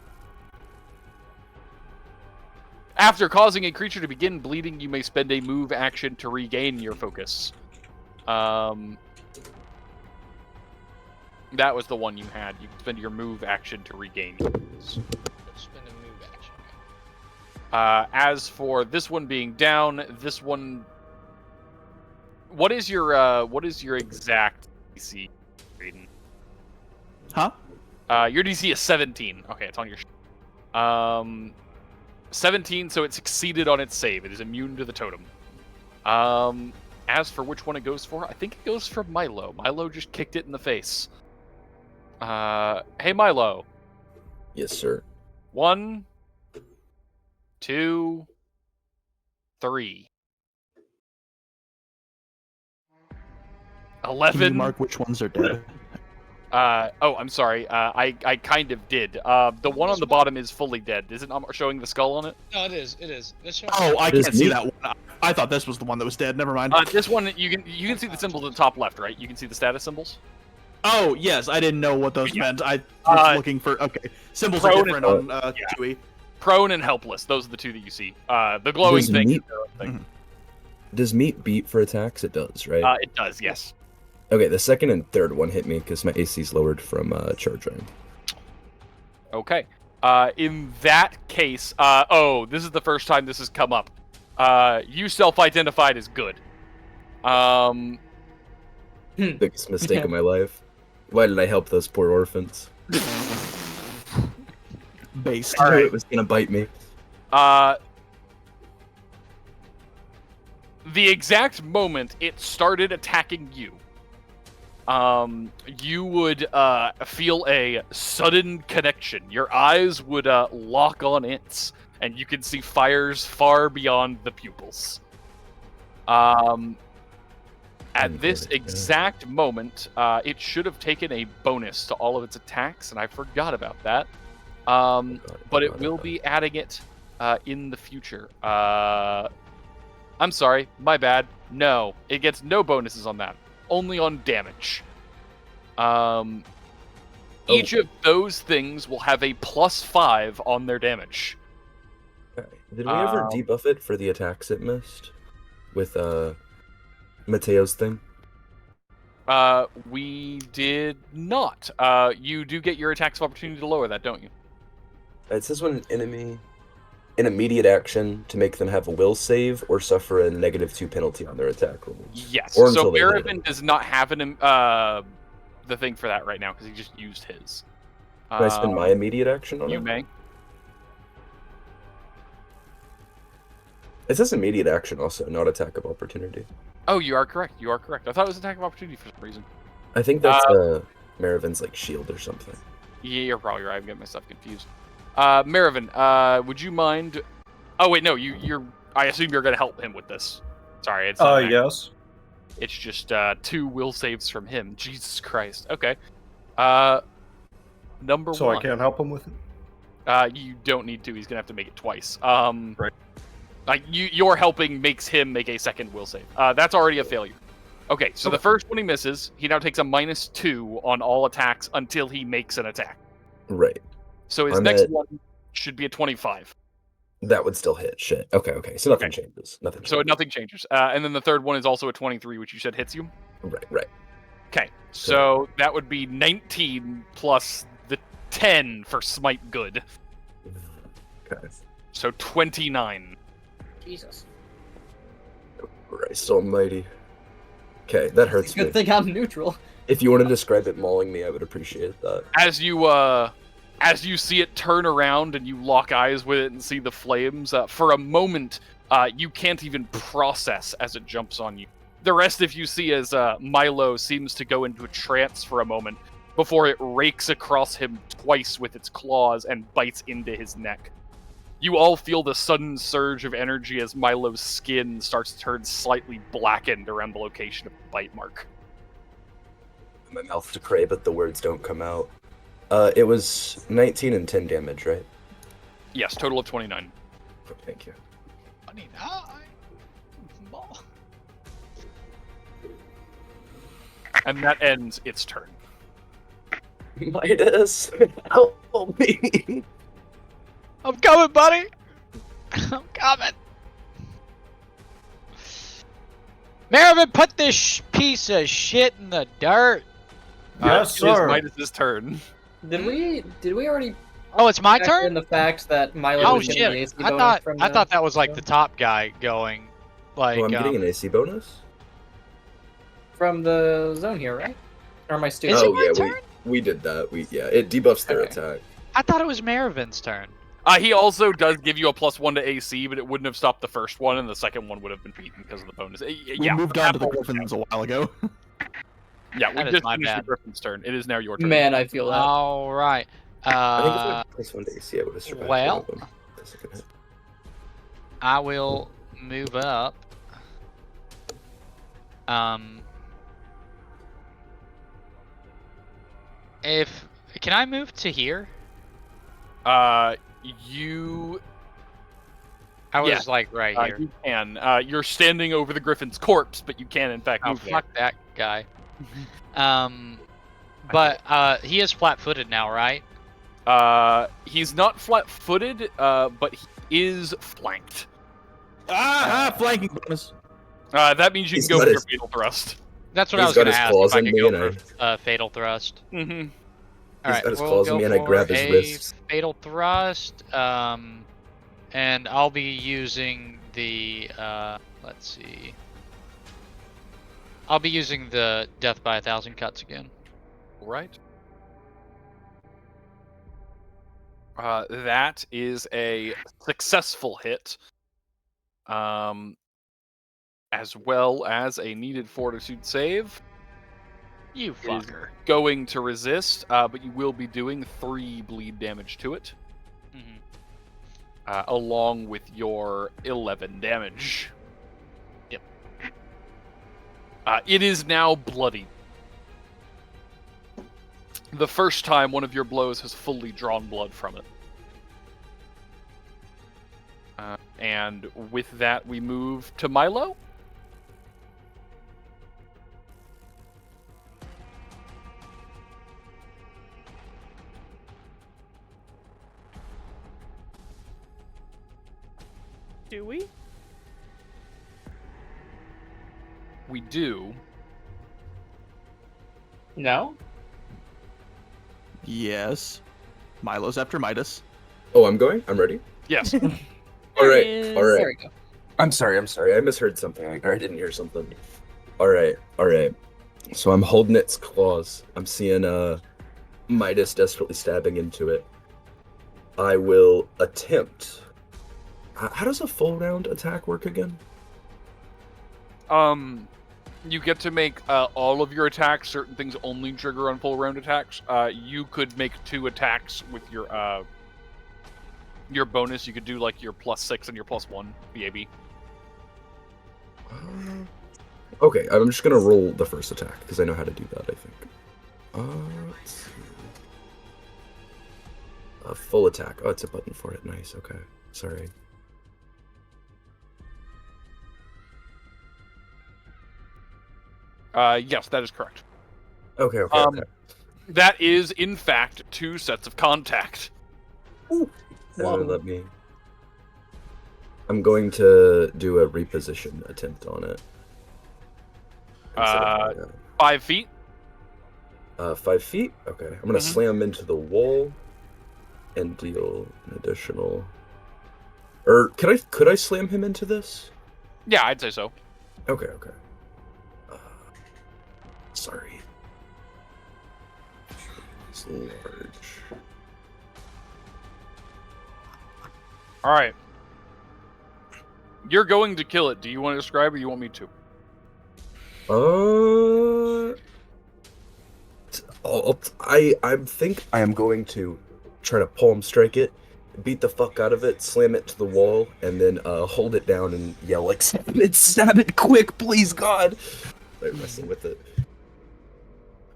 After causing a creature to begin bleeding, you may spend a move action to regain your focus. That was the one you had. You can spend your move action to regain your focus. Spend a move action. As for this one being down, this one. What is your exact DC, Raiden? Huh? Your DC is 17. Okay, it's on your. 17, so it succeeded on its save. It is immune to the totem. As for which one it goes for, I think it goes for Milo. Milo just kicked it in the face. Hey Milo. Yes, sir. 1, 2, 3. 11. Can you mark which ones are dead? Oh, I'm sorry. I kind of did. The one on the bottom is fully dead. Is it not showing the skull on it? No, it is. It is. Oh, I can't see that one. I thought this was the one that was dead. Never mind. This one you can see the symbols at the top left, right? You can see the status symbols. Oh yes, I didn't know what those meant. I was looking for symbols are different on Chewy. Prone and helpless. Those are the two that you see. The glowing thing. Does meat beat for attacks? It does, right? It does. Yes. Okay, the second and third one hit me because my AC's lowered from charging. Okay. In that case, this is the first time this has come up. You self-identified as good. Biggest mistake of my life. Why did I help those poor orphans? Based. I knew it was gonna bite me. The exact moment it started attacking you, you would feel a sudden connection. Your eyes would lock on its, and you can see fires far beyond the pupils. At this exact moment, it should have taken a bonus to all of its attacks, and I forgot about that. But it will be adding it in the future. I'm sorry, my bad. No, it gets no bonuses on that. Only on damage. Each of those things will have a +5 on their damage. Okay. Did we ever debuff it for the attacks it missed? With Matteo's thing? We did not. You do get your attacks of opportunity to lower that, don't you? It says when an enemy, an immediate action to make them have a will save or suffer a -2 penalty on their attack rolls. Yes. Or So until they hit Marivin does not have the thing for that right now because he just used his. Can I spend my immediate action on it? You may. It says immediate action also, not attack of opportunity. Oh, you are correct. You are correct. I thought it was attack of opportunity for some reason. I think that's Marivin's like shield or something. Yeah, you're probably right. I'm getting myself confused. Marivin, would you mind? Oh wait, no. You're. I assume you're going to help him with this. Sorry, it's. Yes. It's just 2 will saves from him. Jesus Christ. Okay. Number 1. So I can't help him with it? You don't need to. He's gonna have to make it twice. Right. Like your helping makes him make a second will save. That's already a failure. Okay, so the first one he misses. He now takes a -2 on all attacks until he makes an attack. Right. So his next one should be a 25. That would still hit. Shit. Okay. So nothing changes. Nothing changes. So nothing changes. And then the third one is also a 23, which you said hits you? Right. Okay, so that would be 19 plus the 10 for Smite Good. Okay. So 29. Jesus. Christ almighty. Okay, that hurts me. Good thing I'm neutral. If you want to describe it mauling me, I would appreciate that. As you see it turn around and you lock eyes with it and see the flames, for a moment, you can't even process as it jumps on you. The rest of you see as Milo seems to go into a trance for a moment before it rakes across him twice with its claws and bites into his neck. You all feel the sudden surge of energy as Milo's skin starts to turn slightly blackened around the location of the bite mark. My mouth to pray, but the words don't come out. It was 19 and 10 damage, right? Yes, total of 29. Thank you. 29. And that ends its turn. Midas, help me! I'm coming, buddy. I'm coming. Marivin, put this piece of shit in the dirt. Yes, It sir. is Midas's turn. Did we already Oh, it's my factor in turn. the fact that Milo Oh was getting the shit! AC I bonus thought from I thought that was like the top guy going, like Oh, I'm getting an AC bonus? from the zone here, right? Or am I Is stupid? it Oh, my yeah, turn? we did that. It debuffs their Okay. attack. I thought it was Maravin's turn. He also does give you a +1 to AC, but it wouldn't have stopped the first one, and the second one would have been beaten because of the bonus. We moved on to the Griffins a while ago. Yeah, we That is just my finished the bad. Griffin's turn. It is now your turn. Man, I feel that. All right. I think if I had +1 to AC, I would have survived well. one of them. The second hit. I will move up. Can I move to here? You I was Yeah. like right here. You can. You're standing over the Griffin's corpse, but you can in fact Oh move there. fuck that guy. But he is flat-footed now, right? He's not flat-footed, but he is flanked. Flanking bonus. That means you He's can go got for your his- fatal thrust. That's what I He's was got gonna his ask. claws If I in could me go and for fatal thrust. Mm-hmm. All right, got his we'll claws in go me and I for grab his a wrists. fatal thrust. And I'll be using the let's see. I'll be using the death by 1,000 cuts again. All right. That is a successful hit. As well as a needed fortitude save. You It is fucker. going to resist, but you will be doing 3 bleed damage to it. Mm-hmm. Along with your 11 damage. Yep. It is now bloody. The first time one of your blows has fully drawn blood from it. And with that, we move to Milo. Do we? We do. No? Yes. Milo's after Midas. Oh, I'm going? I'm ready? Yes. All There right. he All is. right. There we go. I'm sorry. I misheard something. Or I didn't hear something. All right. So I'm holding its claws. I'm seeing Midas desperately stabbing into it. I will attempt. How does a full round attack work again? You get to make all of your attacks. Certain things only trigger on full round attacks. You could make 2 attacks with your bonus. You could do like your +6 and your +1 BAB. Okay, I'm just gonna roll the first attack because I know how to do that. I think. Let's see. A full attack. Oh, it's a button for it. Nice. Okay. Sorry. Yes, that is correct. Okay. Okay. That is, in fact, 2 sets of contact. Let me. I'm going to do a reposition attempt on it. 5 feet. 5 feet. Okay, I'm gonna slam into the wall and deal an additional. Or could I slam him into this? Yeah, I'd say so. Okay. Sorry. It's large. All right. You're going to kill it. Do you want to describe, or you want me to? I think I am going to try to palm strike it, beat the fuck out of it, slam it to the wall, and then hold it down and yell like, stab it quick, please, God! Like, wrestling with it.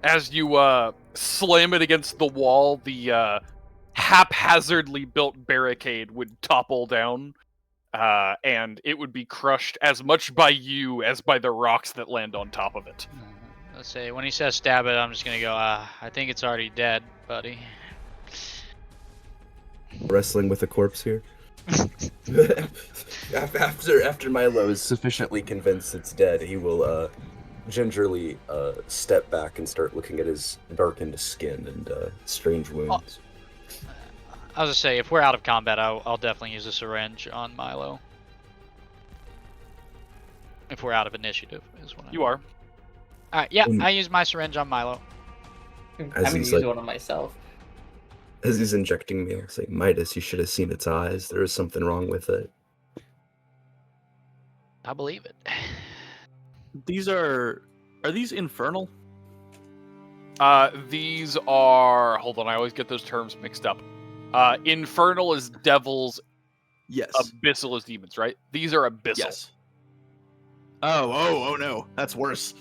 As you slam it against the wall, the haphazardly built barricade would topple down, and it would be crushed as much by you as by the rocks that land on top of it. Let's say when he says stab it, I'm just gonna go, I think it's already dead, buddy. Wrestling with a corpse here. After Milo is sufficiently convinced it's dead, he will gingerly step back and start looking at his darkened skin and strange wounds. I was gonna say, if we're out of combat, I'll definitely use a syringe on Milo. If we're out of initiative, is what you are. Alright, yeah, I use my syringe on Milo. I'm gonna use one on myself. As he's injecting me, I'll say, Midas, you should have seen its eyes. There is something wrong with it. I believe it. These are these infernal? These are... Hold on, I always get those terms mixed up. Infernal is devils. Yes. Abyssal is demons, right? These are abyssal. Yes. Oh no. That's worse.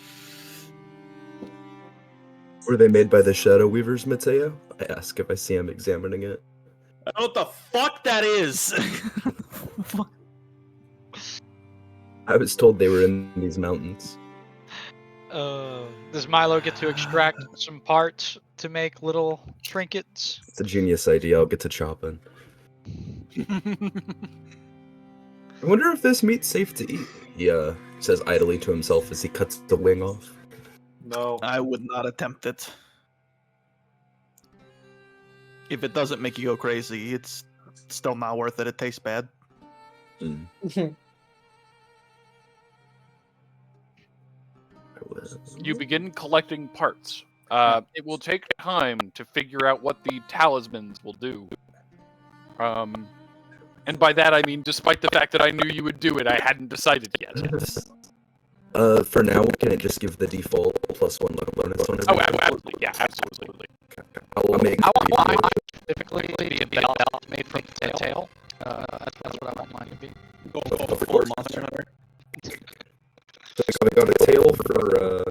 Were they made by the Shadow Weavers, Matteo? I ask if I see him examining it. I don't know what the fuck that is. I was told they were in these mountains. Does Milo get to extract some parts to make little trinkets? It's a genius idea. I'll get to chopping. I wonder if this meat's safe to eat. He says idly to himself as he cuts the wing off. No. I would not attempt it. If it doesn't make you go crazy, it's still not worth it. It tastes bad. You begin collecting parts. It will take time to figure out what the talismans will do. And by that I mean, despite the fact that I knew you would do it, I hadn't decided yet. For now, can it just give the default +1 luck bonus on everything? Oh, absolutely. Yeah, absolutely. I will make Typically be a belt made from the tail. That's what I want mine to be. Go for Monster Hunter. So I got a tail for,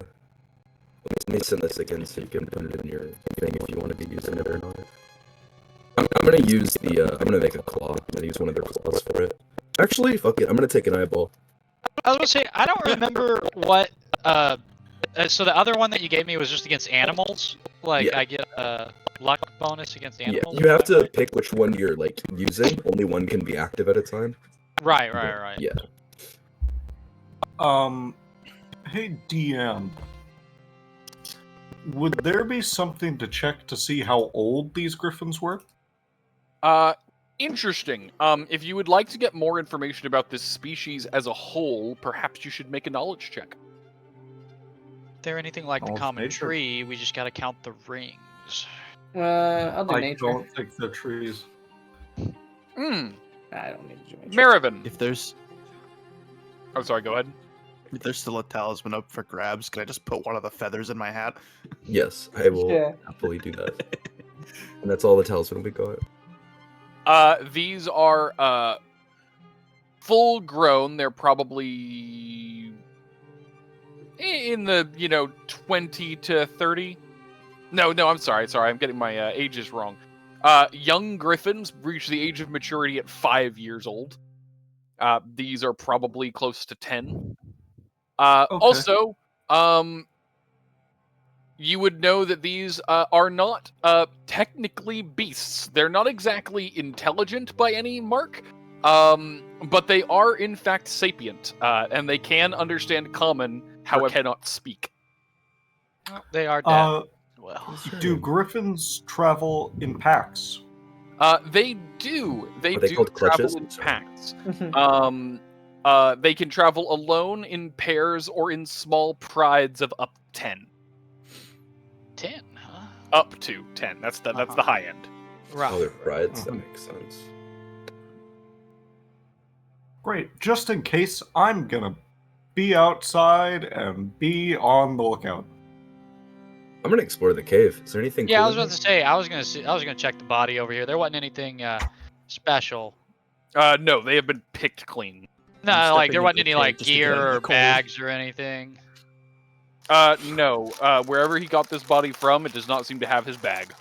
let me send this again so you can put it in your thing if you want to be using it or not. I'm gonna use the, I'm gonna make a claw. I'm gonna use one of their claws for it. Actually, fuck it, I'm gonna take an eyeball. I was gonna say, I don't remember what, so the other one that you gave me was just against animals? Like, yeah. I get a luck bonus against animals? Yeah, you have to pick which one you're, like, using. Only one can be active at a time. Right. Yeah. Hey, DM. Would there be something to check to see how old these griffins were? Interesting. If you would like to get more information about this species as a whole, perhaps you should make a knowledge check. If they're anything like the common tree, we just gotta count the rings. I'll do nature. I don't think they're trees. I don't need to do nature. Marivin. If there's... I'm sorry, go ahead. If there's still a talisman up for grabs, can I just put one of the feathers in my hat? Yes, I will happily do that. And that's all the talisman we got. These are full grown. They're probably in the 20 to 30. No, I'm sorry. I'm getting my ages wrong. Young griffins reach the age of maturity at 5 years old. These are probably close to 10. Okay. Also, you would know that these are not technically beasts. They're not exactly intelligent by any mark, But they are in fact sapient, and they can understand common, however cannot speak. They are dead. Well, do griffins travel in packs? They do. They Are they do called travel clutches? in packs. They can travel alone, in pairs, or in small prides of up to 10. 10, huh? Up to 10. That's the high end. Right. Oh, they're brides? That makes sense. Great. Just in case, I'm gonna be outside and be on the lookout. I'm gonna explore the cave. Is there anything? Yeah, cool I was in about to say. I was gonna check the body over here. There wasn't anything special. No, they have been picked clean. No, I'm like stepping there wasn't into the any cave like just to get gear out of the or cold. bags or anything. No. Wherever he got this body from, it does not seem to have his bag.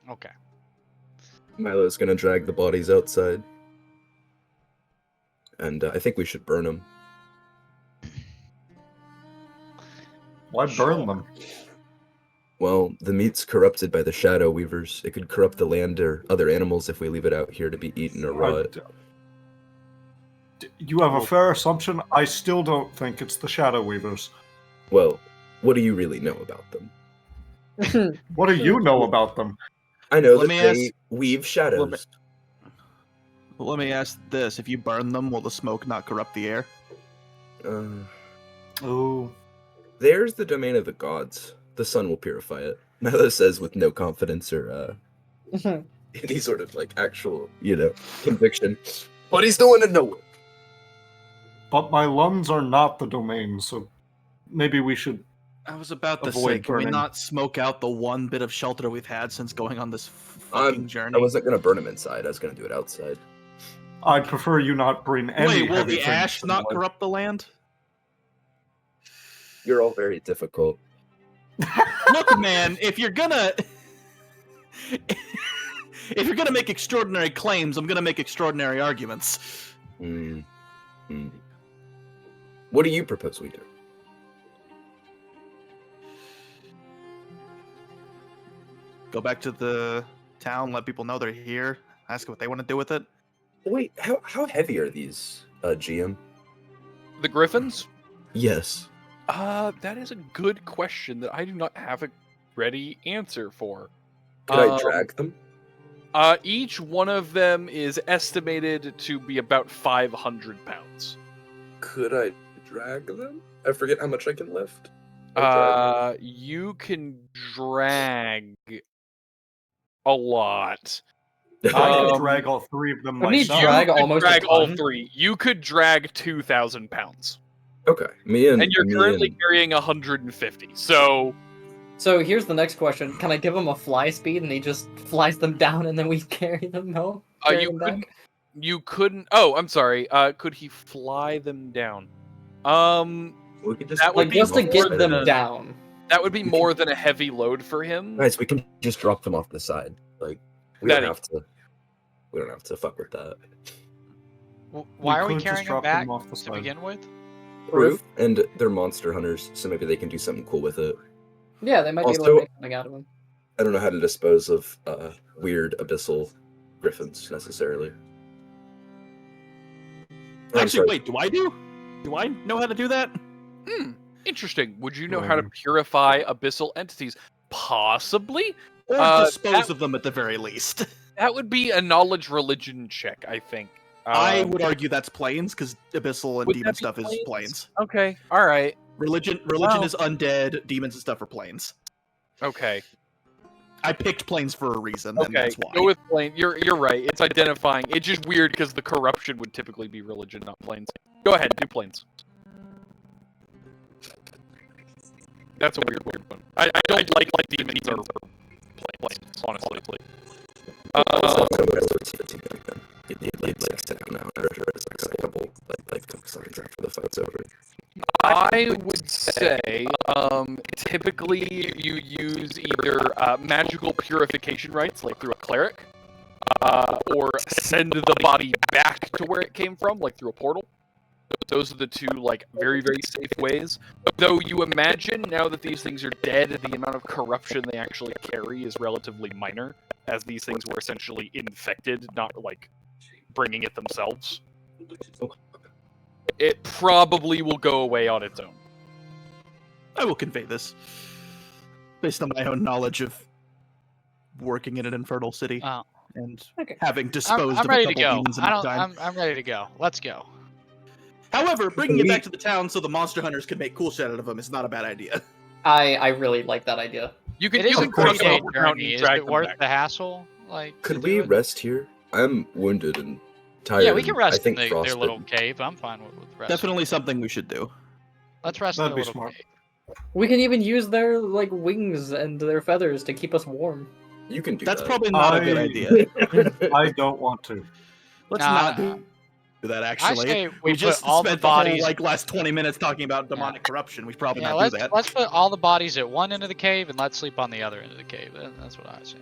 Okay. Milo's gonna drag the bodies outside, and I think we should burn them. Why burn them? Well, the meat's corrupted by the Shadow Weavers. It could corrupt the land or other animals if we leave it out here to be eaten or rot. You have a fair assumption. I still don't think it's the Shadow Weavers. Well, what do you really know about them? What do you know about them? I know Let that me they ask- weave shadows. Let me ask this: if you burn them, will the smoke not corrupt the air? Oh. There's the domain of the gods. The sun will purify it. Milo says with no confidence or any sort of like actual, conviction. But he's still in the know. But my lungs are not the domain, so maybe we should. I was about to Avoid say, can we burning. not smoke out the one bit of shelter we've had since going on this fucking journey? I wasn't gonna burn him inside. I was gonna do it outside. I'd prefer you not bring any. Wait, will heavy the things ash to not the corrupt the land? You're all very difficult. Look, man, if you're gonna make extraordinary claims, I'm gonna make extraordinary arguments. What do you propose we do? Go back to the town, let people know they're here, ask what they want to do with it. Wait, how heavy are these, GM? The griffins? Yes. That is a good question that I do not have a ready answer for. Could I drag them? Each one of them is estimated to be about 500 pounds. Could I drag them? I forget how much I can lift. You can drag a lot. I could drag all three of them Wouldn't he myself. drag You could almost a drag all ton? three. You could drag 2,000 pounds. Okay, And you're currently carrying 150. So here's the next question: can I give him a fly speed and he just flies them down and then we carry them home? Carry you them couldn't. back? You couldn't. Oh, I'm sorry. Could he fly them down? We could just That would Like be just to more get than them a- down. That would be more than a heavy load for him. Guys, we can just drop them off the side. Like we don't have to. We don't have to fuck with that. Why are we could just carrying them drop back them off the to side. begin with? Proof, and they're monster hunters, so maybe they can do something cool with it. Yeah, they might be able Also- to make something out of them. I don't know how to dispose of weird abyssal griffins necessarily. I'm Actually, sorry. wait, do I do? Do I know how to do that? Interesting. Would you know how to purify abyssal entities? Possibly. Or dispose of them at the very least. That would be a knowledge religion check, I think. I would argue that's planes, because abyssal and Would demon that be stuff is planes? planes. Okay. All right. Religion Wow. is undead, demons and stuff are planes. Okay. I picked planes for a reason, and Okay. that's why. Go with plane. You're right. It's identifying. It's just weird because the corruption would typically be religion, not planes. Go ahead. Do planes. That's a weird one. I don't like demons or planes, honestly. I would say typically you use either magical purification rites, like through a cleric, or send the body back to where it came from, like through a portal. Those are the two, like, very, very safe ways. Though you imagine, now that these things are dead, the amount of corruption they actually carry is relatively minor, as these things were essentially infected, not, like, bringing it themselves. It probably will go away on its own. I will convey this based on my own knowledge of working in an infernal city and having disposed I'm of ready a to couple go. demons in my time. I'm ready to go. Let's go. However, bringing it back to the town so the monster hunters can make cool shit out of them is not a bad idea. I really like that idea. You can It is a cross 3-day over mountain journey. and Is drag it them worth back. the hassle? Like, Could to we do it? rest here? I'm wounded and tired. Yeah, we can and rest I think in their frostbitten. little cave. I'm fine with resting. Definitely something we should do. Let's rest That'd in be their little smart. cave. We can even use their wings and their feathers to keep us warm. You can do That's that. probably not a good idea. I don't want to. Let's Nah, not do that, I actually. say we put just all the spent bodies. the whole last 20 minutes talking about demonic corruption. We should probably Yeah, not do that. let's put all the bodies at one end of the cave and let's sleep on the other end of the cave. That's what I say.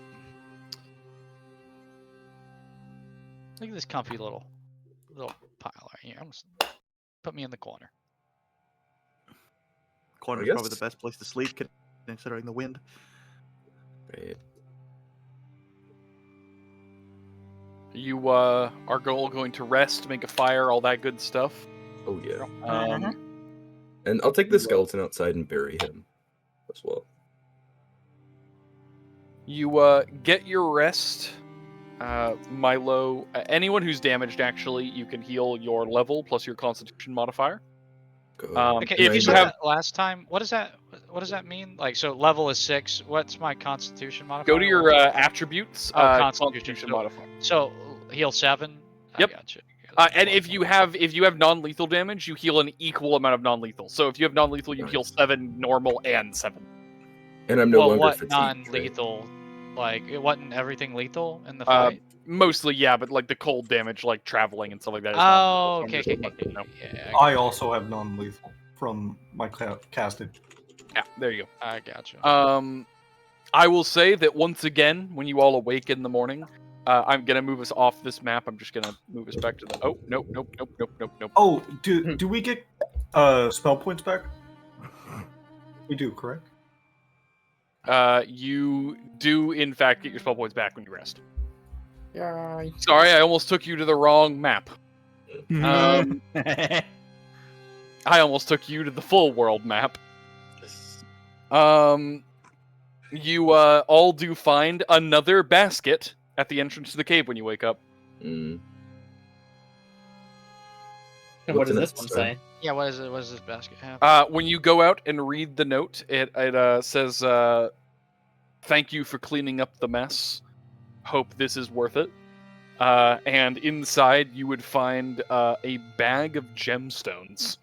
Look at this comfy little pile right here. I'm just put me in the corner. Corner's I probably guess- the best place to sleep, considering the wind. Right. You are going to rest, make a fire, all that good stuff. Oh yeah. Um, And I'll take the skeleton outside and bury him as well. You get your rest. Milo, anyone who's damaged, actually, you can heal your level plus your constitution modifier. Okay, if you you said have, that last time, what does that mean? Like, so level is 6. What's my constitution modifier? go to your attributes, constitution modifier. So heal 7. Yep. I gotcha. And if you have non-lethal damage, you heal an equal amount of non-lethal. So if you have non-lethal, you heal 7 normal and 7. And I'm no well, longer what fatigued. non-lethal? Like, it wasn't everything lethal in the fight? Mostly, yeah, but like the cold damage, like traveling and stuff like that. Is Oh, not okay. no. Yeah, I also have non-lethal from my casting. Yeah, there you go. I gotcha. I will say that once again, when you all awake in the morning, I'm gonna move us off this map. I'm just gonna move us back to the. Oh, nope. Oh, do we get spell points back? We do, correct? You do in fact get your spell points back when you rest. Yay. Sorry, I almost took you to the wrong map. I almost took you to the full world map. You all do find another basket at the entrance to the cave when you wake up. And what does this one say? Yeah, what is it? What does this basket have? When you go out and read the note, it says, "Thank you for cleaning up the mess. Hope this is worth it." And inside, you would find a bag of gemstones,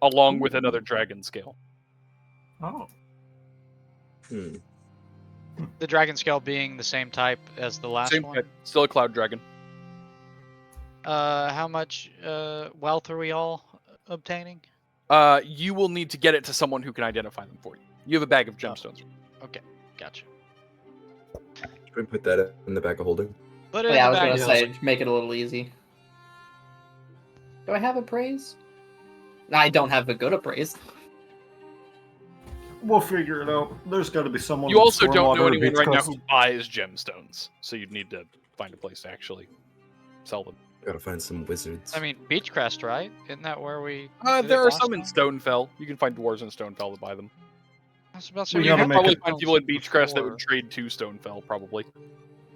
along with another dragon scale. Oh. The dragon scale being the same type as the last Same one. type, still a cloud dragon. How much wealth are we all obtaining? You will need to get it to someone who can identify them for you. You have a bag of gemstones. Okay, gotcha. Should we put that in the bag of holding? Put it Yeah, I in was the gonna bag. say, make it a little easy. Do I have appraise? I don't have a good appraise. We'll figure it out. There's got to be someone. You in also don't know Stormwater or anyone right now Beachcrest. who buys gemstones, so you'd need to find a place to actually sell them. Gotta find some wizards. I mean, Beachcrest, right? Isn't that where we? did There it are last some in time? Stonefell. You can find dwarves in Stonefell that buy them. I was about to say, We You gotta can make probably it- find people in Beachcrest that before. would trade to Stonefell, probably.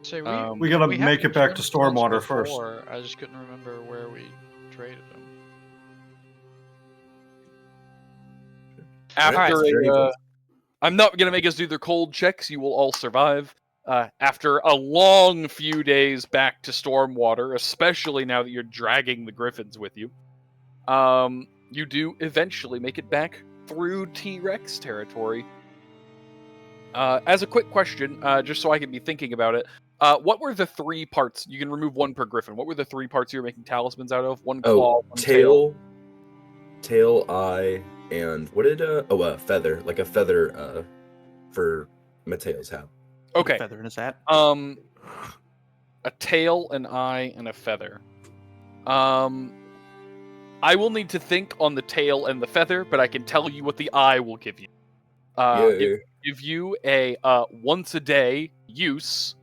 So We gotta had make it back to gemstones Stormwater first. before, I just couldn't remember where we traded them. After I'm not gonna make us do their cold checks. You will all survive. After a long few days back to Stormwater, especially now that you're dragging the griffins with you, you do eventually make it back through T-Rex territory. As a quick question, just so I can be thinking about it, what were the 3 parts? You can remove 1 per griffin. What were the 3 parts you were making talismans out of? 1 claw, 1 tail, eye, and what did a feather, like a feather for Matteo's hat. Okay. Feather in his hat. A tail, an eye, and a feather. I will need to think on the tail and the feather, but I can tell you what the eye will give you. Give you a once a day use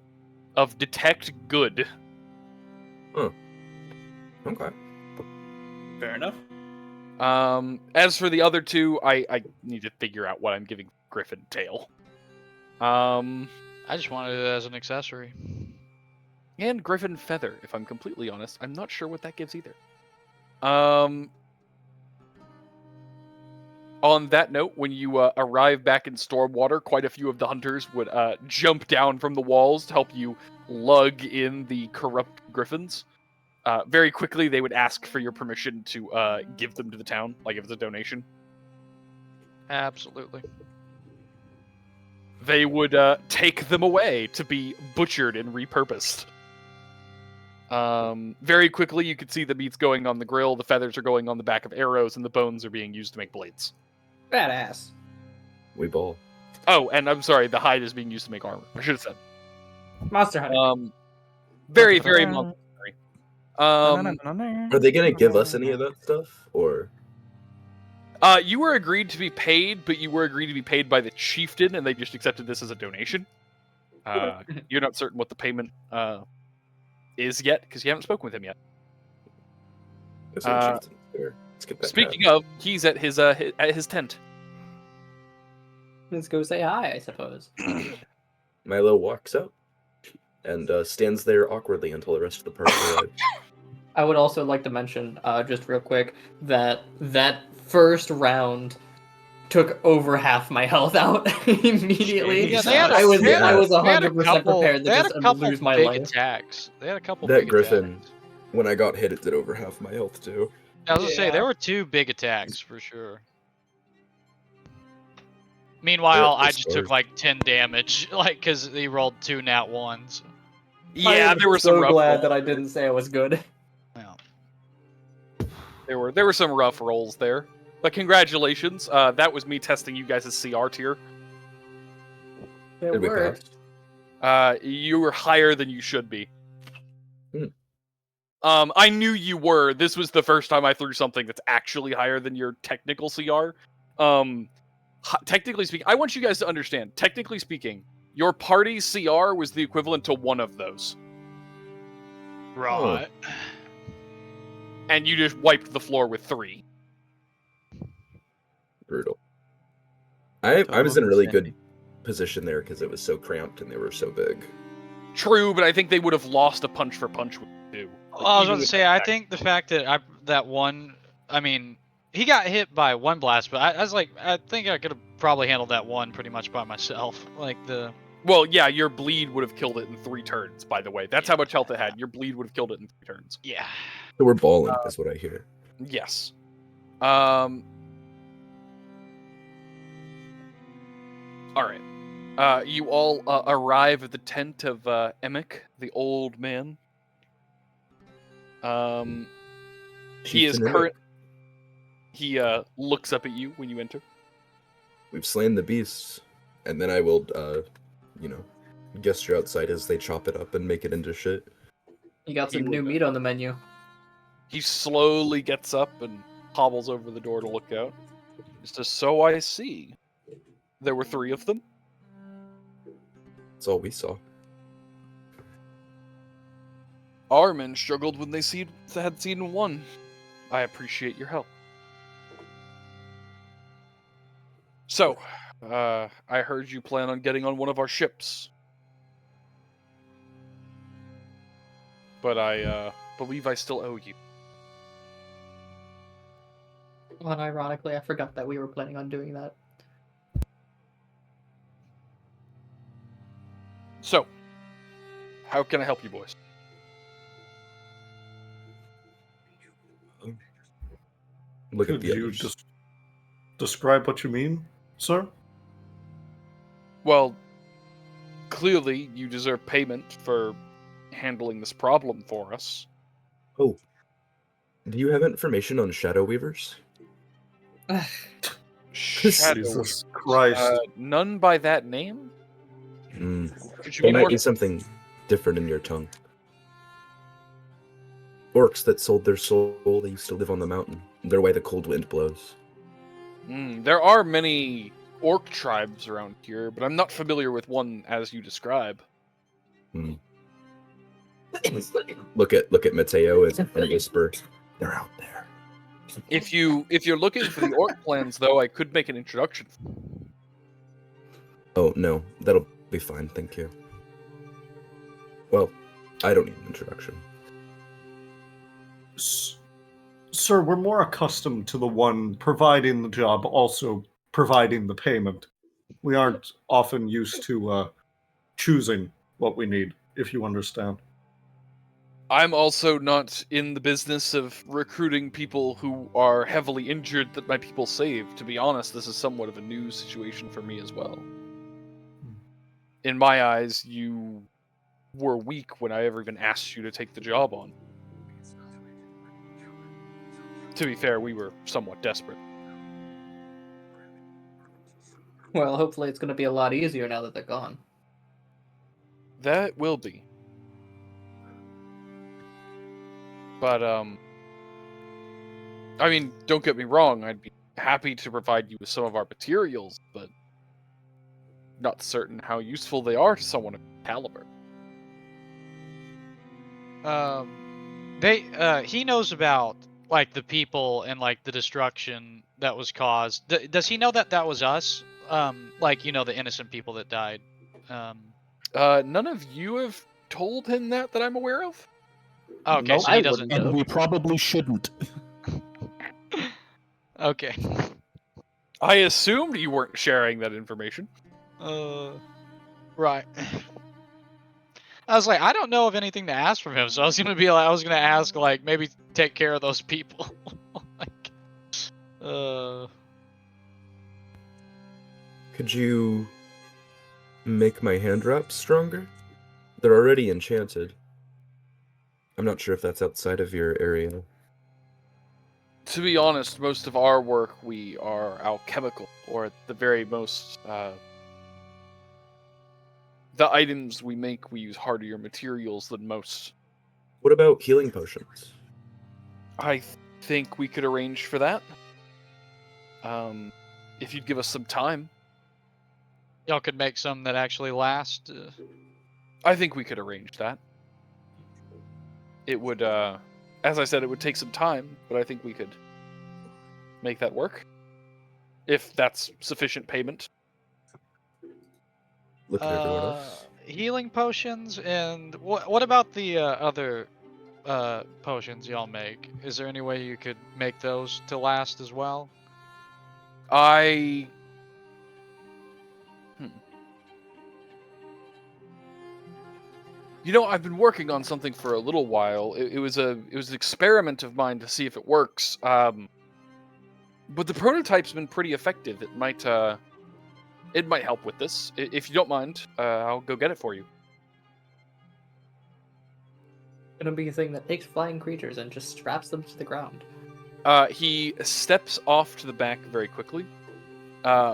of detect good. Okay. Fair enough. As for the other two, I need to figure out what I'm giving Griffin tail. I just wanted it as an accessory. And Griffin feather, if I'm completely honest. I'm not sure what that gives either. On that note, when you arrive back in Stormwater, quite a few of the hunters would jump down from the walls to help you lug in the corrupt griffins. Very quickly, they would ask for your permission to give them to the town, like if it's a donation. Absolutely. They would take them away to be butchered and repurposed. Very quickly, you could see the meat's going on the grill, the feathers are going on the back of arrows, and the bones are being used to make blades. Badass. We ball. Oh, and I'm sorry, the hide is being used to make armor. I should have said. Monster hunting. Very, very monstrous. Are they gonna give us any of that stuff, or? You were agreed to be paid, but you were agreed to be paid by the chieftain, and they just accepted this as a donation. You're not certain what the payment is yet, because you haven't spoken with him yet. Let's get that Speaking of, he's at his tent. Let's go say hi, I suppose. Milo walks out and stands there awkwardly until the rest of the party arrives. I would also like to mention, just real quick, that first round took over half my health out immediately. Yeah, I was 100% prepared to just lose my life. Attacks. They had a couple That big griffin, attacks. when I got hit, it did over half my health too. I was gonna say, there were 2 big attacks for sure. Meanwhile, I just took like 10 damage, like, because he rolled 2 nat 1s. Yeah, there were some rough glad rolls. that I didn't say I was good. Yeah. There were some rough rolls there. But congratulations, that was me testing you guys' CR tier. It Did we worked. pass? You were higher than you should be. Hmm. I knew you were. This was the first time I threw something that's actually higher than your technical CR. Technically speaking, I want you guys to understand, technically speaking, your party's CR was the equivalent to one of those. Right. And you just wiped the floor with 3. Brutal. I was in a really good position there because it was so cramped and they were so big. True, but I think they would have lost a punch for punch with you. Well, I was going to say, I think the fact that that one, I mean, he got hit by 1 blast, but I was like, I think I could have probably handled that one pretty much by myself. Well, yeah, your bleed would have killed it in 3 turns, by the way. That's how much health it had. Your bleed would have killed it in 3 turns. Yeah. So we're balling, is what I hear. Yes. Alright. You all arrive at the tent of Emic, the old man. He is current. He looks up at you when you enter. We've slain the beasts, and then I will, gesture outside as they chop it up and make it into shit. You got some new meat on the menu. He slowly gets up and hobbles over the door to look out. Just as so I see. There were 3 of them. That's all we saw. Our men struggled when they had seen 1. I appreciate your help. So, I heard you plan on getting on one of our ships. But I believe I still owe you. Well, ironically, I forgot that we were planning on doing that. So, how can I help you boys? Look at Could the you others. just describe what you mean, sir? Well, clearly you deserve payment for handling this problem for us. Oh. Do you have information on Shadow Weavers? Jesus Christ. None by that name? Could you There be might more... be something different in your tongue. Orcs that sold their soul, they used to live on the mountain. They're why the cold wind blows. There are many orc tribes around here, but I'm not familiar with one as you describe. Look at Matteo and whisper, they're out there. If you're looking for the orc plans, though, I could make an introduction. Oh, no. That'll be fine, thank you. Well, I don't need an introduction. Sir, we're more accustomed to the one providing the job, also providing the payment. We aren't often used to choosing what we need, if you understand. I'm also not in the business of recruiting people who are heavily injured that my people save. To be honest, this is somewhat of a new situation for me as well. In my eyes, you were weak when I ever even asked you to take the job on. To be fair, we were somewhat desperate. Well, hopefully it's going to be a lot easier now that they're gone. That will be. But, I mean, don't get me wrong, I'd be happy to provide you with some of our materials, but not certain how useful they are to someone of caliber. He knows about, like, the people and, like, the destruction that was caused. Does he know that that was us? Like, you know, the innocent people that died. None of you have told him that I'm aware of? Okay, Nope. so he I doesn't wouldn't know. And we probably shouldn't. Okay. I assumed you weren't sharing that information. Right. I was like, I don't know of anything to ask from him, so I was gonna ask, like, maybe take care of those people. Could you make my hand drops stronger? They're already enchanted. I'm not sure if that's outside of your area. To be honest, most of our work, we are alchemical, or at the very most, the items we make, we use hardier materials than most. What about healing potions? I think we could arrange for that. If you'd give us some time. Y'all could make some that actually last. I think we could arrange that. It would, as I said, it would take some time, but I think we could make that work. If that's sufficient payment. Look at everyone else. Healing potions, and what about the other potions y'all make? Is there any way you could make those to last as well? You know, I've been working on something for a little while. It was an experiment of mine to see if it works. But the prototype's been pretty effective. It might help with this. If you don't mind, I'll go get it for you. It's gonna be a thing that takes flying creatures and just straps them to the ground. He steps off to the back very quickly,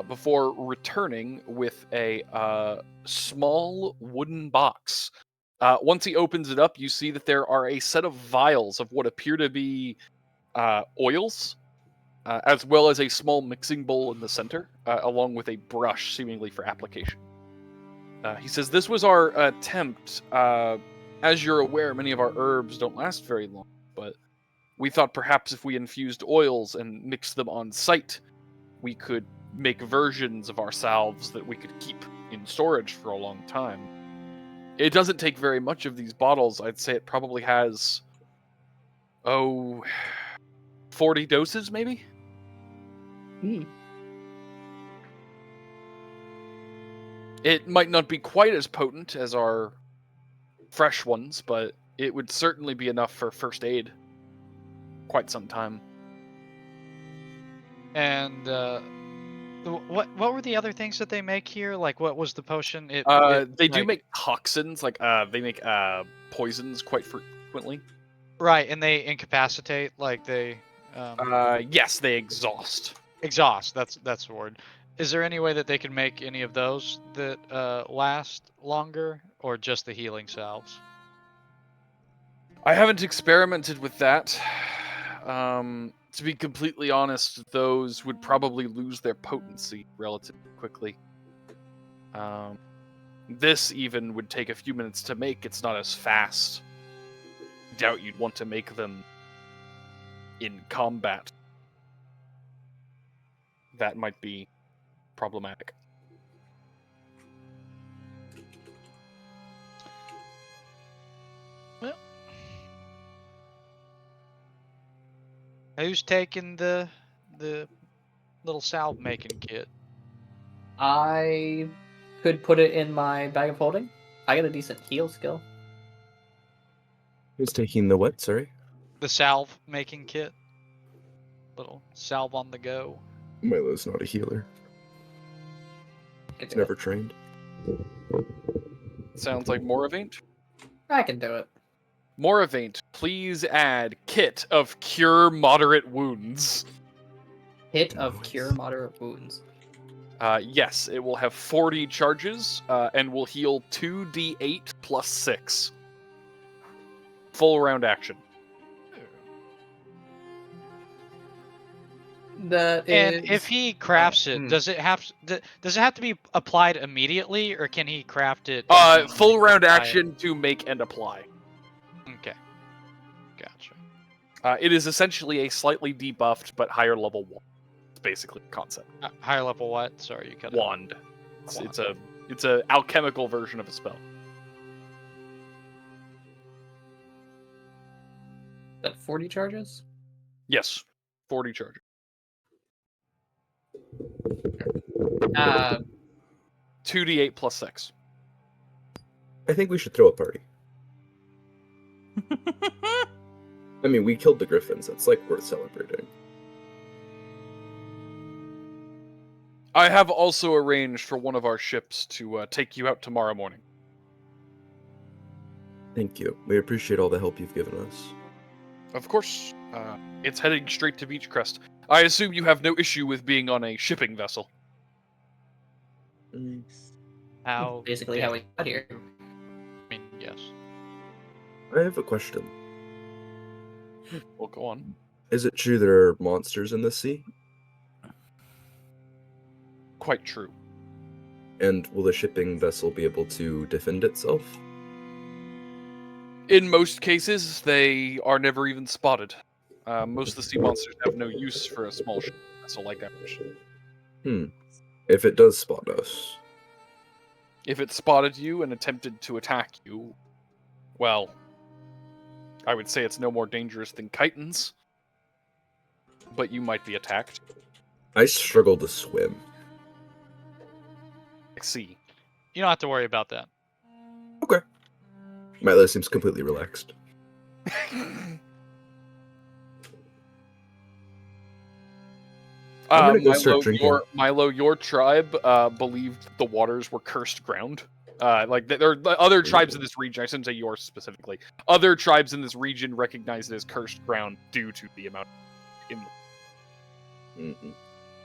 before returning with a small wooden box. Once he opens it up, you see that there are a set of vials of what appear to be oils, as well as a small mixing bowl in the center, along with a brush, seemingly for application. He says, this was our attempt. As you're aware, many of our herbs don't last very long, but we thought perhaps if we infused oils and mixed them on site, we could make versions of ourselves that we could keep in storage for a long time. It doesn't take very much of these bottles. I'd say it probably has, 40 doses, maybe? It might not be quite as potent as our fresh ones, but it would certainly be enough for first aid. Quite some time. And what were the other things that they make here? Like, what was the potion? They do make toxins, like they make poisons quite frequently. Right, and they incapacitate, like they. Yes, they exhaust. Exhaust. That's the word. Is there any way that they can make any of those that last longer, or just the healing salves? I haven't experimented with that. To be completely honest, those would probably lose their potency relatively quickly. This even would take a few minutes to make. It's not as fast. Doubt you'd want to make them in combat. that might be problematic. Well, who's taking the little salve making kit? I could put it in my bag of holding. I got a decent heal skill. Who's taking the what? Sorry. The salve making kit. Little salve on the go. Milo's not a healer. He's never trained. Sounds like Moravaint. I can do it. Moravaint, please add kit of cure moderate wounds. Hit of cure moderate wounds. Yes, it will have 40 charges and will heal 2d8 plus 6. Full round action. And if he crafts it, does it have to be applied immediately, or can he craft it? Full round action to make and apply. Okay, gotcha. It is essentially a slightly debuffed but higher level wand. It's basically the concept. Higher level what? Sorry, you cut wand. It's a alchemical version of a spell. That 40 charges? Yes, 40 charges. 2d8 plus 6. I think we should throw a party. I mean, we killed the griffins. That's like worth celebrating. I have also arranged for one of our ships to take you out tomorrow morning. Thank you. We appreciate all the help you've given us. Of course. It's heading straight to Beachcrest. I assume you have no issue with being on a shipping vessel. How? Basically how we got here. I mean, yes. I have a question. Well, go on. Is it true there are monsters in the sea? Quite true. And will the shipping vessel be able to defend itself? In most cases, they are never even spotted. Most of the sea monsters have no use for a small shipping vessel like ours. If it does spot us. If it spotted you and attempted to attack you, well, I would say it's no more dangerous than chitons. But you might be attacked. I struggle to swim. I see. You don't have to worry about that. Okay. Milo seems completely relaxed. I'm gonna go start drinking. Milo, your tribe believed the waters were cursed ground. There are other tribes in this region. I shouldn't say yours specifically. Other tribes in this region recognize it as cursed ground due to the amount.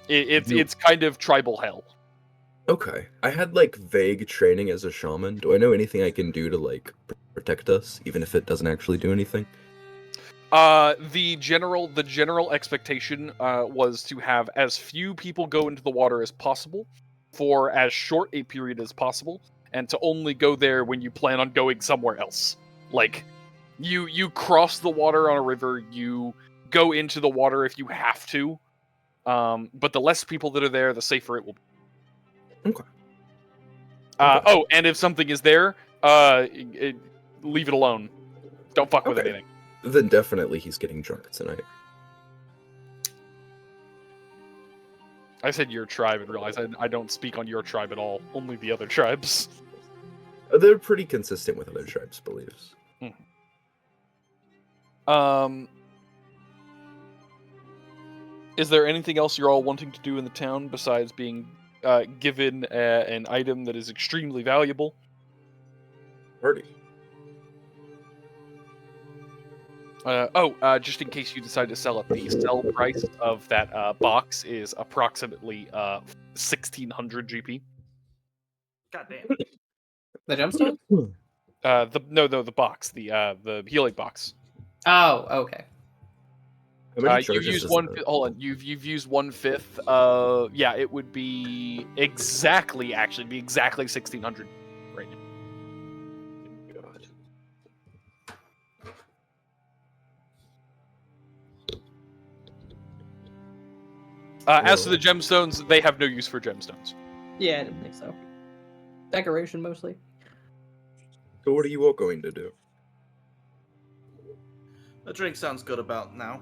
It's kind of tribal hell. Okay. I had like vague training as a shaman. Do I know anything I can do to like protect us, even if it doesn't actually do anything? The general expectation was to have as few people go into the water as possible for as short a period as possible, and to only go there when you plan on going somewhere else. Like, you cross the water on a river, you go into the water if you have to, but the less people that are there, the safer it will be. Okay. Oh, and if something is there, leave it alone. Don't fuck with anything. Then definitely he's getting drunk tonight. I said your tribe and realized I don't speak on your tribe at all. Only the other tribes. They're pretty consistent with other tribes' beliefs. Is there anything else you're all wanting to do in the town besides being given an item that is extremely valuable? Party. Just in case you decide to sell it, the sell price of that box is approximately 1,600 GP. God damn. The gemstone? The box, the healing box. Oh, okay. You've used one. Hold on, you've used 1/5. Yeah, it would be exactly 1,600 right now. As for the gemstones, they have no use for gemstones. Yeah, I didn't think so. Decoration mostly. So what are you all going to do? A drink sounds good about now.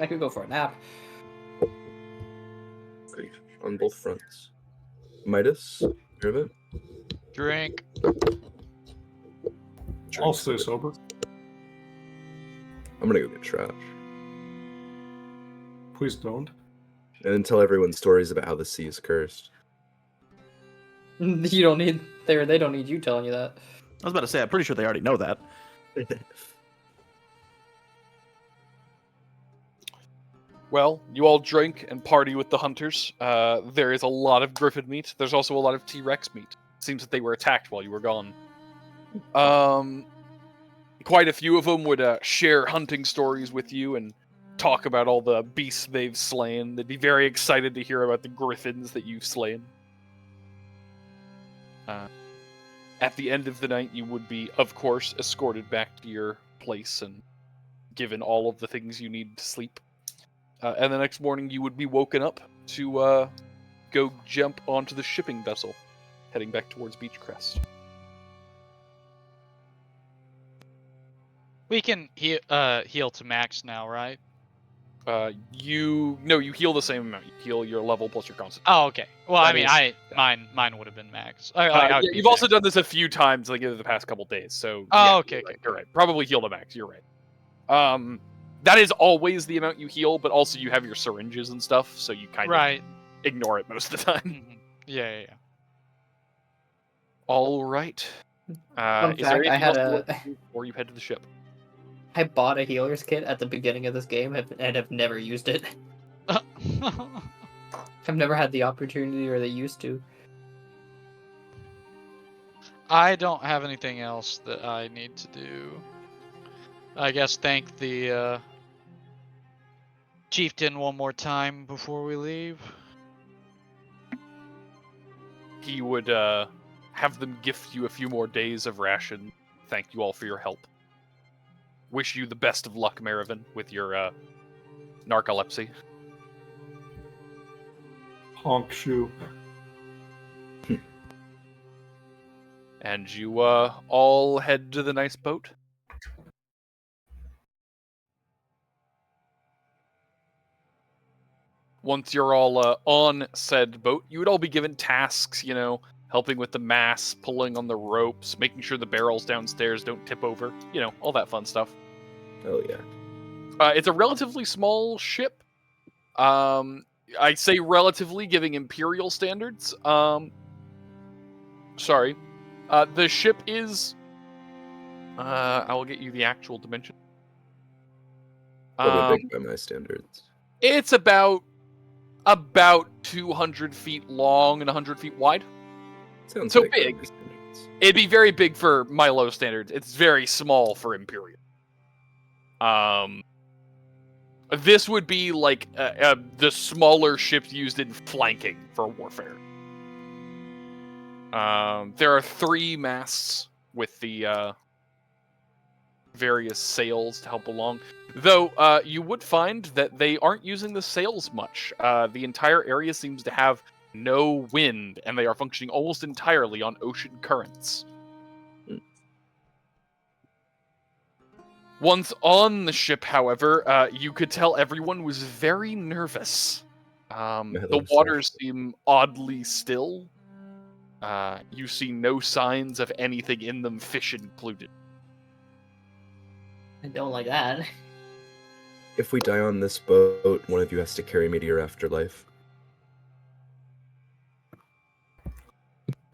I could go for a nap. Great. On both fronts. Midas, Marivin? Drink. I'll stay sober. I'm gonna go get trash. Please don't. And then tell everyone stories about how the sea is cursed. You don't need they don't need you telling you that. I was about to say, I'm pretty sure they already know that. Well, you all drink and party with the hunters. There is a lot of griffin meat. There's also a lot of T-Rex meat. Seems that they were attacked while you were gone. Quite a few of them would share hunting stories with you and talk about all the beasts they've slain. They'd be very excited to hear about the griffins that you've slain. At the end of the night, you would be, of course, escorted back to your place and given all of the things you need to sleep. And the next morning, you would be woken up to go jump onto the shipping vessel, heading back towards Beachcrest. We can heal to max now, right? You heal the same amount. You heal your level plus your constitution. Oh, okay. Well, I mean, mine would have been max. You've also done this a few times, like in the past couple days. So. Okay. You're right. Probably heal the max. You're right. That is always the amount you heal, but also you have your syringes and stuff, so you kind of ignore it most of the time. Yeah. All right. Fun Is there fact, I anything had else before you head to the ship? I bought a healer's kit at the beginning of this game and have never used it. I've never had the opportunity or the use to. I don't have anything else that I need to do. I guess thank the chieftain one more time before we leave. He would have them gift you a few more days of ration. Thank you all for your help. Wish you the best of luck, Marivin, with your narcolepsy. Honk shoe. And you all head to the nice boat. Once you're all on said boat, you would all be given tasks, helping with the mast, pulling on the ropes, making sure the barrels downstairs don't tip over, all that fun stuff. Oh, yeah. It's a relatively small ship. I say relatively, giving Imperial standards. Sorry. The ship is... I will get you the actual dimension. Probably big by my standards. It's about 200 feet long and 100 feet wide. Sounds so big. Big. It'd be very big for Milo standards. It's very small for Imperial. This would be like the smaller ships used in flanking for warfare. There are 3 masts with the various sails to help along. Though you would find that they aren't using the sails much. The entire area seems to have no wind, and they are functioning almost entirely on ocean currents. Once on the ship, however, you could tell everyone was very nervous. The waters seem oddly still. You see no signs of anything in them, fish included. I don't like that. If we die on this boat, one of you has to carry me to your afterlife.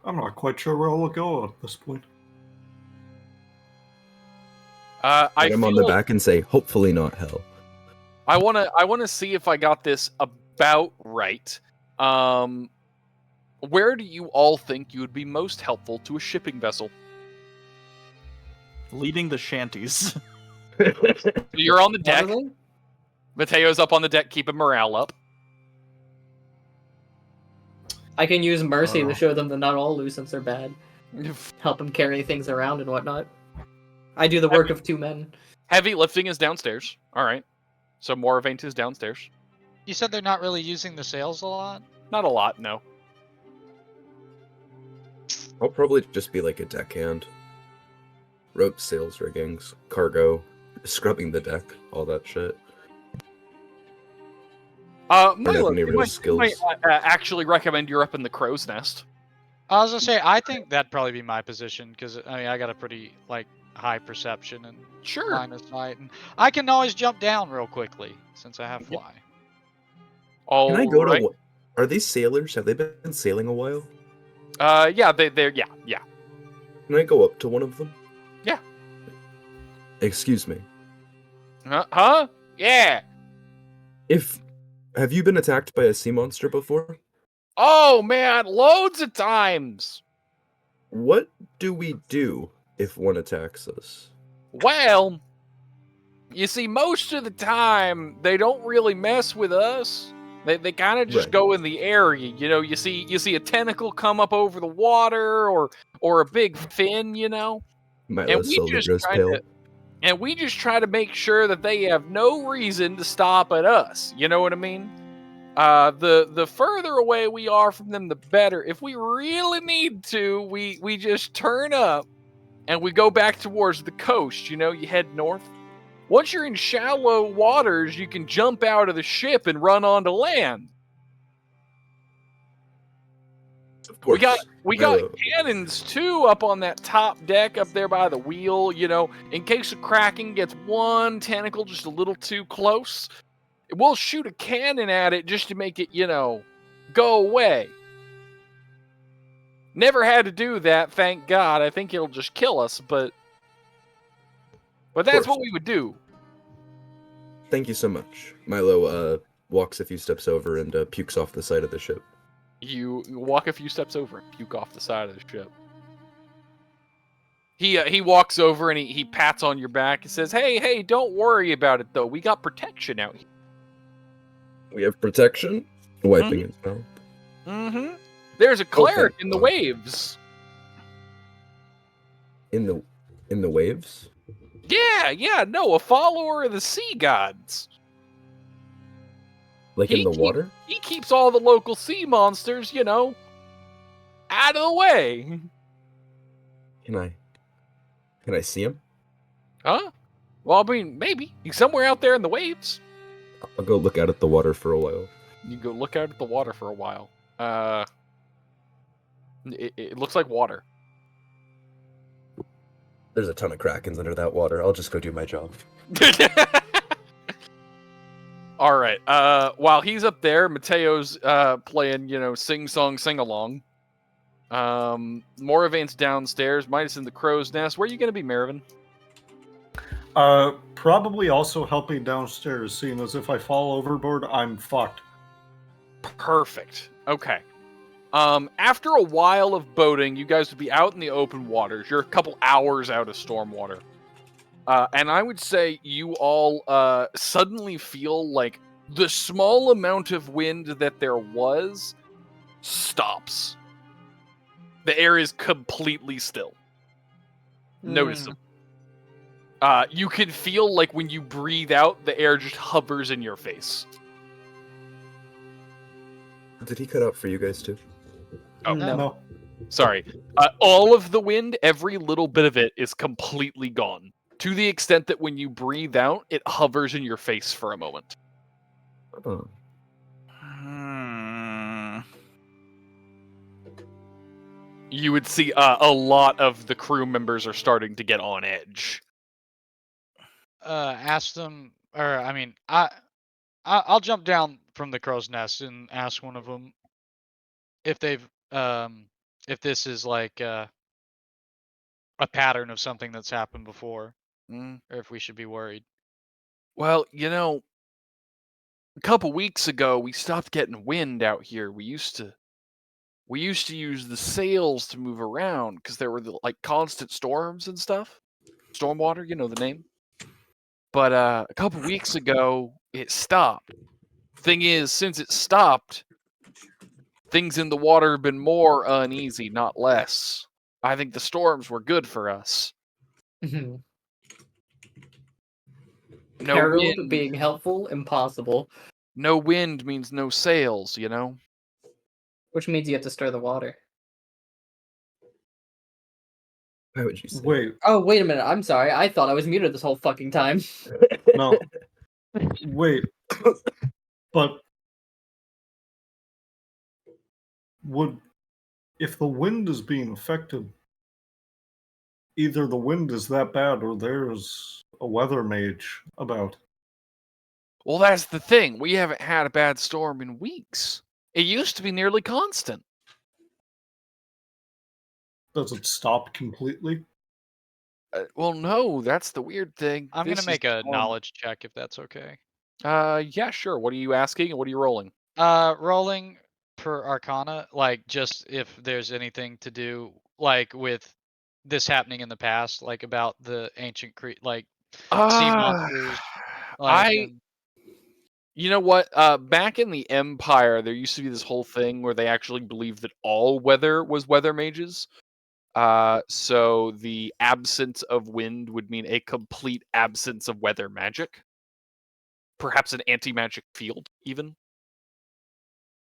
I'm not quite sure where I'll go at this point. I'm on the back and say, hopefully not hell. I wanna see if I got this about right. Where do you all think you would be most helpful to a shipping vessel? Leading the shanties. You're on the deck. Mateo's up on the deck, keeping morale up. I can use mercy to show them they're not all loose since they're bad. Help them carry things around and whatnot. I do the work of 2 men. Heavy lifting is downstairs. All right. So Moravaint is downstairs. You said they're not really using the sails a lot? Not a lot, no. I'll probably just be like a deckhand. Rope, sails, riggings, cargo, scrubbing the deck, all that shit. Milo, any you real might skills. actually recommend you're up in the crow's nest. I was gonna say, I think that'd probably be my position, because I mean, I got a pretty like high perception and line of sight, and I can always jump down real quickly since I have fly. Can I go Right. to? Are these sailors? Have they been sailing a while? Yeah, they're yeah. Can I go up to one of them? Yeah. Excuse me. Huh? Yeah. Have you been attacked by a sea monster before? Oh man, loads of times. What do we do if one attacks us? Well, you see, most of the time they don't really mess with us. They kind of just go in the area. You know, you see a tentacle come up over the water, or a big fin. You know, Milo slowly grows pale. And we just try to make sure that they have no reason to stop at us. You know what I mean? The further away we are from them, the better. If we really need to, we just turn up and we go back towards the coast. You know, you head north. Once you're in shallow waters, you can jump out of the ship and run onto land. Of course. We got cannons too up on that top deck up there by the wheel, you know, in case the Kraken gets one tentacle just a little too close. We'll shoot a cannon at it just to make it, you know, go away. Never had to do that, thank God. I think it'll just kill us, but that's what we would do. Thank you so much. Milo walks a few steps over and pukes off the side of the ship. You walk a few steps over and puke off the side of the ship. He walks over and he pats on your back and says, Hey, don't worry about it, though. We got protection out here. We have protection? Wiping his mouth. Mm-hmm. There's a cleric in the waves. In the waves? Yeah, no, a follower of the sea gods. Like in the water? He keeps all the local sea monsters, you know, out of the way. Can I see him? Huh? Well, I mean, maybe. He's somewhere out there in the waves. I'll go look out at the water for a while. You go look out at the water for a while. It looks like water. There's a ton of krakens under that water. I'll just go do my job. All right. While he's up there, Matteo's playing, you know, sing-song, sing-along. Moravaint's downstairs. Midas in the crow's nest. Where are you going to be, Marivin? Probably also helping downstairs, seeing as if I fall overboard, I'm fucked. Perfect. Okay. After a while of boating, you guys would be out in the open waters. You're a couple hours out of stormwater. And I would say you all suddenly feel like the small amount of wind that there was stops. The air is completely still. Noticeable. You can feel like when you breathe out, the air just hovers in your face. Did he cut out for you guys too? Oh, no. Sorry. All of the wind, every little bit of it is completely gone. To the extent that when you breathe out, it hovers in your face for a moment. Oh. You would see a lot of the crew members are starting to get on edge. Ask them, or I mean, I'll jump down from the crow's nest and ask one of them if they've if this is like a pattern of something that's happened before, or if we should be worried. Well, you know, a couple weeks ago we stopped getting wind out here. We used to use the sails to move around because there were like constant storms and stuff. Stormwater, you know the name. But a couple weeks ago it stopped. Thing is, since it stopped, things in the water have been more uneasy, not less. I think the storms were good for us. No No Harold wind. being helpful, impossible. No wind means no sails, you know? Which means you have to stir the water. Why would you say Wait, Oh, wait a minute. I'm sorry. I thought I was muted this whole fucking time. no. Wait. But if the wind is being affected, either the wind is that bad or there's a weather mage about. Well, that's the thing. We haven't had a bad storm in weeks. It used to be nearly constant. Does it stop completely? Well, no, that's the weird thing. I'm This gonna is make a normal. knowledge check if that's okay. Yeah, sure. What are you asking and what are you rolling? Rolling per Arcana, like just if there's anything to do like with this happening in the past, like about the ancient like sea monsters, like and You know what? Back in the Empire, there used to be this whole thing where they actually believed that all weather was weather mages. So the absence of wind would mean a complete absence of weather magic. Perhaps an anti-magic field, even.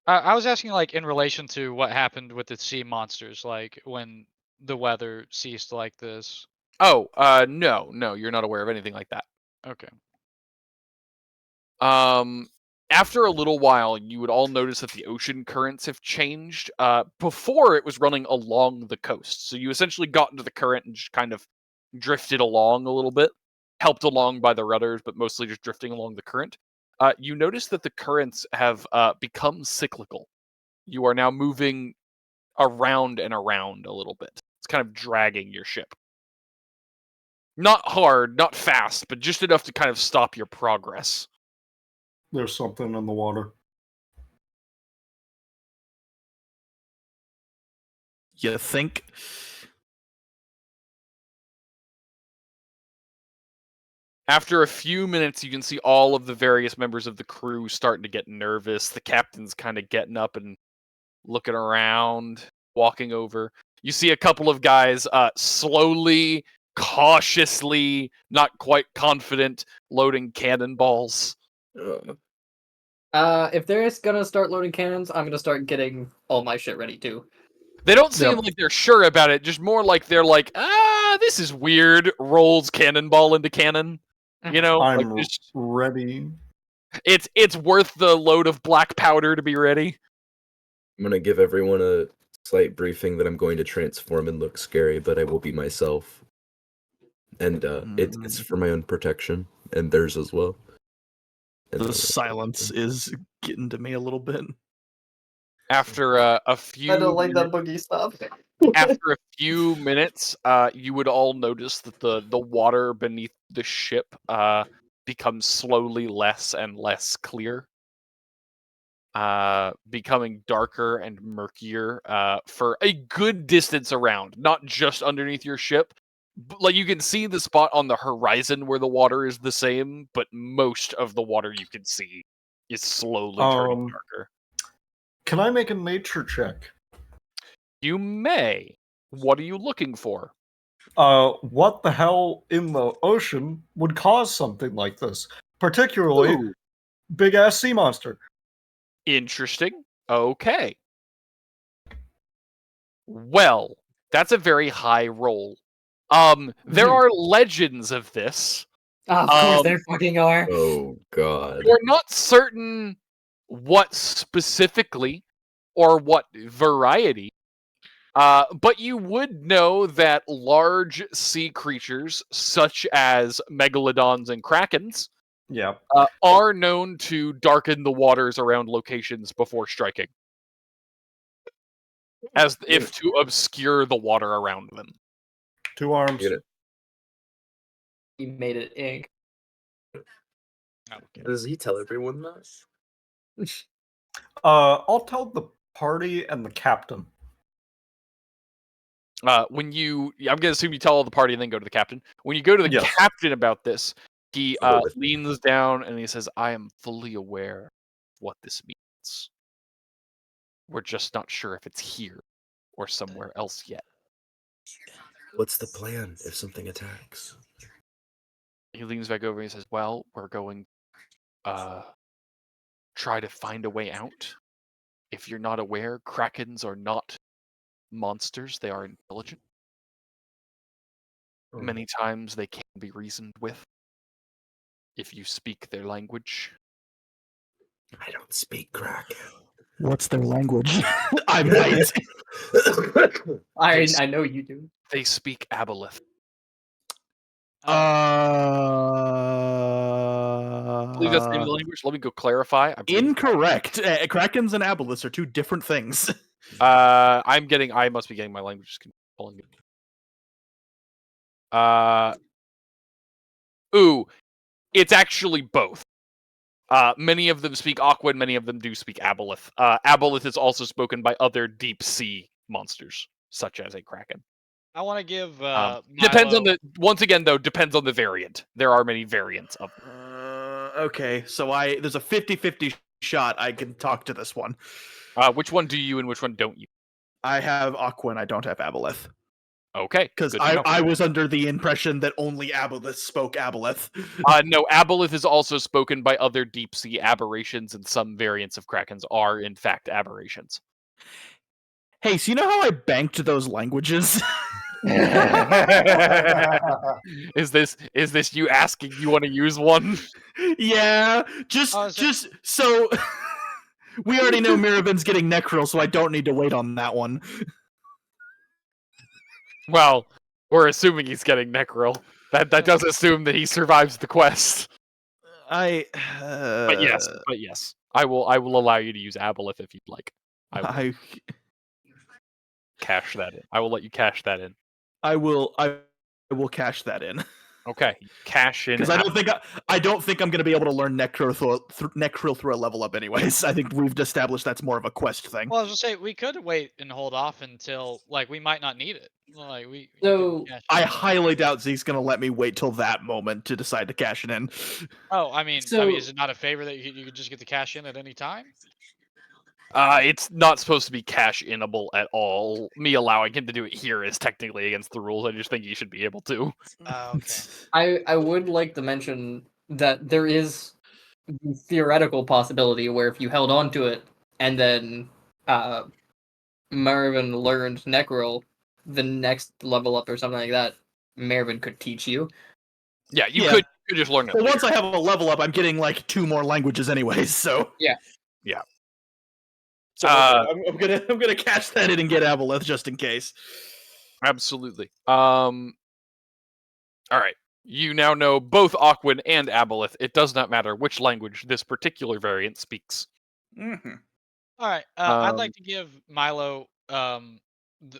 I was asking like in relation to what happened with the sea monsters, like when the weather ceased like this. Oh, no, you're not aware of anything like that. Okay. After a little while, you would all notice that the ocean currents have changed. Before, it was running along the coast. So you essentially got into the current and just kind of drifted along a little bit, helped along by the rudders, but mostly just drifting along the current. You notice that the currents have become cyclical. You are now moving around and around a little bit. It's kind of dragging your ship. Not hard, not fast, but just enough to kind of stop your progress. There's something in the water. You think? After a few minutes, you can see all of the various members of the crew starting to get nervous. The captain's kind of getting up and looking around, walking over. You see a couple of guys slowly, cautiously, not quite confident, loading cannonballs. If they're gonna start loading cannons, I'm gonna start getting all my shit ready too. They don't seem like they're sure about it, just more like they're like, this is weird, rolls cannonball into cannon. You know, I'm like just, ready. It's worth the load of black powder to be ready. I'm gonna give everyone a slight briefing that I'm going to transform and look scary, but I will be myself. And it's for my own protection and theirs as well. And the silence is getting to me a little bit. After a few I don't like that boogie stuff. After a few minutes, you would all notice that the water beneath the ship becomes slowly less and less clear, becoming darker and murkier for a good distance around, not just underneath your ship. Like you can see the spot on the horizon where the water is the same, but most of the water you can see is slowly turning darker. Can I make a nature check? You may. What are you looking for? What the hell in the ocean would cause something like this? Particularly, big-ass sea monster. Interesting. Okay. Well, that's a very high roll. There are legends of this. Of course there fucking are. Oh, God. We're not certain what specifically or what variety, but you would know that large sea creatures, such as megalodons and krakens, are known to darken the waters around locations before striking, as if to obscure the water around them. 2 arms. He made it ink. Does he tell everyone that? I'll tell the party and the captain. I'm gonna assume you tell all the party and then go to the captain. When you go to the captain about this, he leans down and he says, "I am fully aware of what this means. We're just not sure if it's here or somewhere else yet." What's the plan if something attacks? He leans back over and he says, "Well, we're going try to find a way out. If you're not aware, krakens are not monsters, they are intelligent. Many times they can be reasoned with if you speak their language. I don't speak Kraken. What's their language? I might. I know you do. They speak aboleth. I believe that's the name of the language. Let me go clarify. Incorrect. Krakens and aboleths are two different things. I must be getting my languages pulling it. It's actually both. Many of them speak Aquan, many of them do speak aboleth. Aboleth is also spoken by other deep sea monsters, such as a kraken. I want to give depends Milo... on depends on the variant. There are many variants of them. Okay, so there's a 50-50 shot I can talk to this one. Which one do you and which one don't you? I have Aquan, I don't have aboleth. Okay. Because I was under the impression that only aboleth spoke aboleth. No, aboleth is also spoken by other deep sea aberrations, and some variants of krakens are in fact aberrations. Hey, so you know how I banked those languages? Is this you asking you want to use one? Yeah, just so we already know Miravin's getting Necrol, so I don't need to wait on that one. Well, we're assuming he's getting Necrol. That does assume that he survives the quest. But yes, I will allow you to use aboleth if you'd like. I will cash that in. I will let you cash that in. I will cash that in. Okay, cash in. Because I don't think I'm going to be able to learn Necrol through a level up anyways. I think we've established that's more of a quest thing. Well, I was gonna say we could wait and hold off until we might not need it. I highly doubt Zeke's going to let me wait till that moment to decide to cash it in. Oh, I mean, is it not a favor that you could just get the cash in at any time? It's not supposed to be cash-inable at all. Me allowing him to do it here is technically against the rules. I just think he should be able to. Okay. I would like to mention that there is the theoretical possibility where if you held on to it and then Marivin learned Necrol, the next level up or something like that, Marivin could teach you. Yeah, you could just learn it. Well, once I have a level up, I'm getting like 2 more languages anyways, so yeah. So I'm gonna cash that in and get aboleth just in case. Absolutely. All right. You now know both Aquan and aboleth. It does not matter which language this particular variant speaks. Mm-hmm. All right. I'd like to give Milo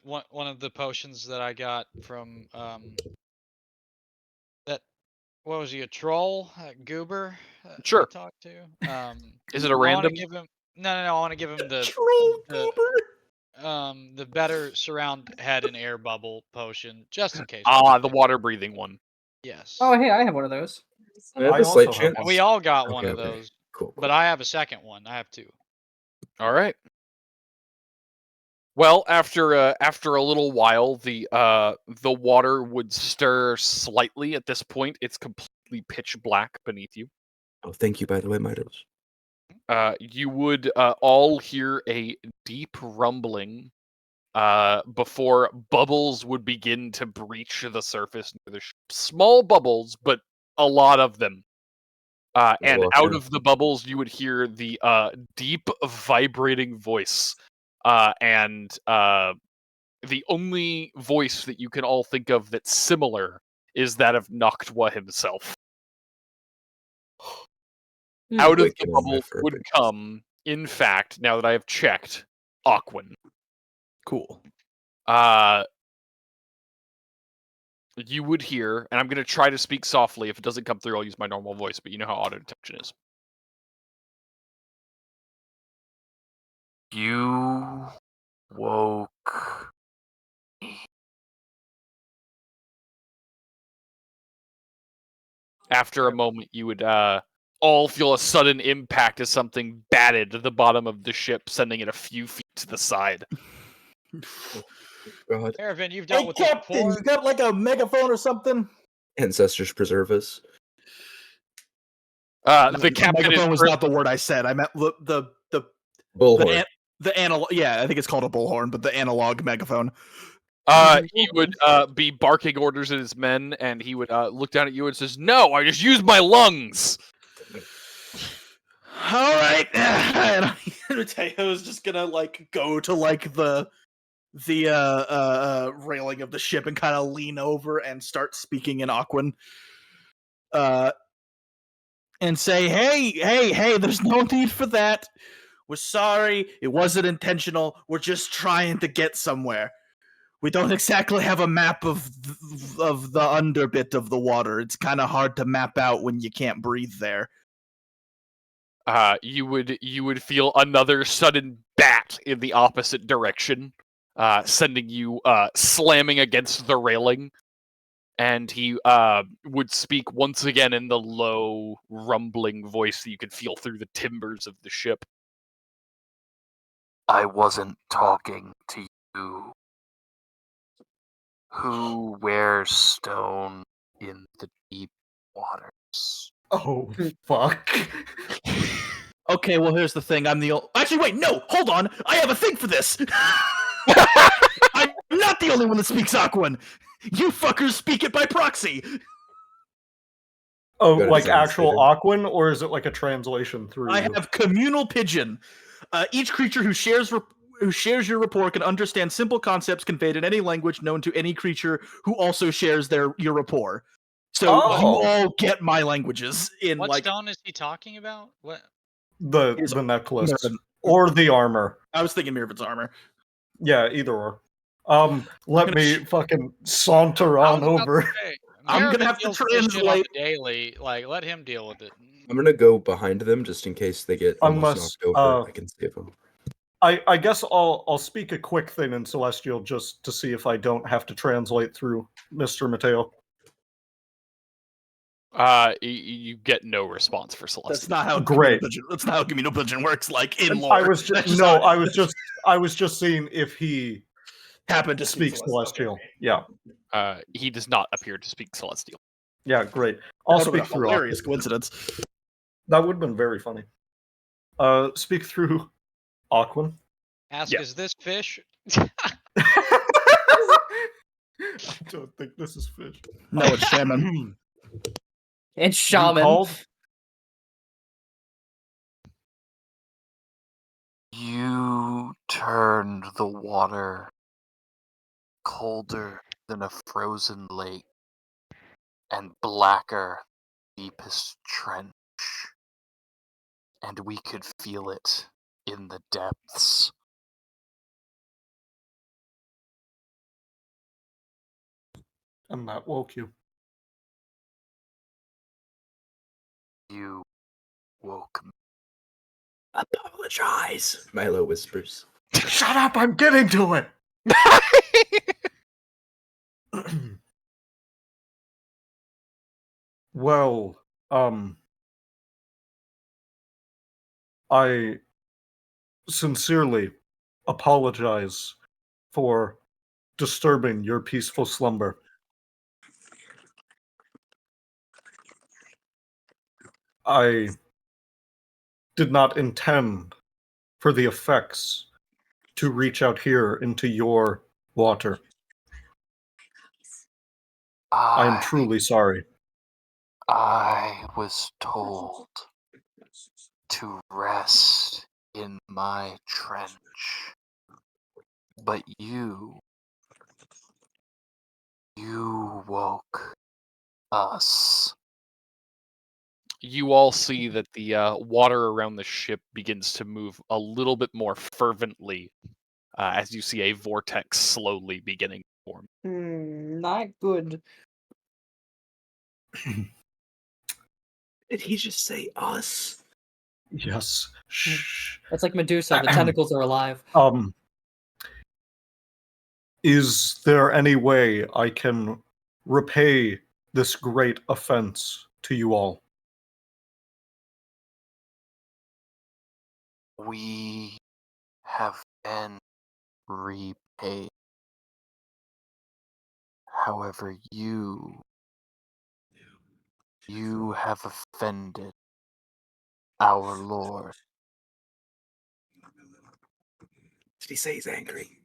one of the potions that I got from that. What was he? A troll? Goober? Sure. I talked to. Is it a random? I want to give him. No. I want to give him the the better surround head and air bubble potion, just in case. The water breathing one. Yes. Oh, hey, I have one of those. We all got one of those. Cool. But I have a second one. I have 2. All right. Well, after a little while, the water would stir slightly. At this point, it's completely pitch black beneath you. Oh, thank you, by the way, Midas. You would all hear a deep rumbling before bubbles would begin to breach the surface near the ship. Small bubbles, but a lot of them. And out of the bubbles, you would hear the deep, vibrating voice. And the only voice that you can all think of that's similar is that of Noctwa himself. Out of the bubble would come, in fact, now that I have checked, Aquan. Cool. You would hear, and I'm going to try to speak softly. If it doesn't come through, I'll use my normal voice, but you know how auto detection is. You woke me. After a moment, you would all feel a sudden impact as something batted to the bottom of the ship, sending it a few feet to the side. God. Marivin, you've dealt with Captain, this before. you got like a megaphone or something? Ancestors preserve us. The captain megaphone is was not the word I said. I meant the Bullhorn. the analog. Yeah, I think it's called a bullhorn, but the analog megaphone. He would be barking orders at his men, and he would look down at you and says, "No, I just used my lungs." All right, and Mateo's just gonna like go to like the railing of the ship and kind of lean over and start speaking in Aquan. And say, hey, there's no need for that. We're sorry, it wasn't intentional. We're just trying to get somewhere. We don't exactly have a map of the underbit of the water. It's kind of hard to map out when you can't breathe there. You would feel another sudden bat in the opposite direction, sending you slamming against the railing. And he would speak once again in the low, rumbling voice that you could feel through the timbers of the ship. I wasn't talking to you. Who wears stone in the deep waters? Oh, fuck. Okay, well, here's the thing. I'm the Actually, wait, no! Hold on! I have a thing for this! I'm not the only one that speaks Aquan! You fuckers speak it by proxy! Oh, Go to like design actual statement. Aquan, or is it like a translation through? I have communal pigeon. Each creature who shares your rapport can understand simple concepts conveyed in any language known to any creature who also shares your rapport. So you all get my languages in What like stone is he talking about? What? the necklace or the armor. I was thinking Miravin's armor. Yeah, either or. Let me fucking saunter I on was about to over. say, I'm gonna Marivin have to deals with this shit on translate. the daily. Like, let him deal with it. I'm gonna go behind them just in case they get almost Unless, knocked over. I can save them. I guess I'll speak a quick thing in Celestial just to see if I don't have to translate through Mr. Matteo. You get no response for Celestial. That's not how Great. That's not how communal pigeon works. Like in lore. I was just seeing if he happened to speak Celestial. Okay. Yeah. He does not appear to speak Celestial. Yeah, great. I'll That would speak have been a through. hilarious coincidence. That would have been very funny. Speak through Aquan. Ask, is this fish? I don't think this is fish. No, it's shaman. It's shaman. You turned the water colder than a frozen lake and blacker deepest trench. And we could feel it in the depths. And that woke you. You woke me. Apologize, Milo whispers. Shut up! I'm getting to it. Well, I sincerely apologize for disturbing your peaceful slumber. I did not intend for the effects to reach out here into your water. I am truly sorry. I was told to rest in my trench. But you woke us. You all see that the water around the ship begins to move a little bit more fervently as you see a vortex slowly beginning to form. Not good. Did he just say us? Yes. Shh. It's like Medusa. The tentacles are alive. Is there any way I can repay this great offense to you all? We have been repaid. However, you have offended our lord. Did he say he's angry?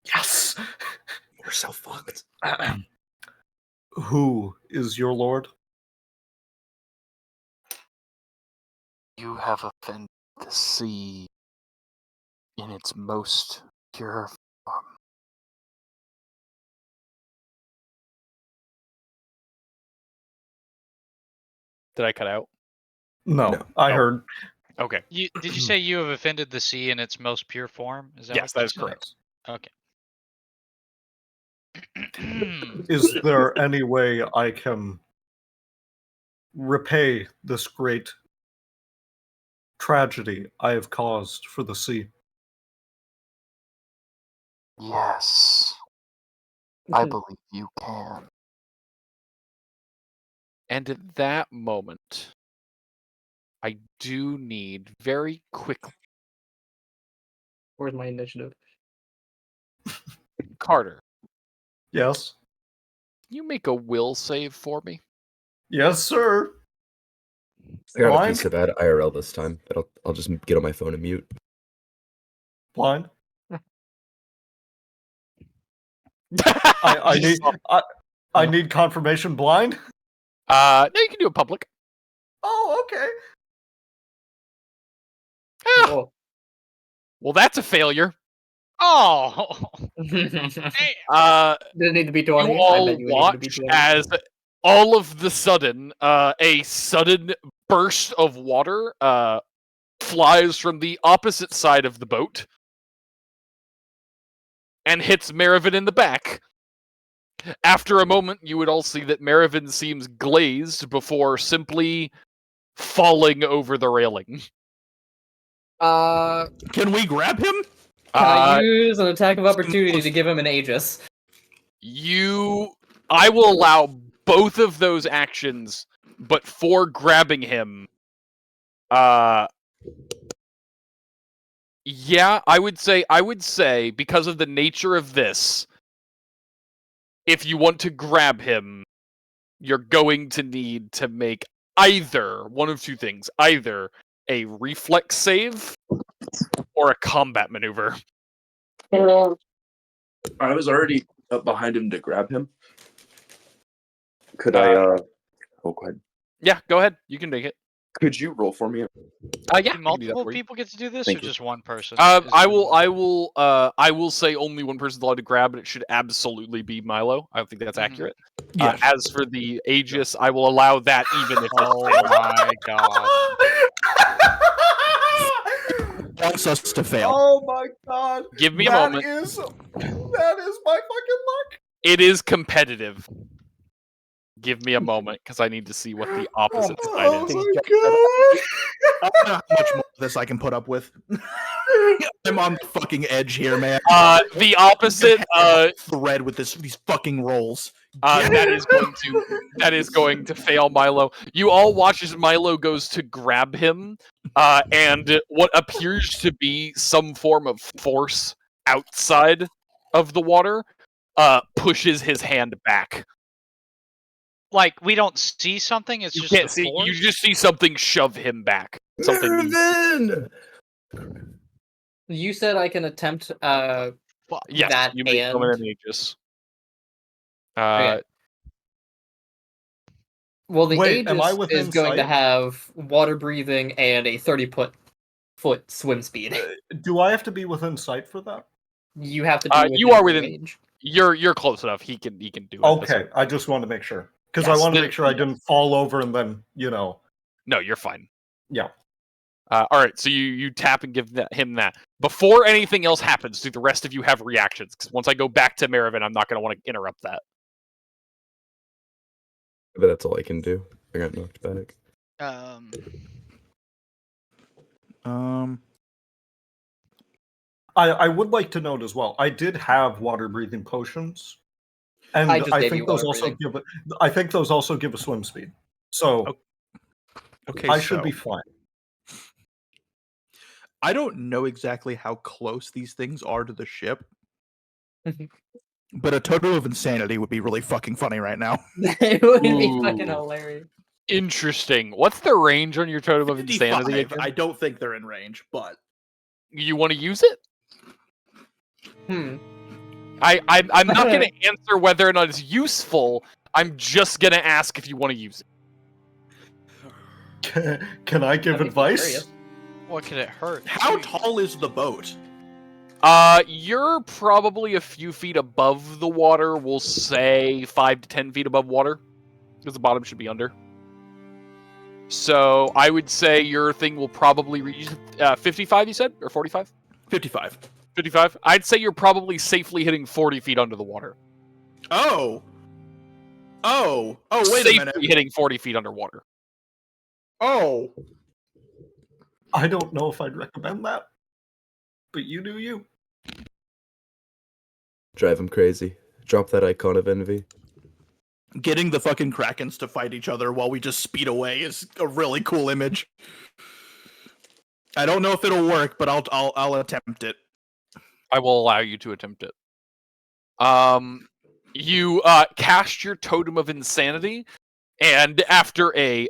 Yes. We're so fucked. Who is your lord? You have offended the sea in its most pure form. Did I cut out? No, I heard. Okay. Did you say you have offended the sea in its most pure form? Is that Yes, what that you is said? correct. Okay. Is there any way I can repay this great tragedy I have caused for the sea? Yes. I believe you can. And at that moment, I do need very quickly. Where's my initiative? Karter, Yes. you make a will save for me? Yes, sir. I got a Blind? piece of bad IRL this time, but I'll just get on my phone and mute. Blind? I need confirmation. Blind? No, you can do it public. Oh, okay. Oh. Well, that's a failure. Oh. Did it need to be 20? You all watch as all of the sudden, a sudden burst of water flies from the opposite side of the boat and hits Marivin in the back. After a moment, you would all see that Marivin seems glazed before simply falling over the railing. Can we grab him? Can I use an attack of opportunity to give him an Aegis? I will allow both of those actions, but for grabbing him, yeah, I would say because of the nature of this, if you want to grab him, you're going to need to make either one of two things, either a reflex save or a combat maneuver. I was already up behind him to grab him. Could I oh, go ahead. Yeah, go ahead. You can make it. Could you roll for me? Yeah, Do multiple people get to do this, Thank or you. just one person? I will say only one person's allowed to grab, and it should absolutely be Milo. I think that's accurate. Yeah. As for the Aegis, I will allow that even if Oh my god. Wants us to fail. Oh my god. Give me a moment. That is my fucking luck. It is competitive. Give me a moment, because I need to see what the opposite side is. I don't know how much more of this I can put up with. I'm on the fucking edge here, man. The opposite thread with these fucking rolls. That is going to fail Milo. You all watch as Milo goes to grab him, and what appears to be some form of force outside of the water pushes his hand back. Like, we don't see something, it's You just can't the see. force? You just see something shove him back. Something. Marivin! You said I can attempt Yes, that you may summon and... an Aegis. Okay. Well, the Wait, am I Aegis within is going to sight? have water breathing and a 30-foot swim speed. Do I have to be within sight for that? You have to be within you are within range. You're close enough. He can do it. Okay, I just wanted to make sure. Because I want to make sure I didn't fall over and then, No, you're fine. Yeah. All right, so you tap and give him that. Before anything else happens, do the rest of you have reactions? Because once I go back to Marivin, I'm not going to want to interrupt that. But that's all I can do. I got knocked back. I would like to note as well, I did have water breathing potions. And I think those also give a swim speed. So okay, I should be fine. I don't know exactly how close these things are to the ship. But a total of insanity would be really fucking funny right now. It would be fucking hilarious. Interesting. What's the range on your totem of insanity 55. again? I don't think they're in range, but You want to use it? I'm not going to answer whether or not it's useful. I'm just going to ask if you want to use it. Can I give advice? What could it hurt? How tall is the boat? You're probably a few feet above the water. We'll say 5 to 10 feet above water, because the bottom should be under. So I would say your thing will probably reach 55. You said, or 45? 55. 55. I'd say you're probably safely hitting 40 feet under the water. Oh, wait safely a minute. Hitting 40 feet underwater. Oh. I don't know if I'd recommend that, but you do you. Drive him crazy. Drop that icon of envy. Getting the fucking Krakens to fight each other while we just speed away is a really cool image. I don't know if it'll work, but I'll attempt it. I will allow you to attempt it. You cast your Totem of Insanity, and after a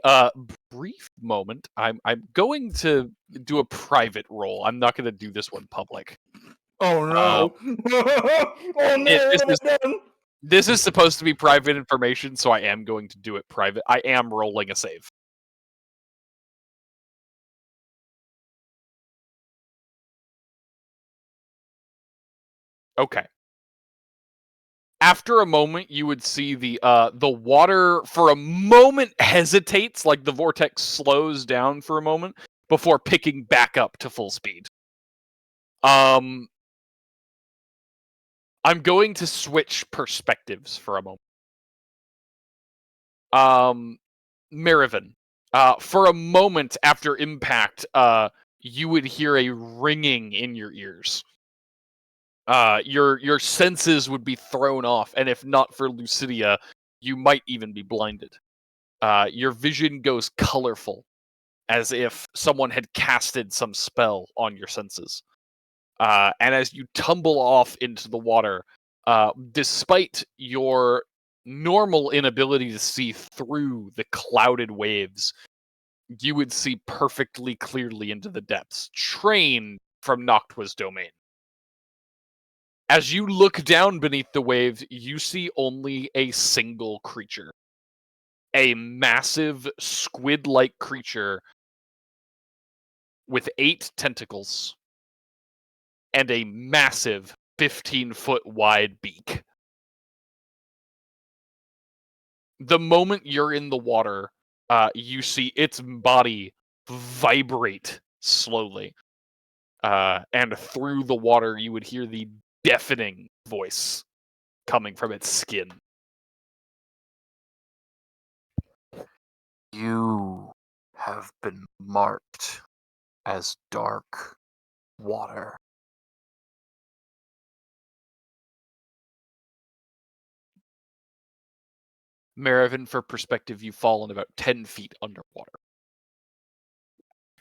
brief moment, I'm going to do a private roll. I'm not going to do this one public. Oh no! Oh no! This is supposed to be private information, so I am going to do it private. I am rolling a save. Okay. After a moment, you would see the water for a moment hesitates, like the vortex slows down for a moment before picking back up to full speed. I'm going to switch perspectives for a moment. Marivin, for a moment after impact, you would hear a ringing in your ears. Your senses would be thrown off, and if not for Lucidia, you might even be blinded. Your vision goes colorful, as if someone had casted some spell on your senses. And as you tumble off into the water, despite your normal inability to see through the clouded waves, you would see perfectly clearly into the depths, trained from Noctua's domain. As you look down beneath the waves, you see only a single creature. A massive squid-like creature with 8 tentacles and a massive 15-foot wide beak. The moment you're in the water, you see its body vibrate slowly. And through the water, you would hear the deafening voice coming from its skin. You have been marked as dark water. Marivin, for perspective, you've fallen about 10 feet underwater.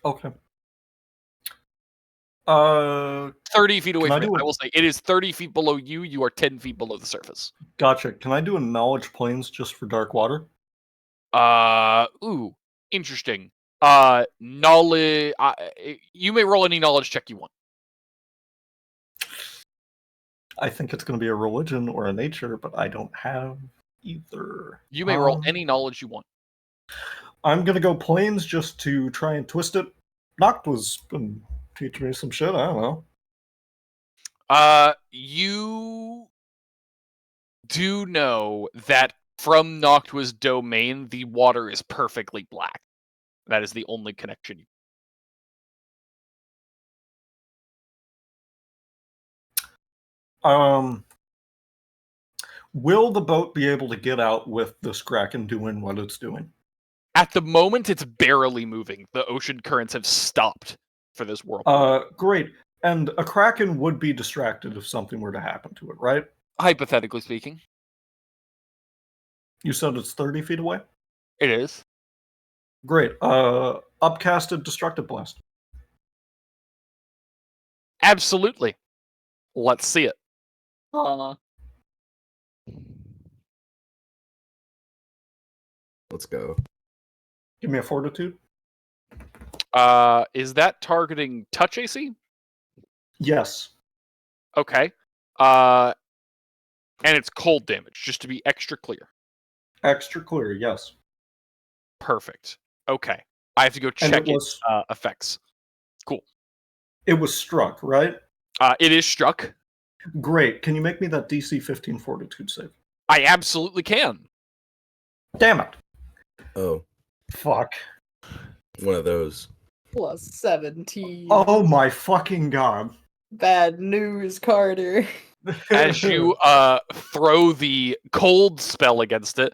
Okay. 30 feet away Can I from it. do I will say it is 30 feet below you. You are 10 feet below the surface. Gotcha. Can I do a knowledge planes just for dark water? Ooh, interesting. Knowledge. You may roll any knowledge check you want. I think it's going to be a religion or a nature, but I don't have either. You may roll any knowledge you want. I'm going to go planes just to try and twist it. Noctua's been teaching me some shit. I don't know. You do know that from Noctua's domain, the water is perfectly black. That is the only connection. Will the boat be able to get out with this Kraken doing what it's doing? At the moment, it's barely moving. The ocean currents have stopped for this whirlpool. Great. And a Kraken would be distracted if something were to happen to it, right? Hypothetically speaking. You said it's 30 feet away? It is. Great. Upcasted Destructive Blast. Absolutely. Let's see it. Let's go. Give me a fortitude. Is that targeting touch AC? Yes. Okay. And it's cold damage, just to be extra clear. Extra clear, yes. Perfect. Okay. I have to go check its effects. Cool. It was struck, right? It is struck. Great. Can you make me that DC 15 fortitude save? I absolutely can. Damn it. Oh. Fuck. One of those. Plus 17. Oh my fucking god. Bad news, Karter. As you throw the cold spell against it,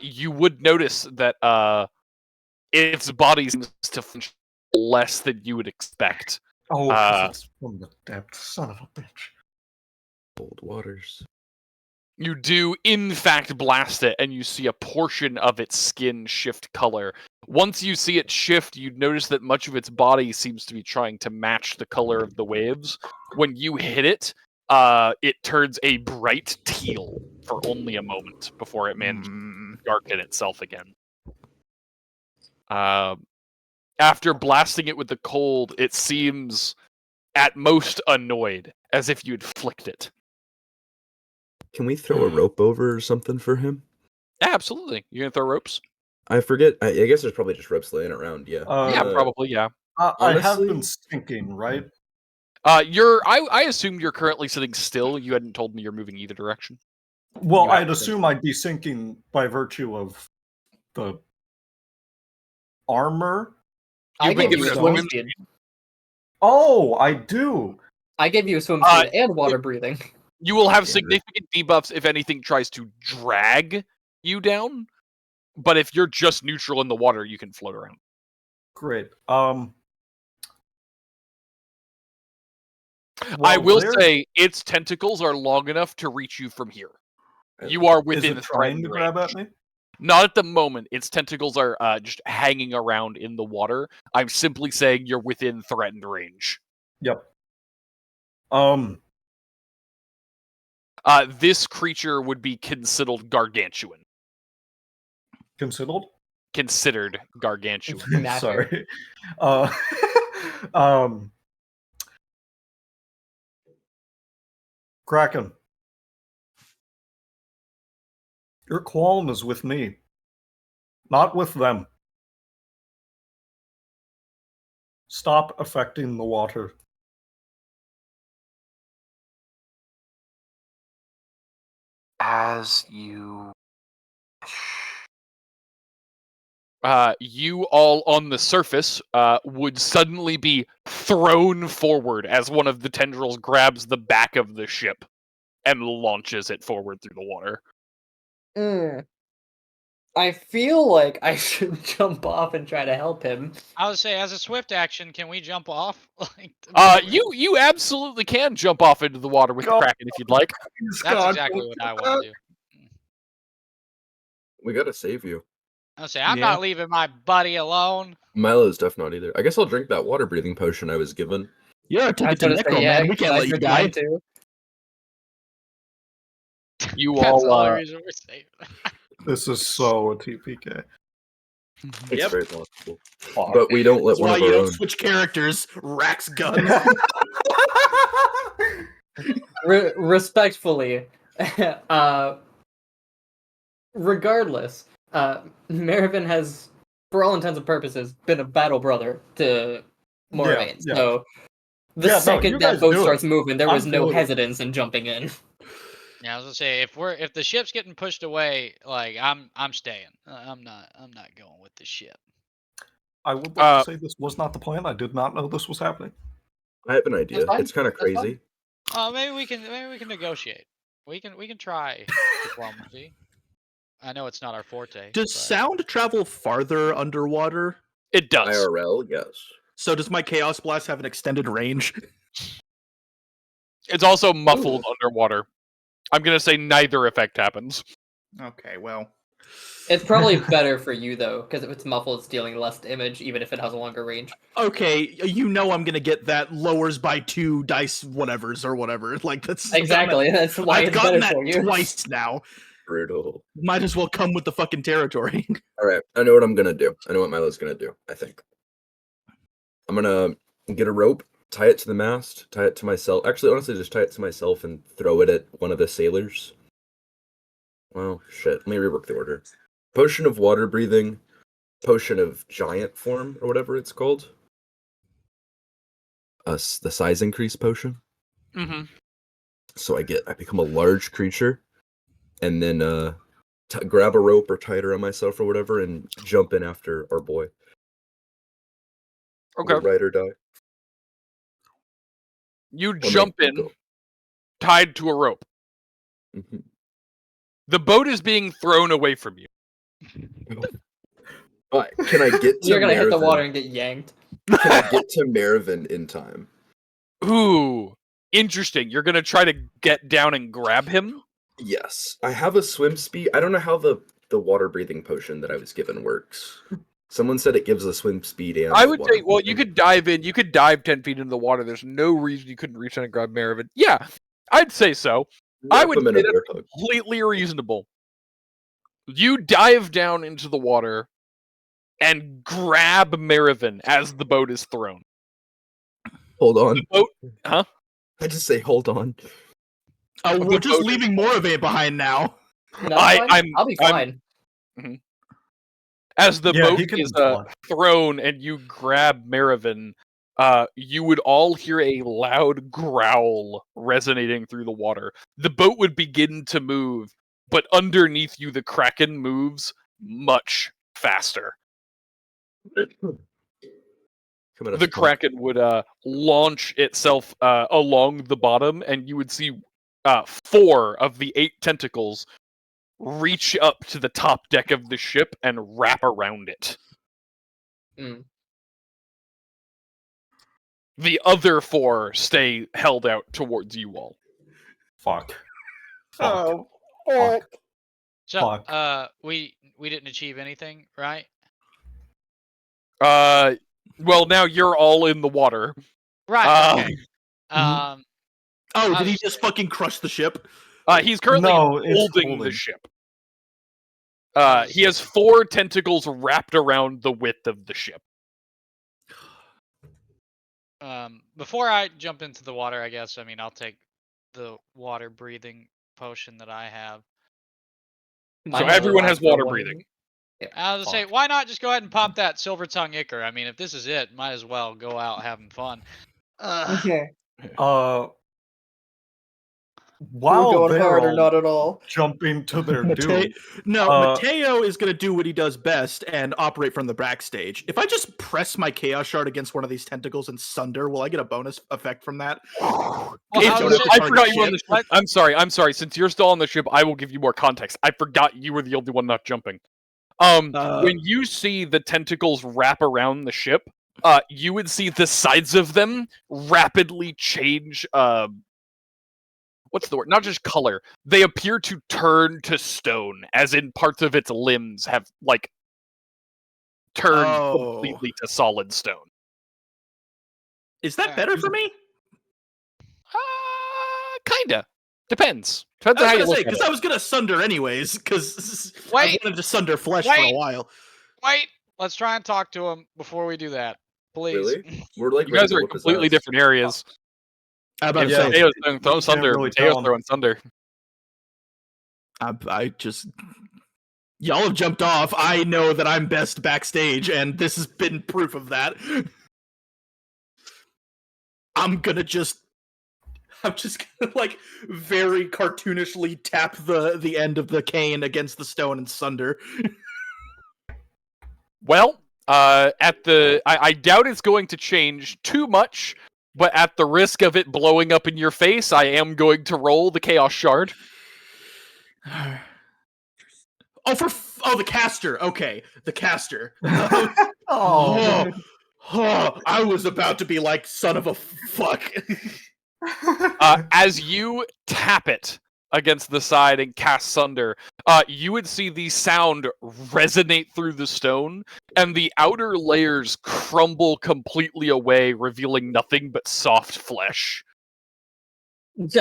you would notice that its body seems to flinch less than you would expect. Oh, 'cause it's from the depths. Son of a bitch. Cold waters. You do, in fact, blast it, and you see a portion of its skin shift color. Once you see it shift, you notice that much of its body seems to be trying to match the color of the waves. When you hit it, it turns a bright teal for only a moment before it manages to darken itself again. After blasting it with the cold, it seems at most annoyed, as if you'd flicked it. Can we throw a rope over or something for him? Yeah, absolutely. You gonna throw ropes? I forget. I guess there's probably just ropes laying around. Yeah. Yeah, probably. Yeah. I have been sinking, right? I assumed you're currently sitting still. You hadn't told me you're moving either direction. Well, I'd assume I'd be sinking by virtue of the armor. I gave you a swim speed. Oh, I do. I gave you a swim speed and water breathing. You will have significant debuffs if anything tries to drag you down. But if you're just neutral in the water, you can float around. Great. Well, I will say its tentacles are long enough to reach you from here. You are within Is it trying to grab at me? Not at the moment. Its tentacles are just hanging around in the water. I'm simply saying you're within threatened range. Yep. This creature would be considered gargantuan. Considered gargantuan. Sorry. Kraken. Your qualm is with me, not with them. Stop affecting the water. As you... You all on the surface would suddenly be thrown forward as one of the tendrils grabs the back of the ship and launches it forward through the water. I feel like I should jump off and try to help him. I would say, as a swift action, can we jump off? You absolutely can jump off into the water with the Kraken if you'd like. That's exactly what I want to do. We gotta save you. I'll say, I'm not leaving my buddy alone. Milo's deaf not either. I guess I'll drink that water breathing potion I was given. Yeah, take it to Necro, man. We can't let you die. You That's all the only reason we're safe. This is so a TPK. It's very possible. But we don't let That's one why of you our don't own. switch characters. Rax gun. Respectfully, regardless, Marivin has, for all intents and purposes, been a battle brother to Moravaint. Yeah. So the second you that guys boat do it. starts moving, there was I'm no doing it. hesitance in jumping in. Yeah, I was gonna say, if the ship's getting pushed away, like I'm staying. I'm not going with the ship. I would like to say this was not the plan. I did not know this was happening. I have an idea. That's fine. It's kind of That's crazy. Maybe we can negotiate. We can try diplomacy. I know it's not our forte. Does sound travel farther underwater? It does. IRL, yes. So does my Chaos Blast have an extended range? It's also muffled underwater. I'm gonna say neither effect happens. Okay, well. It's probably better for you, though, because if it's muffled, it's dealing less damage, even if it has a longer range. Okay, you know I'm gonna get that lowers by 2 dice whatevers or whatever. Like that's Exactly, that's why I've it's gotten better that for you. twice now. Brutal. Might as well come with the fucking territory. All right, I know what I'm gonna do. I know what Milo's gonna do. I think I'm gonna get a rope, tie it to the mast, tie it to myself. Actually, honestly, just tie it to myself and throw it at one of the sailors. Well, shit. Let me rework the order. Potion of water breathing, potion of giant form, or whatever it's called. The size increase potion. Mm-hmm. So I become a large creature, and then grab a rope or tie it around myself or whatever, and jump in after our boy. Okay. Ride or die. You jump in, tied to a rope. Mm-hmm. The boat is being thrown away from you. Can I get to You're gonna hit the Marivin? water and get yanked. Can I get to Marivin in time? Ooh, interesting. You're gonna try to get down and grab him? Yes. I have a swim speed. I don't know how the water breathing potion that I was given works. Someone said it gives a swim speed and I would water say, well, breathing. you could dive in. You could dive 10 feet into the water. There's no reason you couldn't reach in and grab Marivin. Yeah, I'd say so. I would say that's completely reasonable. You dive down into the water and grab Marivin as the boat is thrown. Hold on. The boat, huh? I just say hold on. Oh, we're just leaving Moravaint behind now. I'll be fine. As the boat is thrown and you grab Marivin, you would all hear a loud growl resonating through the water. The boat would begin to move, but underneath you, the Kraken moves much faster. The Kraken would launch itself along the bottom, and you would see 4 of the 8 tentacles reach up to the top deck of the ship and wrap around it. Mm. The other 4 stay held out towards you all. Fuck. Oh. Fuck. So, Fuck. we didn't achieve anything, right? Well, now you're all in the water. Right. Okay. Oh, did he just fucking crush the ship? He's currently holding the ship. He has 4 tentacles wrapped around the width of the ship. Before I jump into the water, I guess, I'll take the water breathing potion that I have. So everyone has water breathing. Yeah. I was gonna say, why not just go ahead and pop that silver tongue ichor? If this is it, might as well go out having fun. Okay. While going they're hard or all not at all. jumping to their doom. Matteo is going to do what he does best and operate from the backstage. If I just press my Chaos Shard against one of these tentacles and sunder, will I get a bonus effect from that? I forgot you were on the ship. I'm sorry. Since you're still on the ship, I will give you more context. I forgot you were the only one not jumping. When you see the tentacles wrap around the ship, you would see the sides of them rapidly change. What's the word? Not just color. They appear to turn to stone, as in parts of its limbs have, turned completely to solid stone. Is that better for me? Kinda. Depends. Depends on how you look at it. Because I was going to sunder anyways, because I wanted to sunder flesh for a while. Wait! Let's try and talk to him before we do that. Please. Really? We're you guys are in completely different areas. I'm about to say, Mateo's throwing thunder. Mateo's throwing thunder. I just... Y'all have jumped off. I know that I'm best backstage, and this has been proof of that. I'm just gonna, very cartoonishly tap the end of the cane against the stone and sunder. Well, I doubt it's going to change too much, but at the risk of it blowing up in your face, I am going to roll the Chaos Shard. The caster. Okay, the caster. I was about to be like, son of a fuck. As you tap it against the side and cast Sunder, you would see the sound resonate through the stone, and the outer layers crumble completely away, revealing nothing but soft flesh. Let's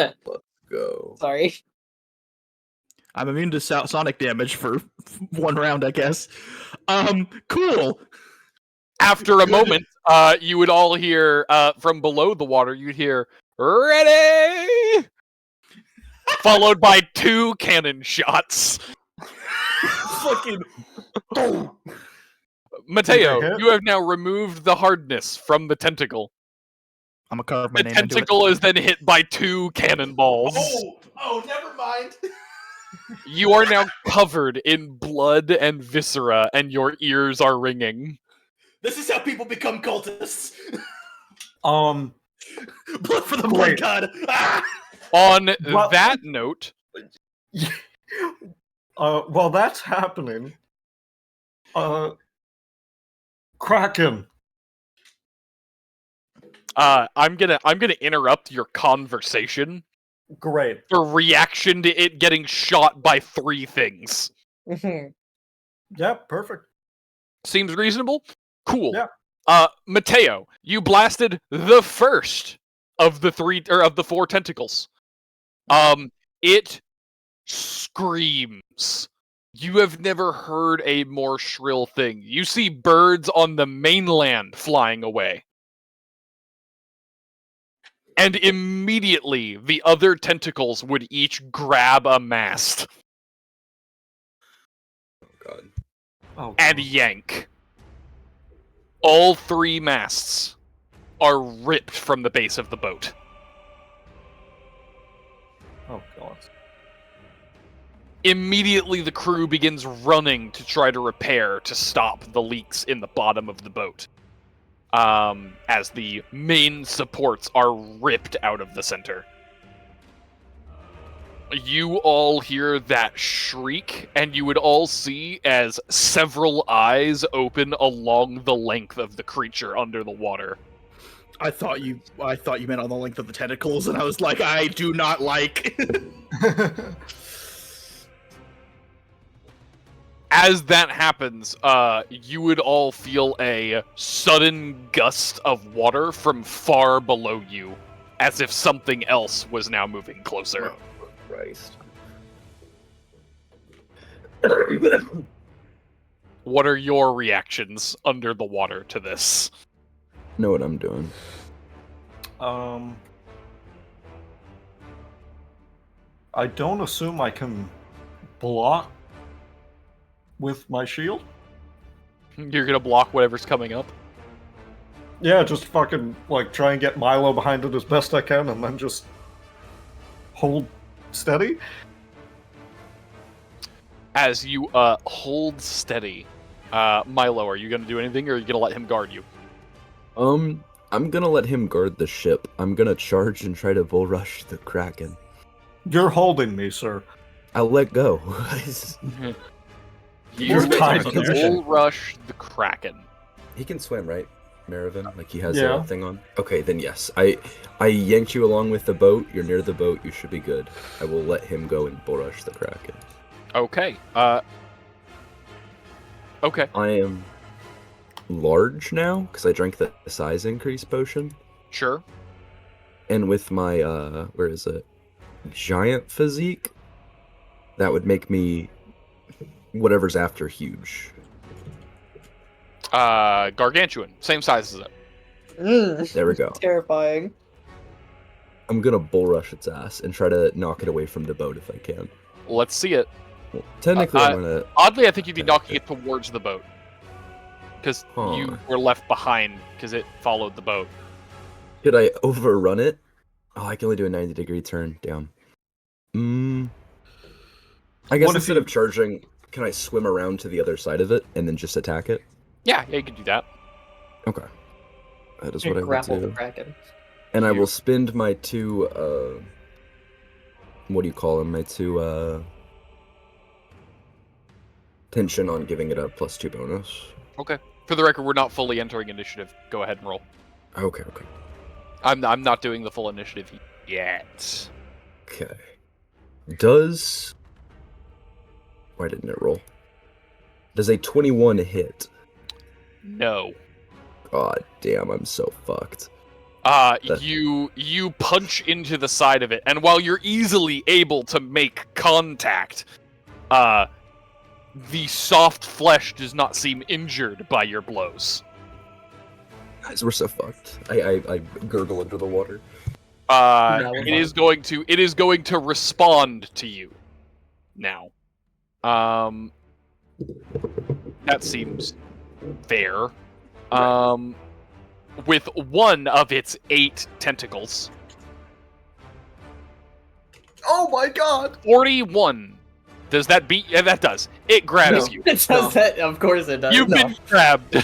go. Sorry. I'm immune to sonic damage for 1 round, I guess. Cool. After a moment, you would all hear from below the water. You'd hear "Ready," followed by 2 cannon shots. Fucking. Matteo, you have now removed the hardness from the tentacle. I'm gonna carve my The name into it. tentacle is then hit by 2 cannonballs. Oh, never mind. You are now covered in blood and viscera, and your ears are ringing. This is how people become cultists. Blood for the blood god. Ah! On that note, while that's happening, Kraken. I'm gonna interrupt your conversation. Great. For reaction to it getting shot by 3 things. Yeah, perfect. Seems reasonable? Cool. Yeah. Matteo, you blasted the first of the 4 tentacles. It screams. You have never heard a more shrill thing. You see birds on the mainland flying away. And immediately, the other tentacles would each grab a mast. Oh, God. Oh, and yank. All 3 masts are ripped from the base of the boat. Oh, God. Immediately, the crew begins running to try to repair to stop the leaks in the bottom of the boat. As the main supports are ripped out of the center. You all hear that shriek, and you would all see as several eyes open along the length of the creature under the water. I thought you meant on the length of the tentacles, and I was like, I do not like. As that happens, you would all feel a sudden gust of water from far below you, as if something else was now moving closer. Oh, Christ. What are your reactions under the water to this? Know what I'm doing. I don't assume I can block with my shield. You're gonna block whatever's coming up? Yeah, just fucking, like, try and get Milo behind it as best I can, and then just hold steady. As you hold steady, Milo, are you gonna do anything, or are you gonna let him guard you? I'm gonna let him guard the ship. I'm gonna charge and try to bull rush the Kraken. You're holding me, sir. I'll let go. You're trying to bull rush the Kraken. He can swim, right, Marivin? Like he has Yeah. a thing on? Okay, then yes. I yanked you along with the boat. You're near the boat. You should be good. I will let him go and bull rush the Kraken. Okay. Okay. I am large now, because I drank the size increase potion. Sure. And with my, where is it? Giant physique, that would make me whatever's after huge. Gargantuan. Same size as it. There we go. Terrifying. I'm gonna bull rush its ass and try to knock it away from the boat if I can. Let's see it. Well, technically, I'm gonna... Oddly, I think you'd be knocking it towards the boat. Because Huh. you were left behind, because it followed the boat. Could I overrun it? Oh, I can only do a 90-degree turn. Damn. I guess What if instead of charging, can I swim around to the other side of it and then just attack it? Yeah, you could do that. Okay. That is You what I will grapple the do. Kraken. And I will spend my 2, what do you call them? My 2, tension on giving it a +2 bonus. Okay. For the record, we're not fully entering initiative. Go ahead and roll. Okay. I'm not doing the full initiative yet. Okay. Does... Why didn't it roll? Does a 21 hit? No. God damn, I'm so fucked. You punch into the side of it, and while you're easily able to make contact, the soft flesh does not seem injured by your blows. Guys, we're so fucked. I gurgle under the water. It is going to respond to you now. That seems fair. With one of its 8 tentacles. Oh my god! 41. Does that beat? Yeah, that does. It grabs you. It does that. Of course it does. You've been grabbed.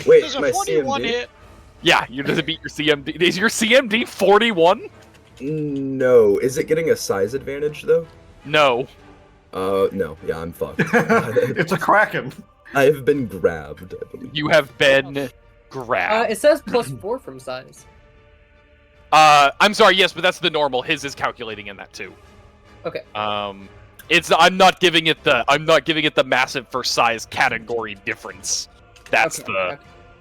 Wait, Does a my 41 CMD? hit? Yeah, you does it beat your CMD? Is your CMD 41? No. Is it getting a size advantage though? No. No. Yeah, I'm fucked. It's a kraken. I have been grabbed, I believe. You have been grabbed. It says +4 from size. I'm sorry. Yes, but that's the normal. His is calculating in that too. Okay. I'm not giving it the massive for size category difference. That's Okay.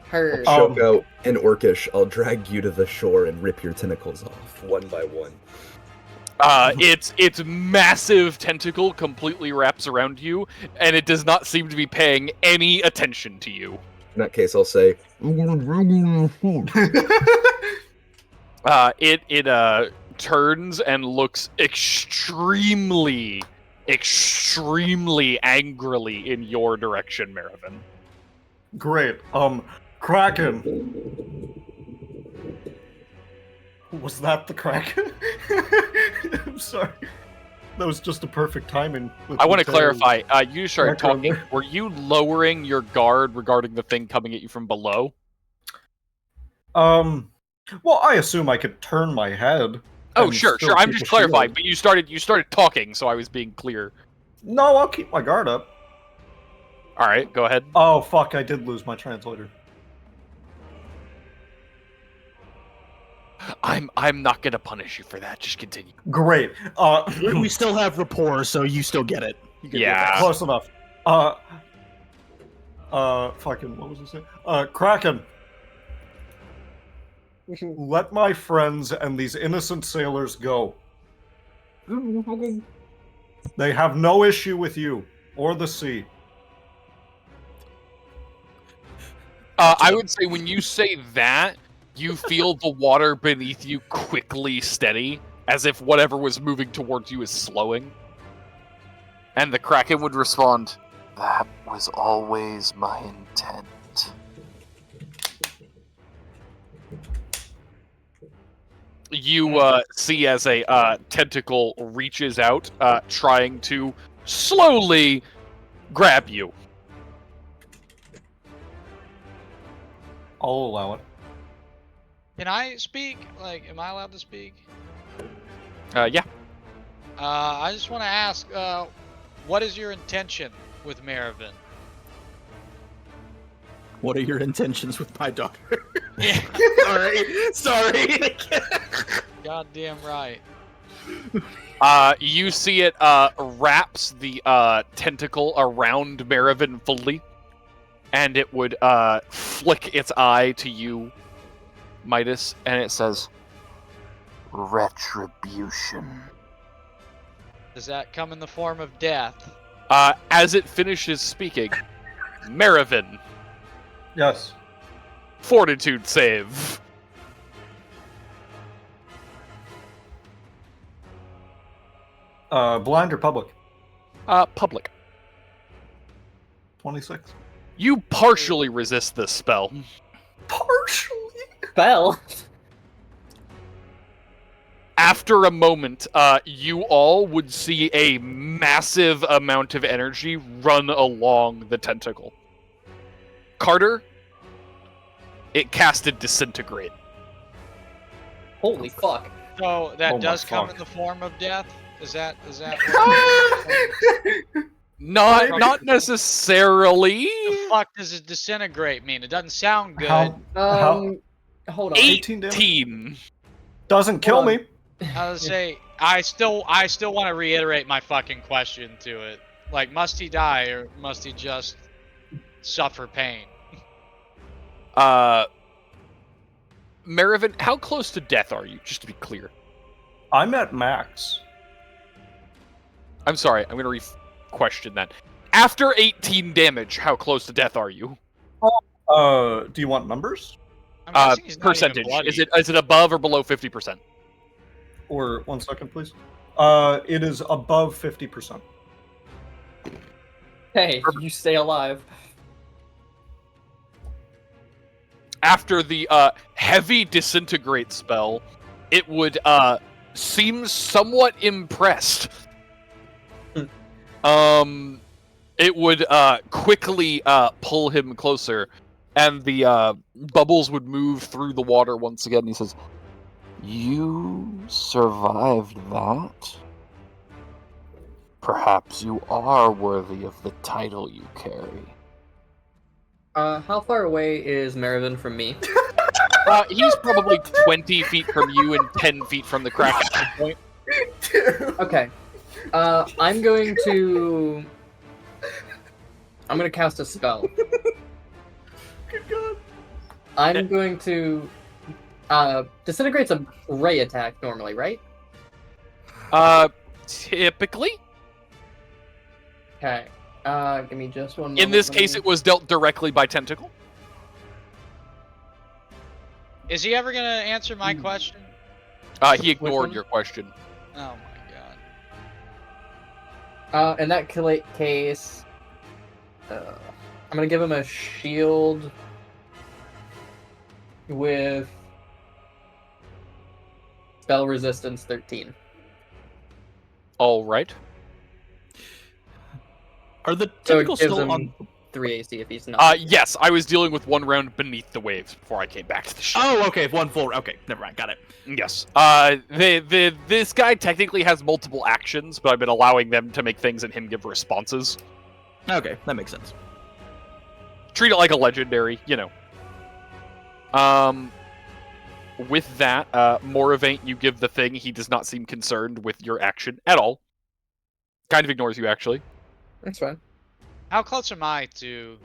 Heard. I'll choke out in Orcish. I'll drag you to the shore and rip your tentacles off, one by one. Its massive tentacle completely wraps around you, and it does not seem to be paying any attention to you. In that case, I'll say, It turns and looks extremely angrily in your direction, Marivin. Great. Kraken. Was that the Kraken? I'm sorry. That was just a perfect timing. I want to clarify. You started Kraken. talking. Were you lowering your guard regarding the thing coming at you from below? Well, I assume I could turn my head. Oh, and sure. still I'm keep just a shield. clarifying. But you started talking, so I was being clear. No, I'll keep my guard up. All right, go ahead. Oh, fuck, I did lose my translator. I'm not gonna punish you for that. Just continue. Great. We still have rapport, so you still get it. You get Yeah. Close enough. Fucking, what was I saying? Kraken. Let my friends and these innocent sailors go. They have no issue with you or the sea. I would say when you say that, you feel the water beneath you quickly steady, as if whatever was moving towards you is slowing. And the Kraken would respond, That was always my intent. you see as a tentacle reaches out, trying to slowly grab you. I'll allow it. Can I speak? Like, am I allowed to speak? Yeah. I just want to ask, what is your intention with Marivin? What are your intentions with my daughter? Yeah. Sorry. Goddamn right. You see it wraps the tentacle around Marivin fully, and it would flick its eye to you, Midas, and it says, Retribution. Does that come in the form of death? as it finishes speaking, Marivin, Yes. fortitude save. Blind or public? Public. 26. You partially resist this spell. Partially? Spell? After a moment, you all would see a massive amount of energy run along the tentacle. Karter, it casted Disintegrate. Holy fuck. So that Oh my does come fuck. in the form of death? Is that Not necessarily. the fuck does it disintegrate mean? It doesn't sound good. Hold on. 18 damage? 18. Doesn't kill Hold on. me. I would say I still want to reiterate my fucking question to it. Like, must he die or must he just suffer pain? Marivin, how close to death are you? Just to be clear. I'm at max. I'm sorry. I'm gonna question then. After 18 damage, how close to death are you? Do you want numbers? I'm guessing he's not even Percentage. bloody. Is it above or below 50%? Or 1 second, please. It is above 50%. Hey, you stay alive. After the heavy disintegrate spell, it would seem somewhat impressed. It would quickly pull him closer, and the bubbles would move through the water once again. He says, You survived that? Perhaps you are worthy of the title you carry. How far away is Marivin from me? he's probably 20 feet from you and 10 feet from the crack at this point. Okay. I'm going to cast a spell. Good God. I'm going to disintegrate's a ray attack normally, right? Typically. Okay. Give me just one moment. In this case, it was dealt directly by tentacle. Is he ever gonna answer my question? He ignored your question. Oh my god. In that case, I'm gonna give him a shield with spell resistance 13. All right. Are the So it tentacles gives still him on? 3 AC if he's not. Yes, I was dealing with one round beneath the waves before I came back to the ship. Oh, okay, one full. Okay, never mind. Got it. Yes. This guy technically has multiple actions, but I've been allowing them to make things and him give responses. Okay, that makes sense. Treat it like a legendary, you know. With that, Moravaint, you give the thing. He does not seem concerned with your action at all. Kind of ignores you, actually. That's fine. How close am I to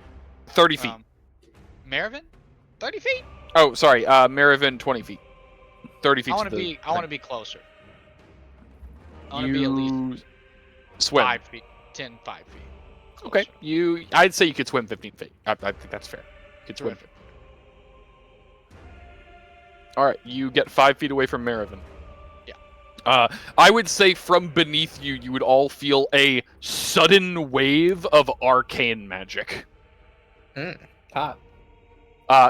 30 feet. Marivin? 30 feet? Oh, sorry. Marivin, 20 feet. 30 feet. I want to be closer. I want to be at least swim. 5 feet. 5 feet. Okay. I'd say you could swim 15 feet. I think that's fair. You could swim. Alright, you get 5 feet away from Marivin. Yeah. I would say from beneath you, you would all feel a sudden wave of arcane magic. Hot.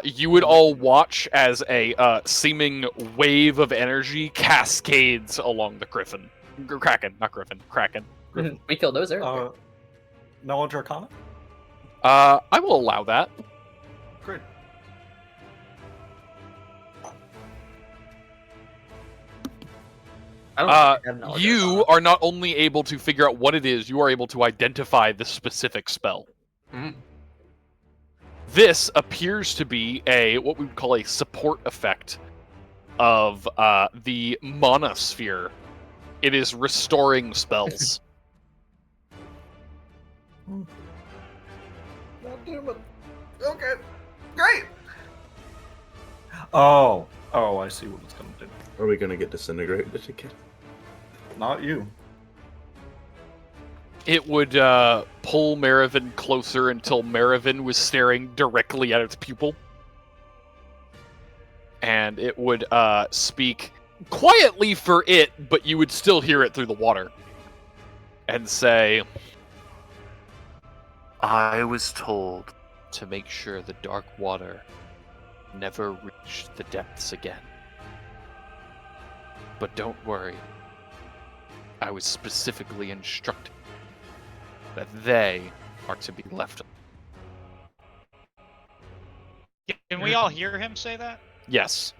You would all watch as a seeming wave of energy cascades along the Kraken. Griffin. We killed those earlier. Knowledge Arcana? I will allow that. Great. I don't think I have knowledge You arcana. are not only able to figure out what it is, you are able to identify the specific spell. Mm. This appears to be what we would call a support effect of the Monosphere. It is restoring spells. Okay, great. Oh, I see what it's gonna do. Are we gonna get disintegrated again? Not you. It would pull Marivin closer until Marivin was staring directly at its pupil. And it would speak quietly for it, but you would still hear it through the water. And say, I was told to make sure the dark water never reached the depths again. But don't worry. I was specifically instructed that they are to be left. Can we all hear him say that? Yes.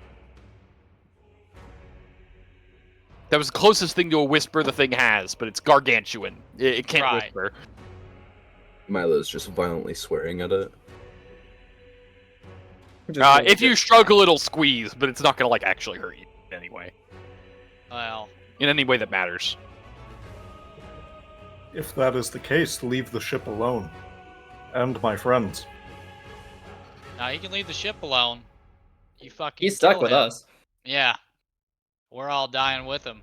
That was the closest thing to a whisper the thing has, but it's gargantuan. It can't Right. whisper. Milo's just violently swearing at it. If you struggle, it'll squeeze, but it's not gonna actually hurt you anyway. Well, In any way that matters. If that is the case, leave the ship alone. And my friends. now you can leave the ship alone. You fucking. He's stuck kill with him. us. Yeah. We're all dying with him.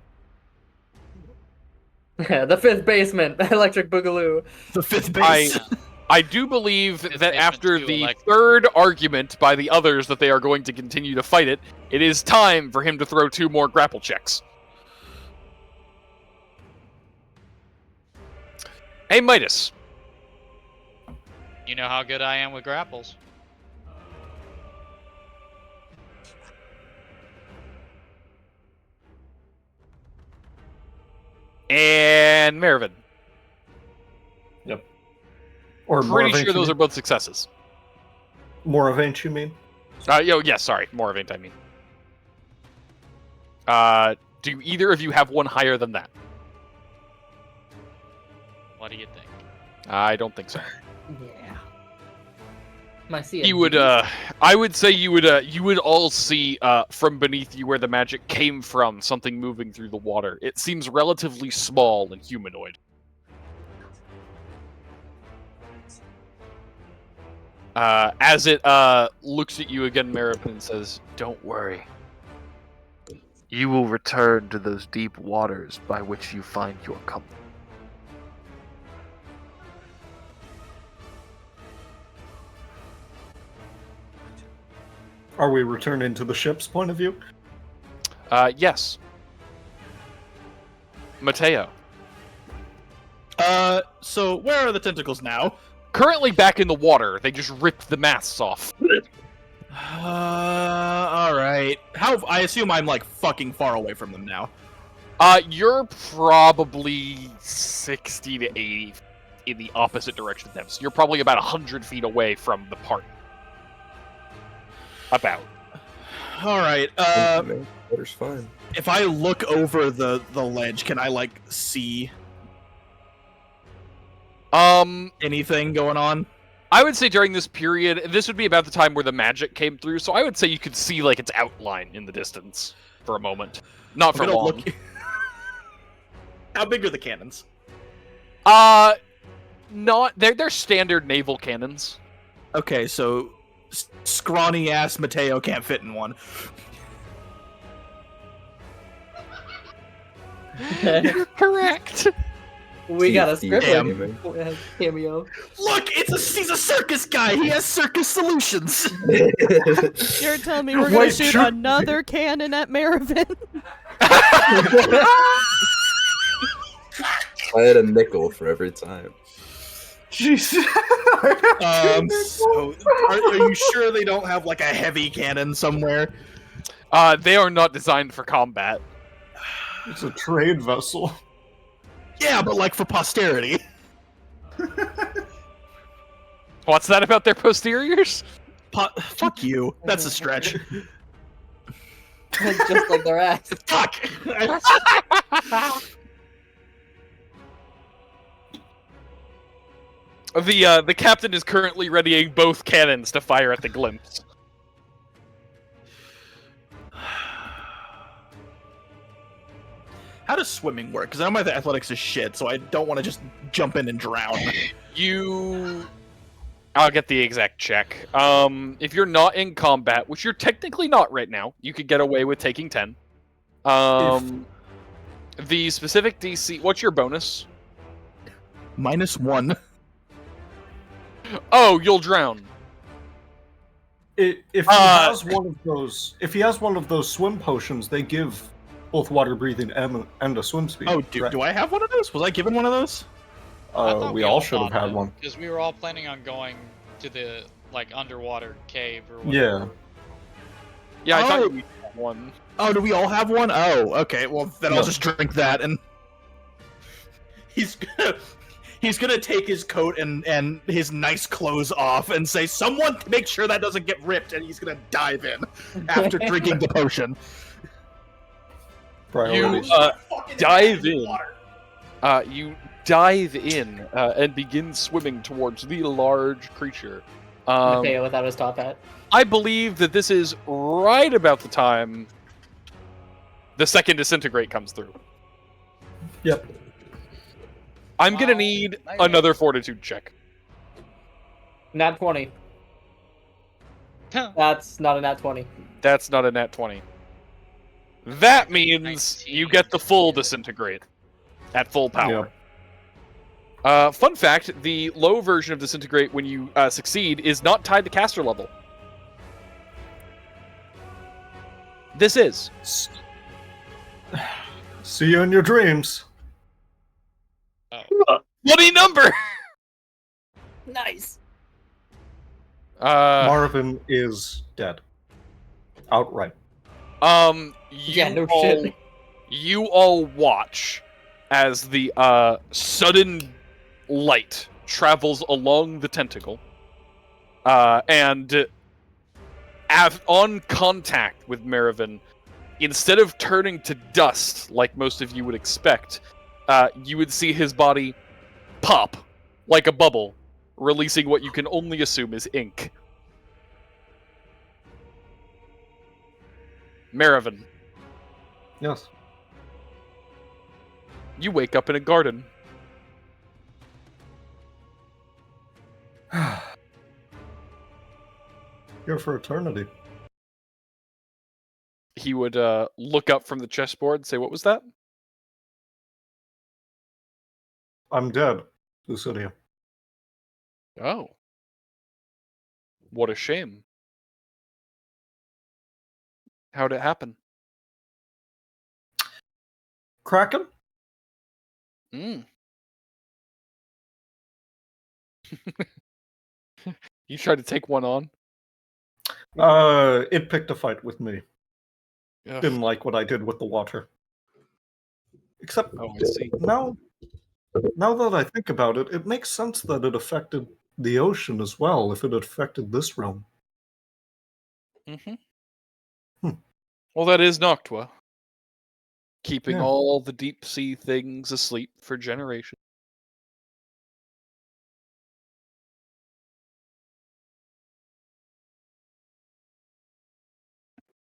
Yeah, the fifth basement, Electric Boogaloo. The fifth base. I do believe Fifth that basement after too, the like- third argument by the others that they are going to continue to fight it, it is time for him to throw 2 more grapple checks. Hey, Midas. You know how good I am with grapples. And Marivin. Or Pretty Moravaint, sure those you are both successes. mean? Moravaint, you mean? Yes, sorry. Moravaint, I mean. Do either of you have one higher than that? What do you think? I don't think so. Yeah. My You would, I would say you would all see, from beneath you where the magic came from, something moving through the water. It seems relatively small and humanoid. As it, looks at you again, Marivin, and says, "Don't worry. You will return to those deep waters by which you find your comfort." Are we returning to the ship's point of view? Yes. Matteo. So where are the tentacles now? Currently back in the water. They just ripped the masts off. All right. I assume I'm like fucking far away from them now. You're probably 60 to 80 in the opposite direction of them. So you're probably about 100 feet away from the party. About. All right. Water's fine. If I look over the ledge, can I like see anything going on? I would say during this period, this would be about the time where the magic came through, so I would say you could see like its outline in the distance for a moment. Not for long. Look... How big are the cannons? Not they're standard naval cannons. Okay, so scrawny ass Matteo can't fit in one. You're correct. We got a script Damn. cameo. Look, he's a circus guy. He has circus solutions. You're telling me we're gonna Wait, shoot sure. another cannon at Marivin? I had a nickel for every time. Jeez. So are you sure they don't have like a heavy cannon somewhere? They are not designed for combat. It's a trade vessel. Yeah, but like for posterity. What's that about their posteriors? Fuck you. That's a stretch. Just like their ass. Fuck. The captain is currently readying both cannons to fire at the glimpse. How does swimming work? Because I know my athletics is shit, so I don't want to just jump in and drown. I'll get the exact check. If you're not in combat, which you're technically not right now, you could get away with taking 10. The specific DC, what's your bonus? -1. Oh, you'll drown. If he has one of those swim potions, they give both water breathing and a swim speed. Oh, do I have one of those? Was I given one of those? We all should have had one. Because we were all planning on going to the like underwater cave or whatever. Yeah. Yeah, I Oh. thought you had one. Oh, do we all have one? Oh, okay. Well, then I'll just drink that, and he's gonna take his coat and his nice clothes off and say, "Someone make sure that doesn't get ripped," and he's gonna dive in after drinking the potion. You dive in. You dive in and begin swimming towards the large creature. Matteo without his top hat. I believe that this is right about the time the second disintegrate comes through. Yep. I'm gonna need another fortitude check. Nat 20. That's not a nat 20. That's not a nat 20. That means you get the full disintegrate. at full power. Fun fact, the low version of Disintegrate, when you succeed, is not tied to caster level. This is. See you in your dreams. Bloody number! Nice. Marivin is dead. Outright. You all watch as the sudden light travels along the tentacle, and on contact with Marivin, instead of turning to dust like most of you would expect, you would see his body pop like a bubble, releasing what you can only assume is ink. Marivin. Yes. You wake up in a garden. Here for eternity. He would look up from the chessboard and say, "What was that?" I'm dead, Lucidia. Oh. What a shame. How'd it happen? Kraken? You tried to take one on? It picked a fight with me. Ugh. Didn't like what I did with the water. Except, I see. Now that I think about it, it makes sense that it affected the ocean as well, if it affected this realm. Well, that is Noctua. Keeping all the deep sea things asleep for generations.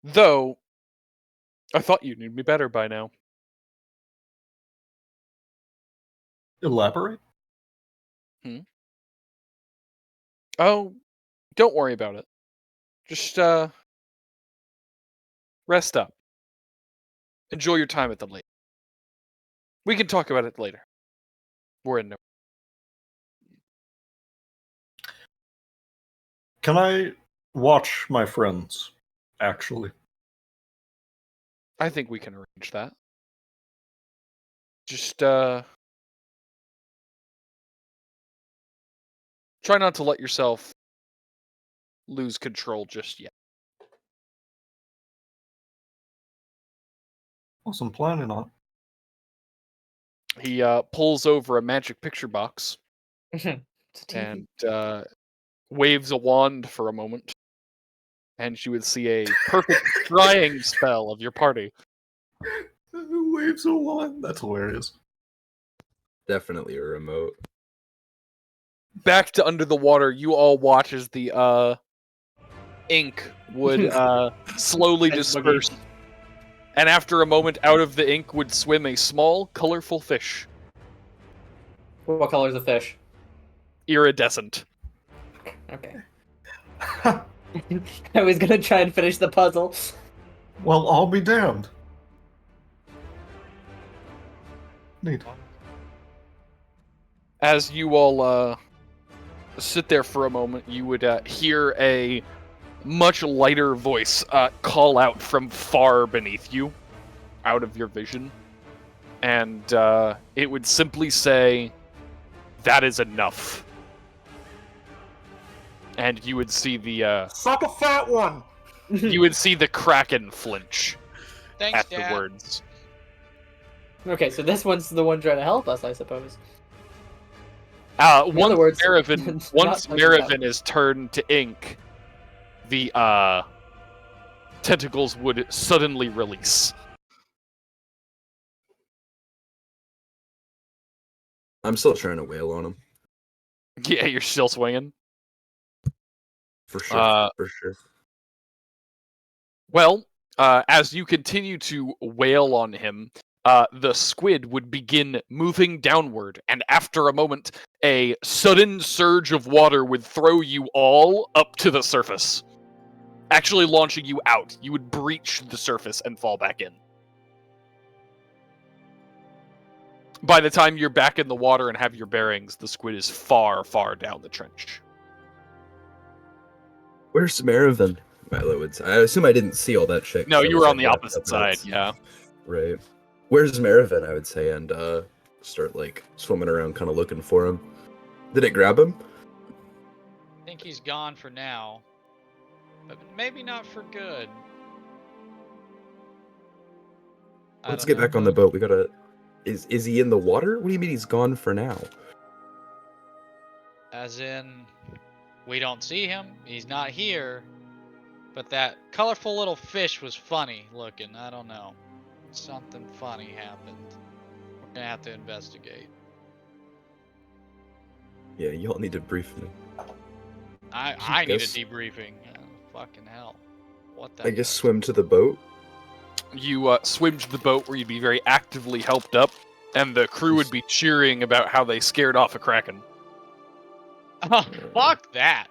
Though, I thought you knew me better by now. Elaborate? Oh, don't worry about it. Just, rest up. Enjoy your time at the lake. We can talk about it later. We're in no... Can I watch my friends, actually? I think we can arrange that. Just, try not to let yourself lose control just yet. Wasn't planning on. He pulls over a magic picture box and waves a wand for a moment, and you would see a perfect drying spell of your party. Waves a wand. That's hilarious. Definitely a remote. Back to under the water, you all watch as the ink would slowly disperse. And after a moment, out of the ink would swim a small, colorful fish. What color is the fish? Iridescent. Okay. I was gonna try and finish the puzzle. Well, I'll be damned. Neat. As you all sit there for a moment, you would hear a much lighter voice call out from far beneath you, out of your vision. And it would simply say, "That is enough." And you would see the... Suck a fat one! You would see the Kraken flinch. Thanks, at Dad. the words. Okay, so this one's the one trying to help us, I suppose. Once words, Marivin is turned to ink, the tentacles would suddenly release. I'm still trying to wail on him. Yeah, you're still swinging. For sure. For sure. Well, as you continue to wail on him, the squid would begin moving downward, and after a moment, a sudden surge of water would throw you all up to the surface. Actually launching you out. You would breach the surface and fall back in. By the time you're back in the water and have your bearings, the squid is far, far down the trench. Where's Marivin? Milo would say. I assume I didn't see all that shit. No, 'cause I you was, were like, on the wrapped opposite up in side, it. yeah. Right. Where's Marivin, I would say, and start, like, swimming around kind of looking for him. Did it grab him? I think he's gone for now. But maybe not for good. Let's get back on the boat. We gotta... Is he in the water? What do you mean he's gone for now? As in, we don't see him. He's not here. But that colorful little fish was funny looking. I don't know. Something funny happened. We're gonna have to investigate. Yeah, y'all need to brief me. I need a guess- debriefing. Fucking hell. What the I guess fuck? swim to the boat. You swim to the boat where you'd be very actively helped up, and the crew would be cheering about how they scared off a kraken. Oh, fuck that.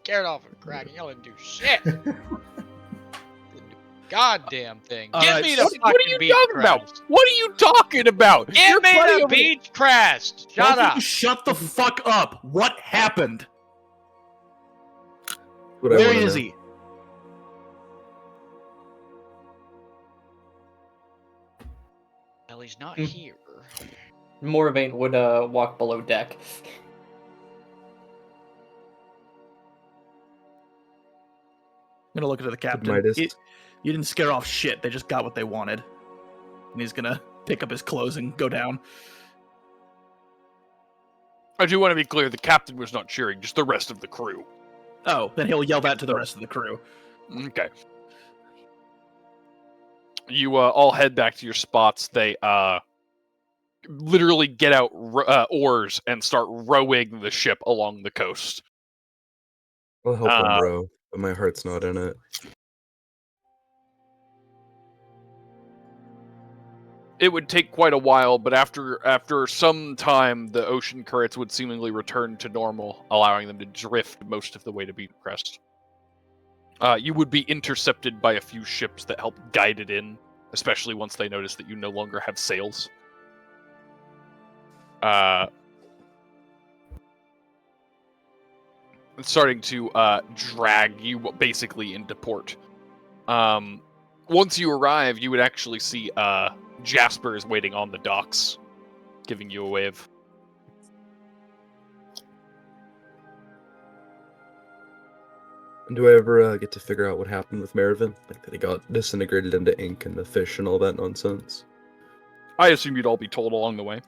Scared off a kraken. Y'all didn't do shit. Didn't do a goddamn thing. Give me the fucking What are you beach talking crest. about? What are you talking about? Give You're me plenty the of- beach crest. Shut Both of up. you shut the fuck up. What happened? What I Where wanna is know. he? Well, he's not here. Moravaint would walk below deck. I'm gonna look into the captain. Midas. You didn't scare off shit. They just got what they wanted. And he's gonna pick up his clothes and go down. I do want to be clear, the captain was not cheering, just the rest of the crew. Oh, then he'll yell that to the rest of the crew. Okay. You all head back to your spots. They literally get out oars and start rowing the ship along the coast. I'll help him row, but my heart's not in it. It would take quite a while, but after some time, the ocean currents would seemingly return to normal, allowing them to drift most of the way to Beachcrest. You would be intercepted by a few ships that help guide it in, especially once they notice that you no longer have sails. It's starting to drag you basically into port. Once you arrive, you would actually see Jasper is waiting on the docks, giving you a wave. And do I ever get to figure out what happened with Marivin? Like that he got disintegrated into ink and the fish and all that nonsense? I assume you'd all be told along the way.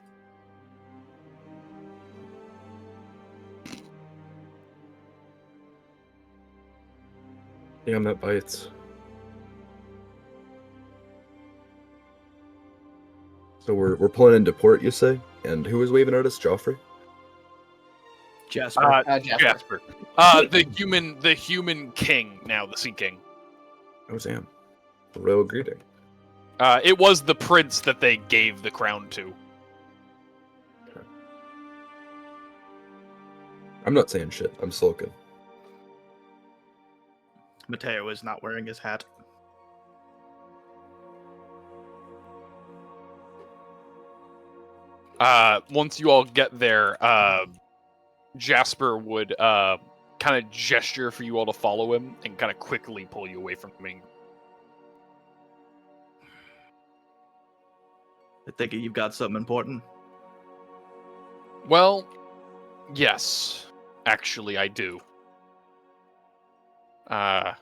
Damn, that bites. So we're pulling into port, you say? And who was waving at us? Joffrey? Jasper. Jasper. The human king now, the Sea King. Oh, Sam. A royal greeting. It was the prince that they gave the crown to. I'm not saying shit. I'm sulking. Matteo is not wearing his hat. Once you all get there, Jasper would kind of gesture for you all to follow him and kind of quickly pull you away from me. I think you've got something important. Well, yes. Actually, I do. I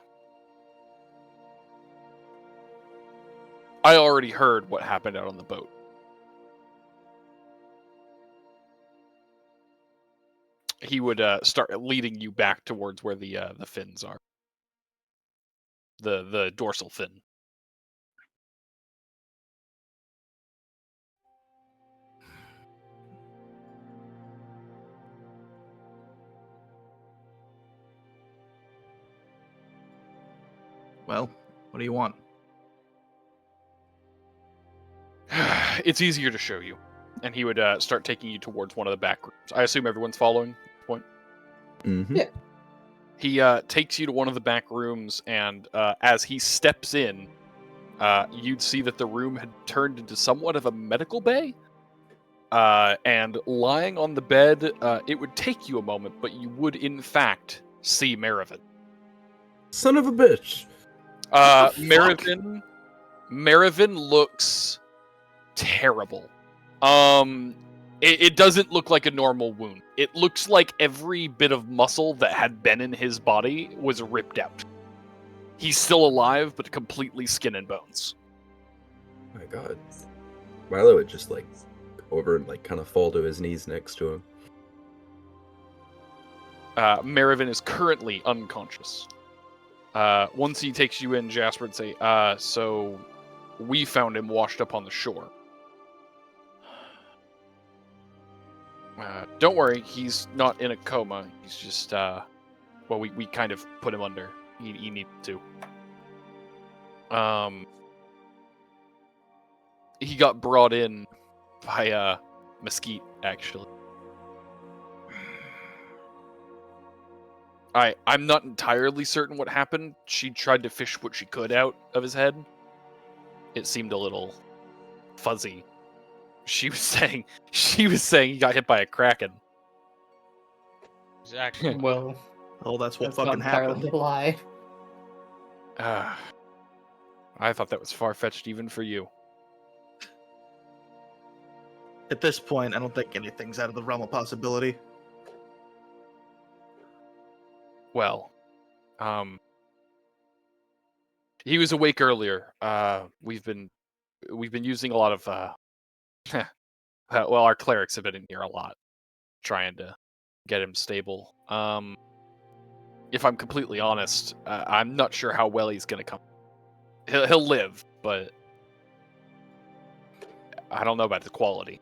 already heard what happened out on the boat. He would start leading you back towards where the fins are. The dorsal fin. Well, what do you want? It's easier to show you. And he would start taking you towards one of the back rooms. I assume everyone's following at this point? Mm-hmm. Yeah. He takes you to one of the back rooms, and as he steps in, you'd see that the room had turned into somewhat of a medical bay. and lying on the bed, it would take you a moment, but you would in fact see Marivin. Son of a bitch. Marivin looks terrible. It doesn't look like a normal wound. It looks like every bit of muscle that had been in his body was ripped out. He's still alive, but completely skin and bones. Oh my god. Milo would just like go over and like kind of fall to his knees next to him. Marivin is currently unconscious. Once he takes you in, Jasper would say, so we found him washed up on the shore. Don't worry, he's not in a coma. He's just, we kind of put him under. He needed to. He got brought in by, Mesquite, actually. I'm not entirely certain what happened. She tried to fish what she could out of his head. It seemed a little fuzzy. She was saying he got hit by a kraken. Exactly. Well, Oh, that's what that's not fucking entirely happened. a lie. I thought that was far-fetched even for you. At this point, I don't think anything's out of the realm of possibility. Well, he was awake earlier. We've been using a lot of well, our clerics have been in here a lot, trying to get him stable. If I'm completely honest, I'm not sure how well he's gonna come. He'll live, but I don't know about the quality.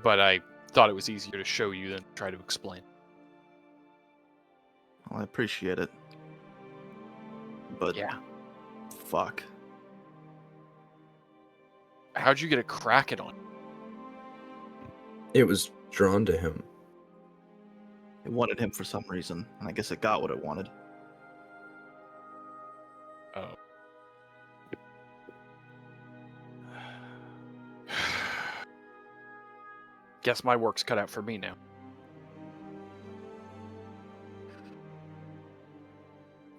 But I thought it was easier to show you than try to explain. Well, I appreciate it. But yeah, fuck. How'd you get a kraken on? It was drawn to him. It wanted him for some reason, and I guess it got what it wanted. Oh. Guess my work's cut out for me now.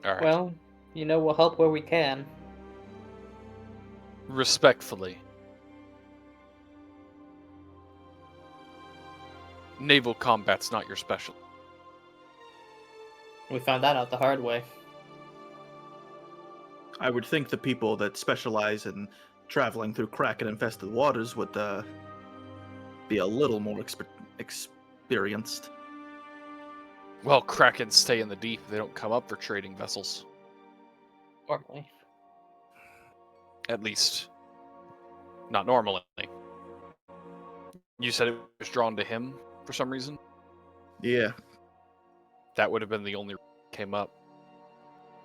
All right. Well, we'll help where we can. Respectfully. Naval combat's not your specialty. We found that out the hard way. I would think the people that specialize in traveling through kraken-infested waters would be a little more experienced. Well, krakens stay in the deep. They don't come up for trading vessels. Normally. At least, not normally. You said it was drawn to him for some reason? Yeah. That would have been the only reason it came up.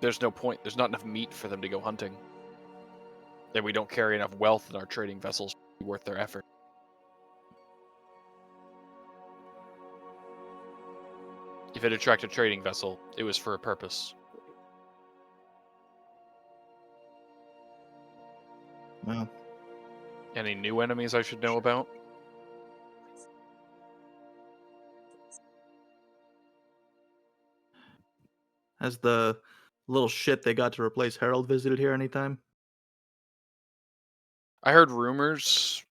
There's no point. There's not enough meat for them to go hunting. And we don't carry enough wealth in our trading vessels to be worth their effort. If it attracted a trading vessel, it was for a purpose. Well. Any new enemies I should know about? Has the little shit they got to replace Harold visited here anytime? I heard rumors,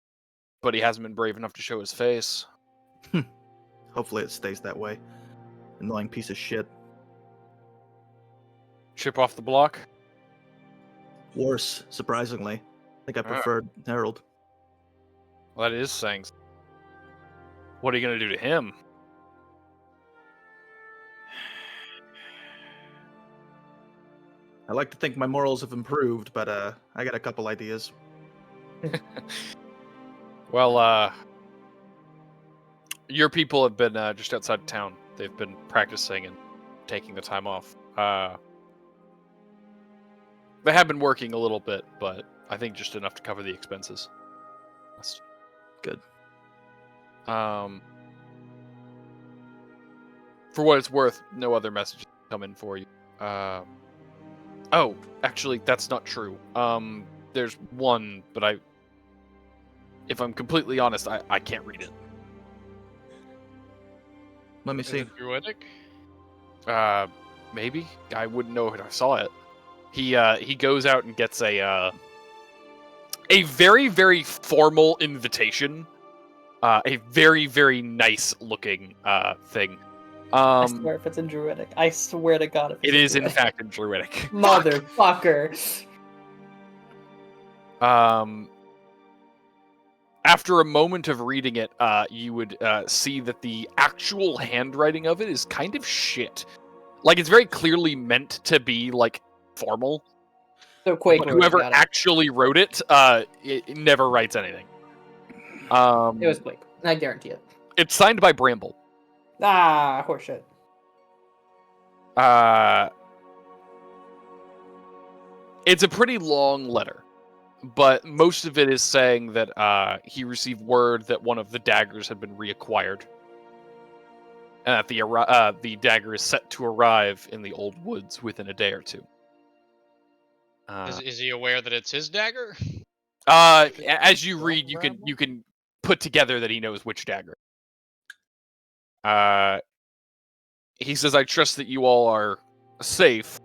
but he hasn't been brave enough to show his face. Hopefully it stays that way. Annoying piece of shit. Chip off the block? Worse, surprisingly. I think I preferred Harold. Well, that is saying. What are you going to do to him? I like to think my morals have improved, but I got a couple ideas. Well, your people have been just outside of town. They've been practicing and taking the time off. They have been working a little bit, but I think just enough to cover the expenses. That's good. For what it's worth, no other messages come in for you. Oh, actually, that's not true. There's one, but if I'm completely honest, I can't read it. Let me Is see. it Druidic? Maybe I wouldn't know if I saw it. He goes out and gets a very, very formal invitation. A very, very nice looking thing. I swear if it's in Druidic. I swear to God if it's It is in Druidic. fact in Druidic. Motherfucker. After a moment of reading it, you would see that the actual handwriting of it is kind of shit. Like, it's very clearly meant to be, like, formal. So Quake But wrote it, whoever got it. actually wrote it, it never writes anything. It was Quake. I guarantee it. It's signed by Bramble. Ah, horseshit. It's a pretty long letter, but most of it is saying that he received word that one of the daggers had been reacquired, and that the dagger is set to arrive in the old woods within a day or two. Is he aware that it's his dagger? As you read, you can put together that he knows which dagger. He says, "I trust that you all are safe,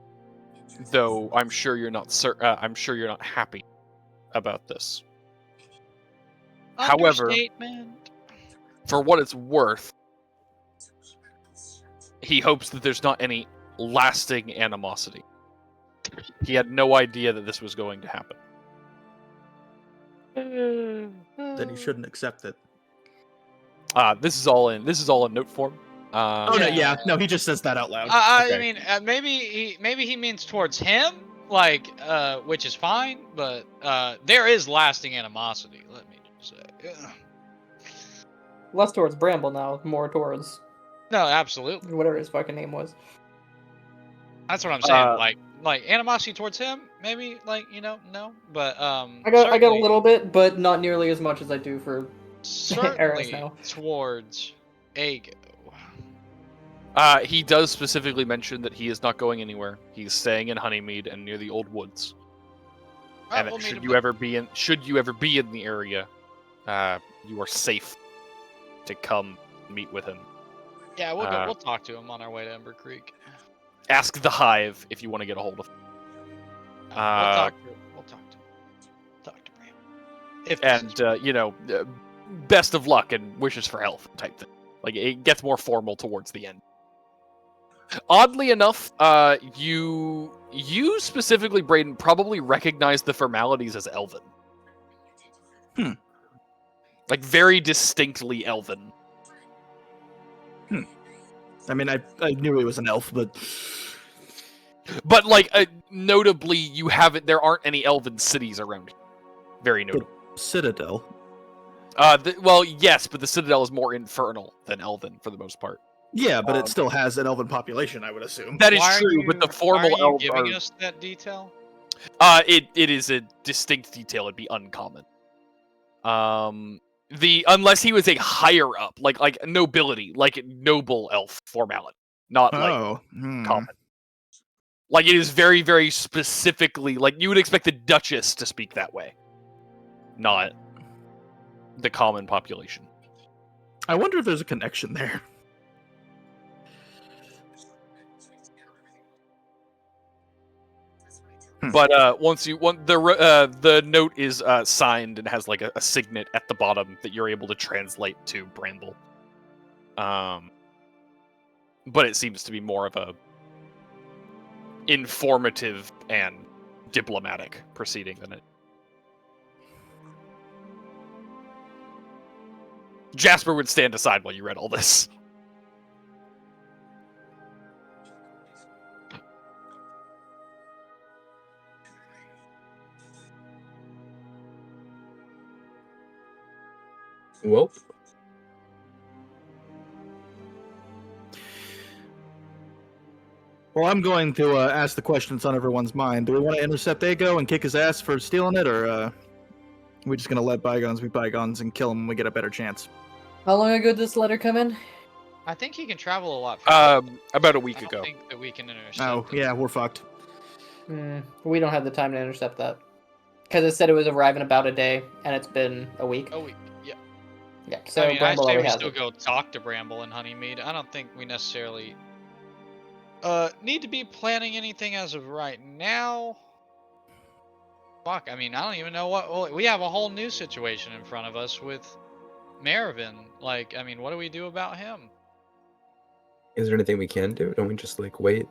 though I'm sure you're not. I'm sure you're not happy about this. However, for what it's worth, he hopes that there's not any lasting animosity. He had no idea that this was going to happen." Then he shouldn't accept it. This is all in note form. No, he just says that out loud. I mean, maybe he means towards him, like, which is fine, but there is lasting animosity. Let me just say. Less towards Bramble now, more towards No, absolutely. whatever his fucking name was. That's what I'm saying. Like animosity towards him, maybe, like, no, but I got a little bit, but not nearly as much as I do for certainly now. Towards Ago. He does specifically mention that he is not going anywhere. He's staying in Honeymead and near the old woods. And that should you ever be in the area, you are safe to come meet with him. Yeah, we'll talk to him on our way to Ember Creek. Ask the Hive if you want to get a hold of him. We'll talk to him. Best of luck and wishes for health type thing. Like, it gets more formal towards the end. Oddly enough, you specifically, Brayden, probably recognize the formalities as Elven. Like, very distinctly Elven. I mean, I knew he was an elf, but like, notably, there aren't any Elven cities around here. Very notable. Citadel. Well, yes, but the Citadel is more infernal than Elven for the most part. Yeah, but it still has an Elven population, I would assume. That is true, but the formal elves are giving us that detail? It is a distinct detail. It'd be uncommon. Unless he was a higher up, like nobility, like noble elf formality, not common. Like, it is very, very specifically, like, you would expect the Duchess to speak that way, not the common population. I wonder if there's a connection there. But the note is signed and has like a signet at the bottom that you're able to translate to Bramble. But it seems to be more of a informative and diplomatic proceeding than it. Jasper would stand aside while you read all this. Well, I'm going to ask the question that's on everyone's mind. Do we want to intercept Ago and kick his ass for stealing it, or are we just going to let bygones be bygones and kill him when we get a better chance? How long ago did this letter come in? I think he can travel a lot faster. About a week ago. I think that we can intercept Oh, him. yeah, we're fucked. We don't have the time to intercept that. Because it said it was arrive in about a day, and it's been a week. A week, yeah. Yeah, so I mean, Bramble I say already we has still it. go talk to Bramble and Honeymead. I don't think we necessarily need to be planning anything as of right now. Fuck, I mean, I don't even know what... Well, we have a whole new situation in front of us with Marivin. Like, I mean, what do we do about him? Is there anything we can do? Don't we just like wait?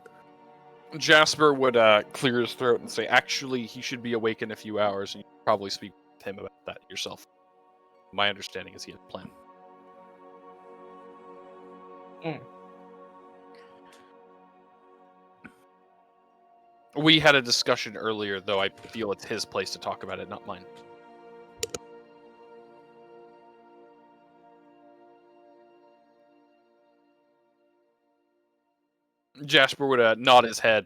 Jasper would clear his throat and say, actually, he should be awake in a few hours, and you should probably speak with him about that yourself. My understanding is he had a plan. We had a discussion earlier, though I feel it's his place to talk about it, not mine. Jasper would nod his head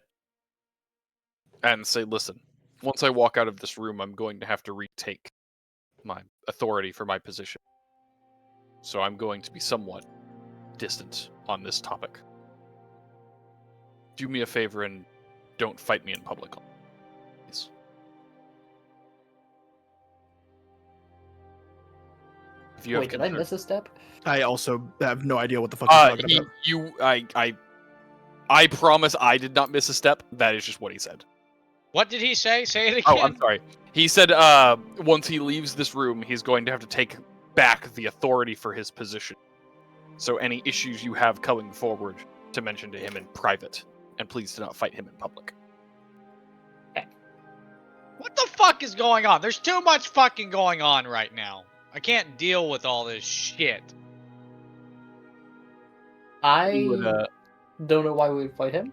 and say, listen, once I walk out of this room, I'm going to have to retake my authority for my position. So I'm going to be somewhat distant on this topic. Do me a favor and don't fight me in public. Please. If you Wait, did I miss a step? I also have no idea what the fuck you're talking about. I promise I did not miss a step. That is just what he said. What did he say? Say it again. Oh, I'm sorry. He said once he leaves this room, he's going to have to take back the authority for his position. So any issues you have coming forward, to mention to him in private. And please do not fight him in public. Okay. What the fuck is going on? There's too much fucking going on right now. I can't deal with all this shit. I don't know why we would fight him.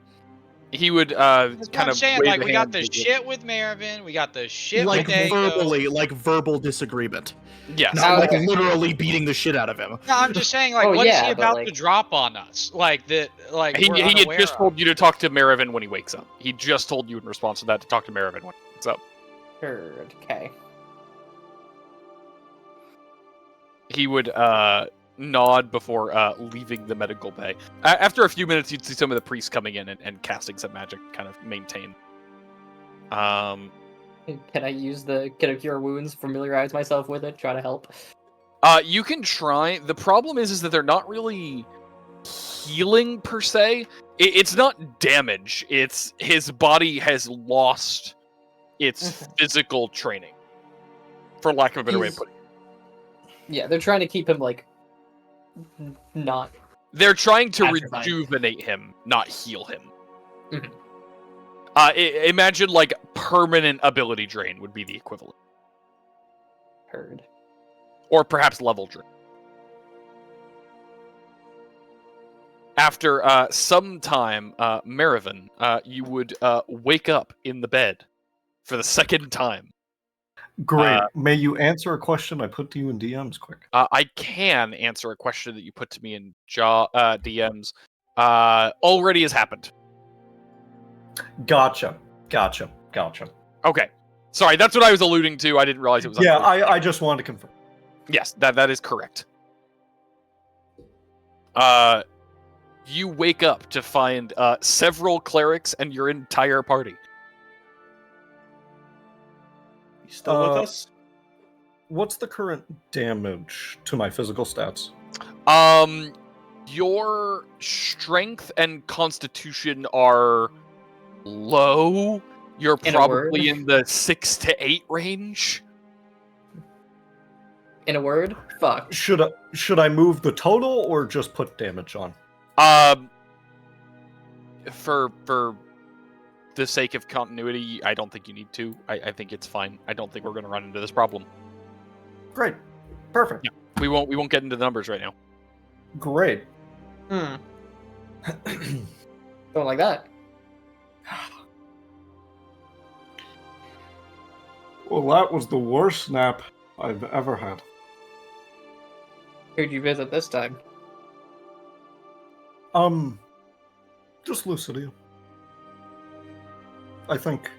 He would That's kind what of I'm saying, wave like, a we got hand the to- shit with Marivin, we got the shit Like with Dago. like verbal disagreement. Yes. Not like Okay. literally beating the shit out of him. No, I'm just saying, like, Oh, what is yeah, he but, about like- to drop on us? Like, that, like, He we're had unaware just of. told you to talk to Marivin when he wakes up. He just told you in response to that to talk to Marivin when he wakes up. Heard. Okay. He would nod before leaving the medical bay. After a few minutes, you'd see some of the priests coming in and casting some magic, kind of maintain. Can I use the Can I Cure Wounds, familiarize myself with it, try to help? You can try. The problem is that they're not really healing per se. It's not damage. It's his body has lost its physical training, for lack of a better way of putting it. Yeah, they're trying to keep him, like, not... They're trying to Atrophied. rejuvenate him, not heal him. Mhm. Imagine, like, permanent ability drain would be the equivalent. Heard. Or perhaps level drain. After some time, Marivin, you would wake up in the bed for the second time. Great. May you answer a question I put to you in DMs quick? I can answer a question that you put to me in DMs. Already has happened. Gotcha. Okay. Sorry, that's what I was alluding to. I didn't realize it was... Yeah, I just wanted to confirm. Yes, that is correct. You wake up to find several clerics and your entire party. You still with us? What's the current damage to my physical stats? Your strength and constitution are low. You're probably in the 6 to 8 range. In a word? Fuck. Should I move the total or just put damage on? For the sake of continuity, I don't think you need to. I think it's fine. I don't think we're going to run into this problem. Great. Perfect. Yeah, we won't get into the numbers right now. Great. Don't like that. Well, that was the worst nap I've ever had. Who'd you visit this time? Just Lucidia. I think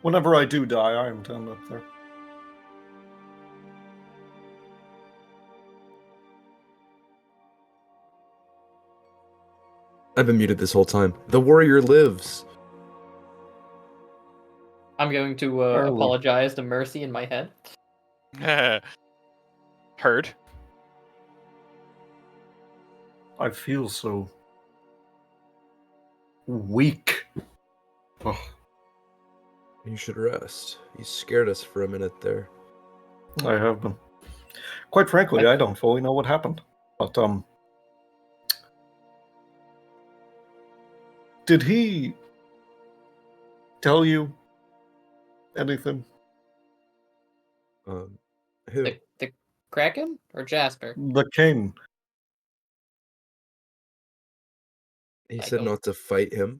whenever I do die, I am to end up there. I've been muted this whole time. The warrior lives. I'm going to apologize to Mercy in my head. Heard. I feel so weak. Oh, You should rest. You scared us for a minute there. I have been. Quite frankly, I don't fully know what happened. But, did he tell you anything? Who? The Kraken or Jasper? The king. He I said don't- not to fight him.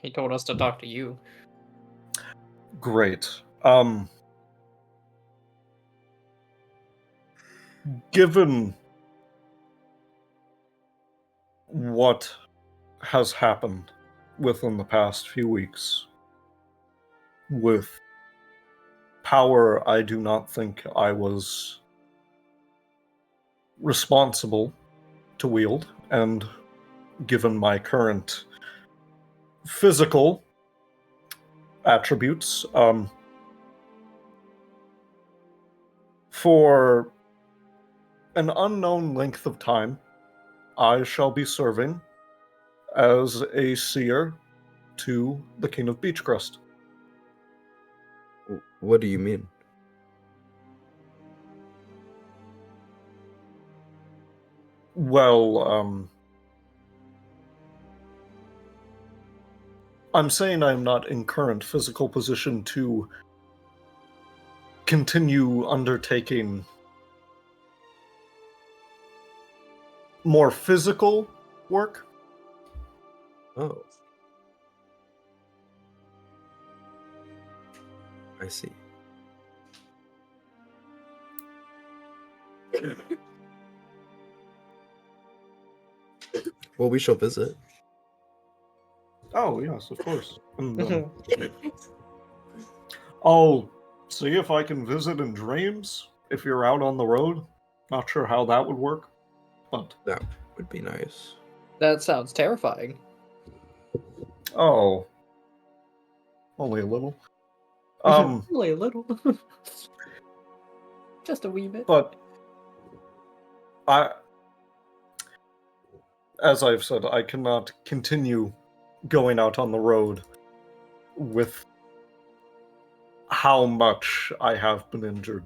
He told us to talk to you. Great. Given what has happened within the past few weeks, with power I do not think I was responsible to wield, and given my current physical attributes, for an unknown length of time, I shall be serving as a seer to the King of Beachcrest. What do you mean? Well, I'm saying I'm not in current physical position to continue undertaking more physical work. Oh. I see. Well, we shall visit. Oh, yes, of course. And, I'll see if I can visit in dreams if you're out on the road. Not sure how that would work, but... That would be nice. That sounds terrifying. Oh. Only a little. Only a little. Just a wee bit. But as I've said, I cannot continue going out on the road with how much I have been injured.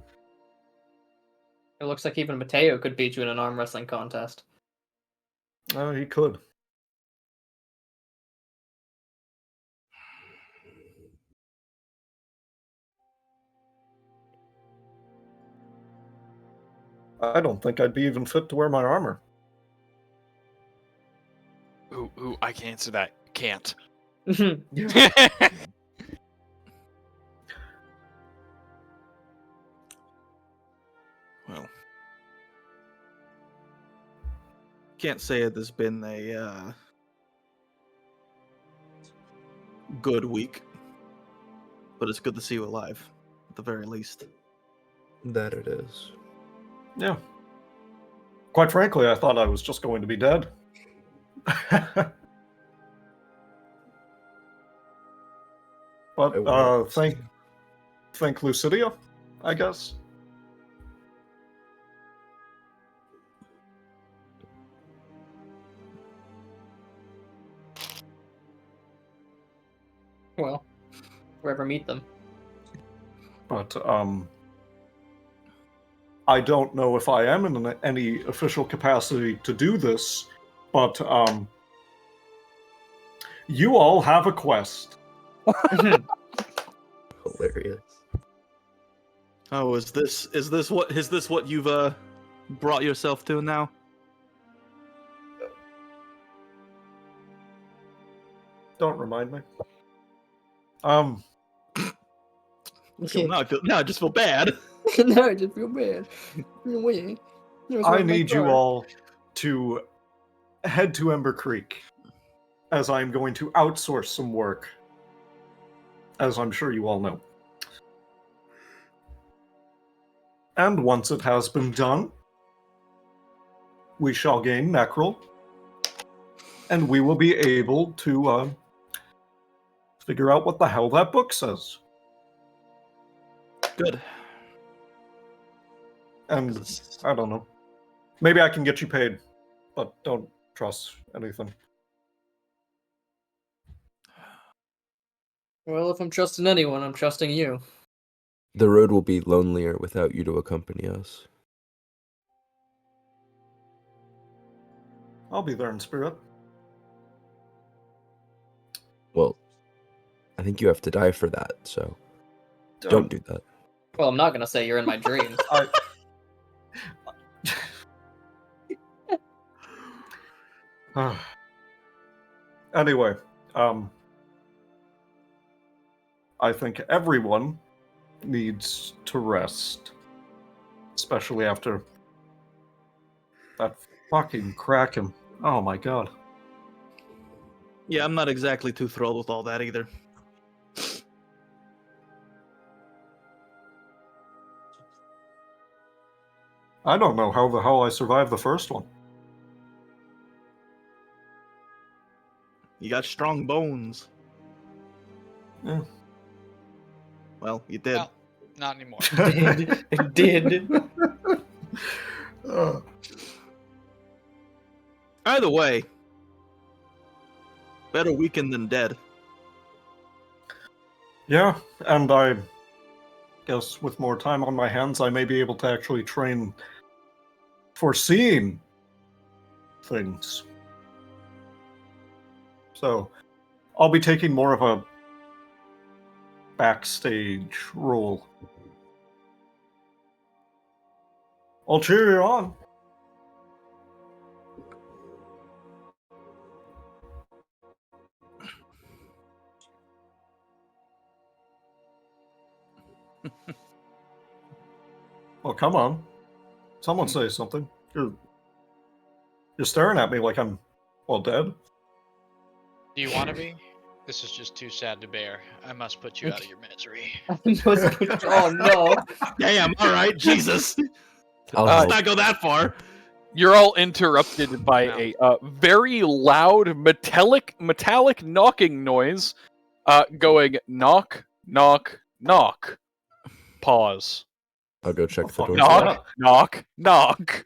It looks like even Matteo could beat you in an arm wrestling contest. He could. I don't think I'd be even fit to wear my armor. Ooh, I can answer that. Can't. Well, can't say it has been a good week, but it's good to see you alive, at the very least. That it is. Yeah. Quite frankly, I thought I was just going to be dead. But thank Lucidia, I guess. Well, wherever meet them. But I don't know if I am in any official capacity to do this, but you all have a quest. Hilarious. Oh, is this what you've brought yourself to now? Don't remind me. Now I just feel bad. No, I just feel bad. Wait. I need you all to head to Ember Creek, as I'm going to outsource some work, as I'm sure you all know. And once it has been done, we shall gain Necrol, and we will be able to figure out what the hell that book says. Good. And I don't know. Maybe I can get you paid, but don't trust anything. Well, if I'm trusting anyone, I'm trusting you. The road will be lonelier without you to accompany us. I'll be there in spirit. Well, I think you have to die for that, so don't do that. Well, I'm not gonna say you're in my dreams. Anyway, I think everyone needs to rest, especially after that fucking Kraken. Oh my god. Yeah, I'm not exactly too thrilled with all that either. I don't know how the hell I survived the first one. You got strong bones. Yeah. Well, you did. No, not anymore. Did. Either way, better weakened than dead. Yeah, and I guess with more time on my hands, I may be able to actually train foreseeing things. So, I'll be taking more of a backstage role. I'll cheer you on. Well, come on. Someone say something. You're staring at me like I'm, well, dead. Do you want to be? This is just too sad to bear. I must put you out of your misery. Oh no. Damn, alright, Jesus. I'll Let's not go that far. You're all interrupted by a very loud metallic knocking noise, going knock, knock, knock. Pause. I'll go check the door. Knock, knock, knock.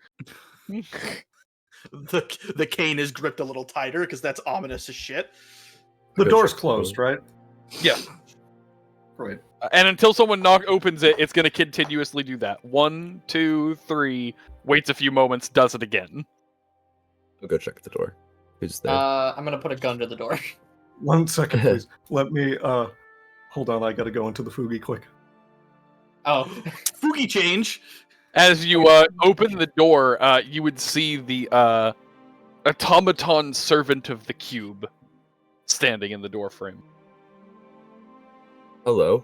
The cane is gripped a little tighter because that's ominous as shit. The Go door's check the closed, door. right? Yeah. Right. And until someone opens it, it's going to continuously do that. 1, 2, 3, waits a few moments, does it again. I'll go check the door. Who's there? I'm gonna put a gun to the door. 1 second, please. Let me, hold on, I gotta go into the Fugi quick. Oh. Fugi change. As you open the door, you would see the automaton servant of the cube standing in the doorframe. Hello.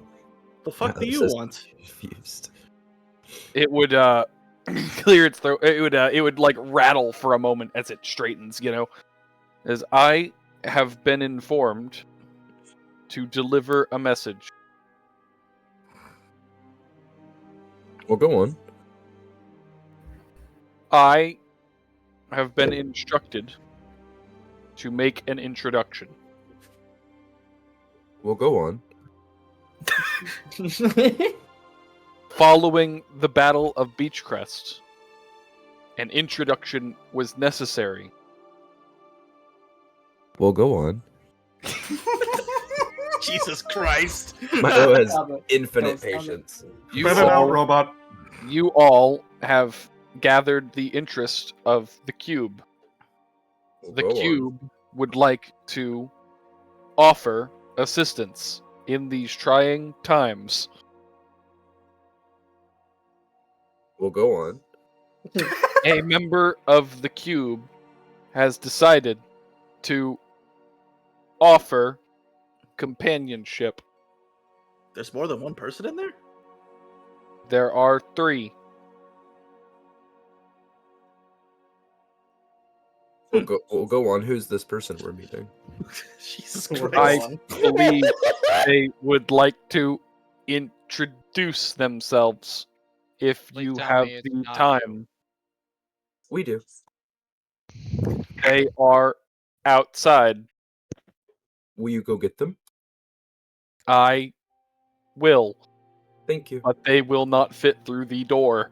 The fuck do I'm you so want? confused. It would clear its throat. It would like rattle for a moment as it straightens. As I have been informed to deliver a message. Well, go on. I have been instructed to make an introduction. Well, go on. Following the Battle of Beachcrest, an introduction was necessary. Well, go on. Jesus Christ. Milo has Stop it. infinite Don't stop it. patience. You Spit it out, all, robot. you all have gathered the interest of the cube. Well, The go on. cube would like to offer assistance in these trying times. Well, go on. A member of the cube has decided to offer companionship. There's more than one person in there? There are 3. We'll go on. Who's this person we're meeting? Jesus We're Christ. I believe they would like to introduce themselves if Please you tell have me it's the not time. We do. They are outside. Will you go get them? I will, Thank you. but they will not fit through the door.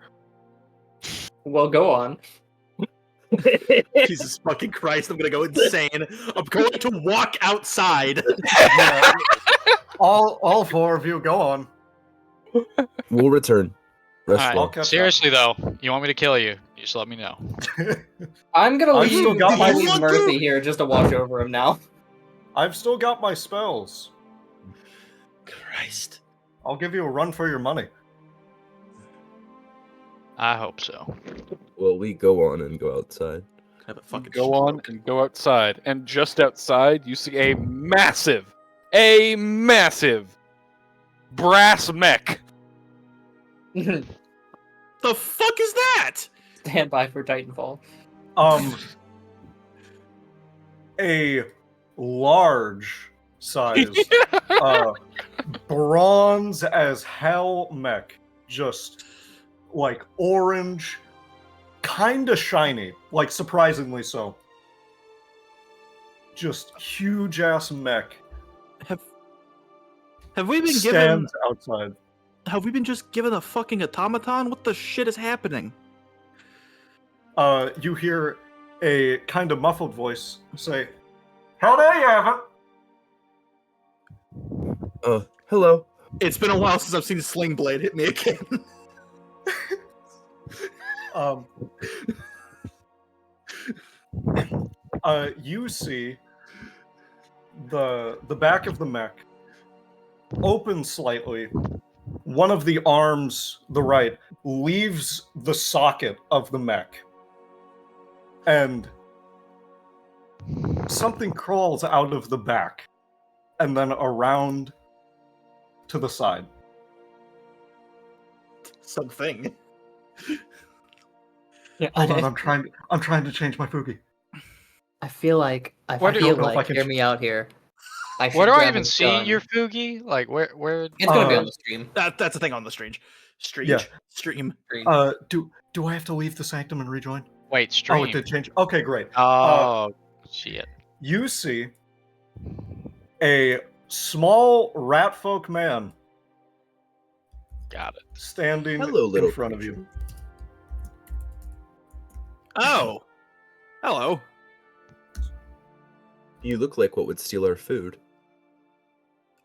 Well, go on. Jesus fucking Christ, I'm gonna go insane. I'm going to walk outside. Yeah. All four of you, go on. We'll return. Rest Alright. well. I'll catch Seriously though, you want me to kill you? You just let me know. I'm gonna I've still got my- leave Murphy here just to watch over him now. I've still got my spells. Christ. I'll give you a run for your money. I hope so. Well, we go on and go outside. Have a fucking Go on and go outside. And just outside, you see a massive brass mech. The fuck is that? Stand by for Titanfall. A large size, bronze as hell mech, just like orange, kinda shiny, like surprisingly so. Just huge ass mech Have we been given? stands outside. Have we been just given a fucking automaton? What the shit is happening? You hear a kind of muffled voice say, "How dare you have it?" Hello. It's been a while since I've seen Sling Blade hit me again. You see the back of the mech open slightly. One of the arms, the right, leaves the socket of the mech, and something crawls out of the back, and then around to the side. Something. Yeah, Hold on, I'm trying to change my Fugi. I feel like What do you- know if I can- hear me out here. I Where should do I grab even a see gun. your Fugi? Like where It's gonna be on the stream. That's the thing on the stream. Yeah. Stream. Do I have to leave the sanctum and rejoin? wait, stream. Oh, it did change. Okay, great. Oh shit. You see a small rat folk man Got it. standing Hello, little in front of creature. you. Oh. Hello. You look like what would steal our food.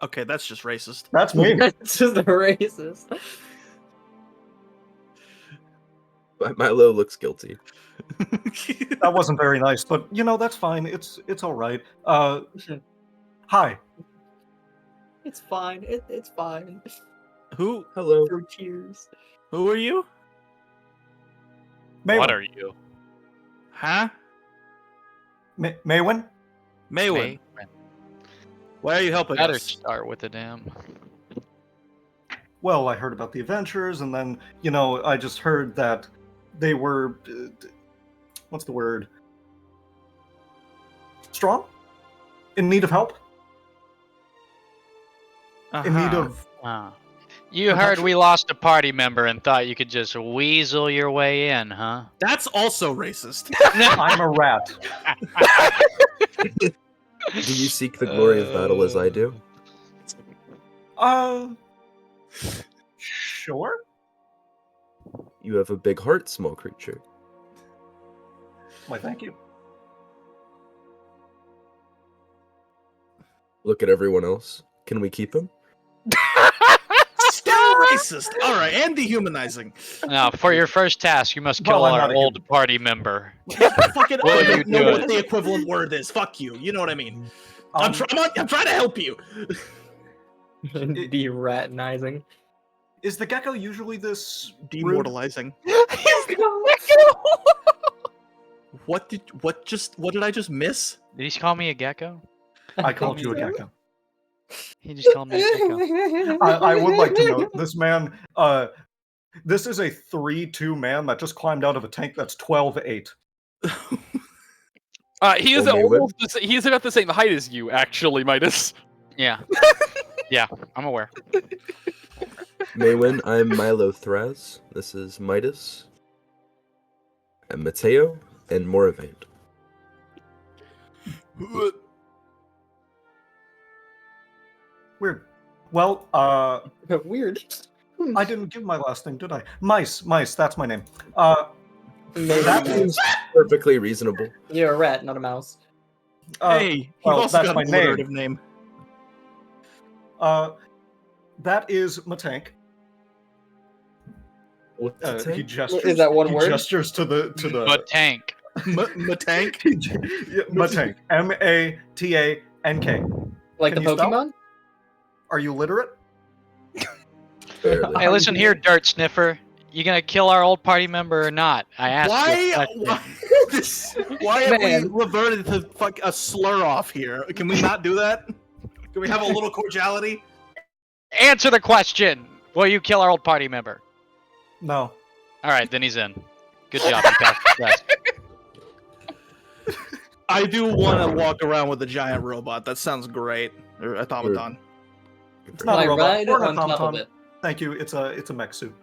Okay, that's just racist. That's me. It's just a racist. But Milo looks guilty. That wasn't very nice, but you know that's fine. It's all right. Hi. It's fine. It's fine. Who? Hello. Through cheers. Who are you? Maywin. What are you? Huh? Maywin? Maywin. Why are you helping Better us? start with the damn. Well, I heard about the adventures, and then you know I just heard that they were what's the word? Strong? In need of help? In need of You heard we lost a party member and thought you could just weasel your way in, huh? That's also racist. I'm a rat. Do you seek the glory of battle as I do? Sure. You have a big heart, small creature. Why, thank you. Look at everyone else. Can we keep him? Still racist. All right, and dehumanizing. Now, for your first task, you must kill Well, I'm our not a old party member. Fucking, Will I you don't know do what it? the equivalent word is. Fuck you. You know what I mean. I'm trying to help you. Deratnizing. Is the gecko usually this rude? Demoralizing. What did I just miss? Did he call me a gecko? I called you a gecko. He just called me a gecko. I would like to note this man. This is a 3-2 man that just climbed out of a tank that's 12'8". He is almost he is about the same height as you, actually, Midas. Yeah. Yeah, I'm aware. Maywin, I'm Milo Thraz. This is Midas. And Matteo and Moravaint. Weird. Well, Weird. I didn't give my last name, did I? Myce, that's my name. That seems perfectly reasonable. You're a rat, not a mouse. Hey, you've well, also that's got my an alliterative name. That is Matank. What's the tank? He gestures. Is that one he word? gestures to the Tank. Matank? Matank. M-A-T-A-N-K. Like Can the you spell? Pokemon? Are you literate? Barely. Hey, listen here, Dirt Sniffer. You gonna kill our old party member or not? I asked you a question. Why have we Man. reverted to fuck a slur off here? Can we not do that? Can we have a little cordiality? Answer the question. Will you kill our old party member? No. All right, then he's in. Good job. You passed the test. I do want to walk around with a giant robot. That sounds great. Or automaton. It's not Can I a robot. ride Or an on top of automaton. it? Thank you. It's a mech suit.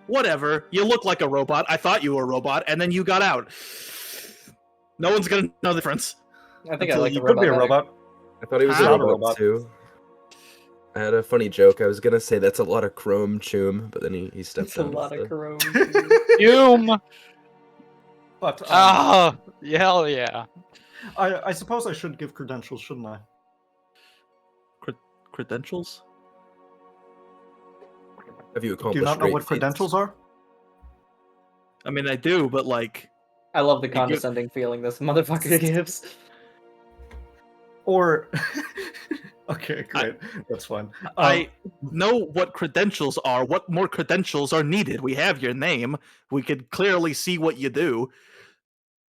Whatever. You look like a robot. I thought you were a robot, and then you got out. No one's gonna know the difference. I think I Until like the you Could robot. be a better. robot. I thought he was How? a robot too. I had a funny joke. I was gonna say that's a lot of chrome choom, but then he stepped It's a down. lot of instead. chrome. Doom. But Oh, hell yeah. I suppose I should give credentials, shouldn't I? Credentials? Have you Do accomplished you not know great what feats? credentials are? I mean, I do, but like, I love the condescending feeling this motherfucker gives. Or okay, great. That's fine. I know what credentials are. What more credentials are needed? We have your name. We could clearly see what you do.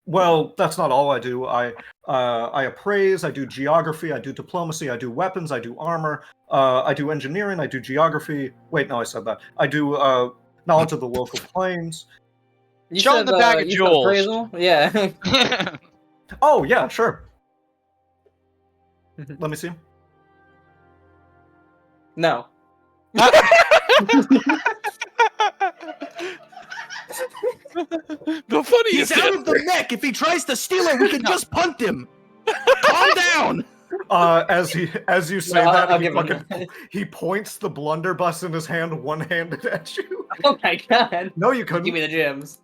Well, that's not all I do. I appraise. I do geography. I do diplomacy. I do weapons. I do armor. I do engineering. I do geography. Wait, no, I said that. I do knowledge of the local planes. You Show him said, the bag of you said jewels. appraisal? Yeah. Oh yeah, sure. Let me see. No. The funniest He's out of the mech. If he tries to steal it, we can just punt him. Calm down. As you say No, that, I'll he give him fucking that. he points the blunderbuss in his hand, one-handed at you. Oh my god. No, you couldn't. Give me the gems.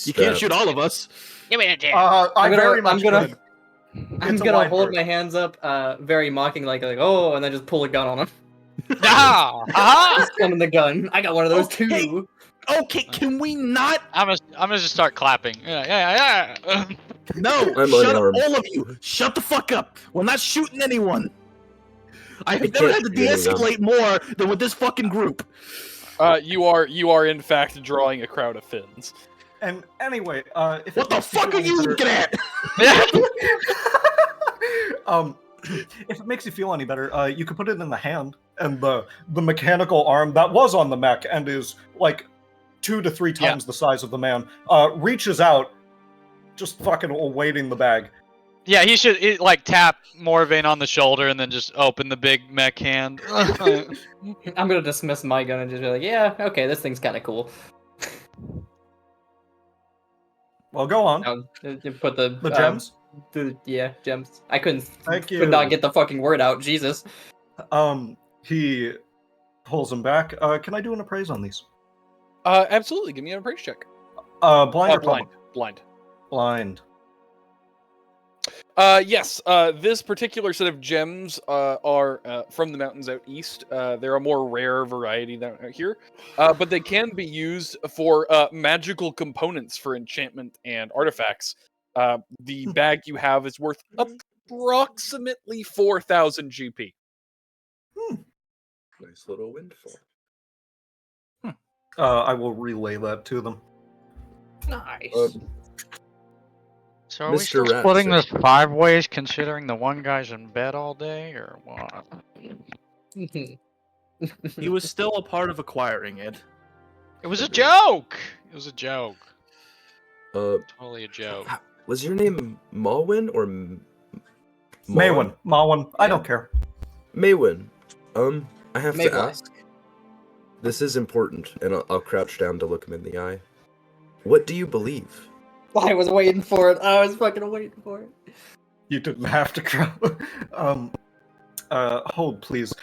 You can't shoot all of us. Give me the gem. I very much could. I'm It's a gonna wide hold berth. my hands up, very mocking, like oh, and then just pull a gun on him. Ah! Just come in the gun. I got one of those Okay. too. Okay, can we not? I'm gonna just start clapping. Yeah. No, I'm shut up, unarmed. all of you. Shut the fuck up. We're not shooting anyone. I've I never can't had to shoot anyone. de-escalate more than with this fucking group. You are in fact drawing a crowd of Finns. And anyway, if What it the makes you fuck feel are you any looking at? if it makes you feel any better, you could put it in the hand, and the mechanical arm that was on the mech and is like 2 to 3 times the size of the man reaches out, just fucking awaiting the bag. Yeah, he should like tap Moravaint on the shoulder and then just open the big mech hand. I'm gonna dismiss my gun and just be like, yeah, okay, this thing's kind of cool. Well, go on. You put the Gems. Yeah, gems. I couldn't. Thank you. Could not get the fucking word out. Jesus. He pulls him back. Can I do an appraise on these? Absolutely. Give me an appraise check. Blind or Blind. public? Blind. Blind. Yes, this particular set of gems are from the mountains out east. They're a more rare variety than out here, but they can be used for magical components for enchantment and artifacts. The bag you have is worth approximately 4,000 GP. Nice little windfall. I will relay that to them. Nice. So are we Mr. still Rat splitting says- this 5 ways, considering the one guy's in bed all day, or what? He was still a part of acquiring it. It was a joke. It was a joke. Totally a joke. Was your name Mawyn or Mawyn. Mawyn. I don't care. Mawyn. I have to Mawyn. ask. This is important, and I'll crouch down to look him in the eye. What do you believe? I was waiting for it. I was fucking waiting for it. You didn't have to cry. hold please.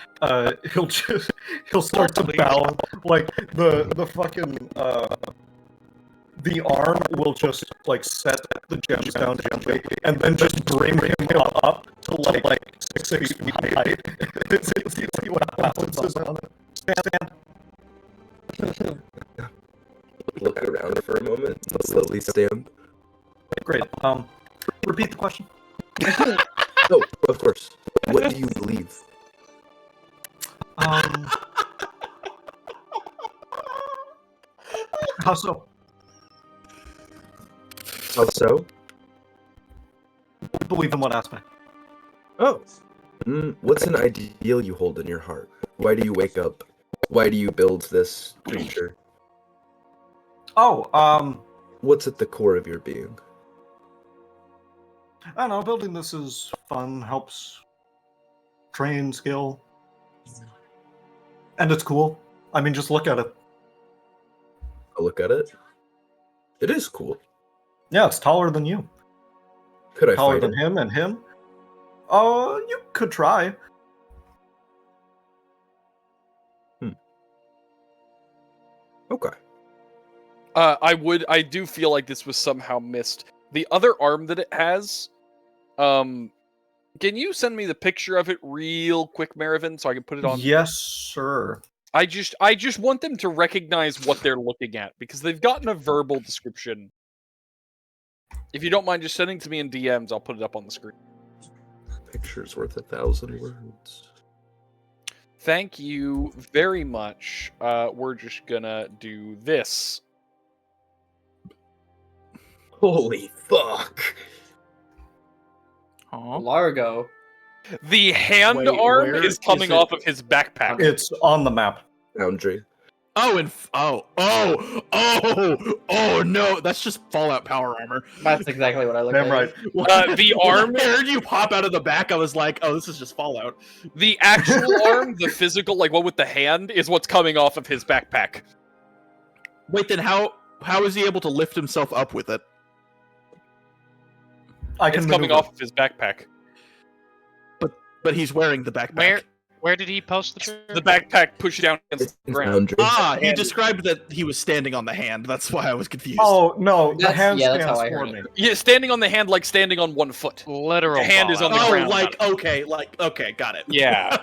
He'll start to bow, like the fucking the arm will just like set the gems down gently, and then just bring him up to like 6 feet high. See what balances on it. Stand. Look around for a moment and slowly stand. Great. Repeat the question. Oh, of course. What do you believe? How so? How so? Believe in what aspect? Oh. What's an ideal you hold in your heart? Why do you wake up? Why do you build this creature? Oh, What's at the core of your being? I don't know, building this is fun, helps train skill. And it's cool. I mean, just look at it. I'll look at it. It is cool. Yeah, it's taller than you. Could I Taller fight than it? him and him? You could try. Okay. I do feel like this was somehow missed. The other arm that it has, can you send me the picture of it real quick, Marivin, so I can put it on? Yes, sir. I just want them to recognize what they're looking at, because they've gotten a verbal description. If you don't mind just sending to me in DMs, I'll put it up on the screen. Picture's worth 1,000 words. Thank you very much. We're just gonna do this. Holy fuck! Largo. The hand Wait, arm where is coming is it? off of his backpack. It's on the map. Boundary. Oh, and oh no, that's just Fallout power armor. That's exactly what I looked Damn at. right. The When arm, I heard you pop out of the back, I was like, oh, this is just Fallout. the actual arm, the physical, like one with the hand, is what's coming off of his backpack. Wait, then how is he able to lift himself up with it? I can It's coming maneuver. off of his backpack. But he's wearing the backpack. Where did he post the picture? The backpack pushed down against the ground. Boundary. Ah, he And- described that he was standing on the hand. That's why I was confused. Oh, no, the hand That's stands how I for heard me. Yeah, standing on the hand like standing on one foot. Literal. The hand is on the Oh, ground. okay, got it. Yeah.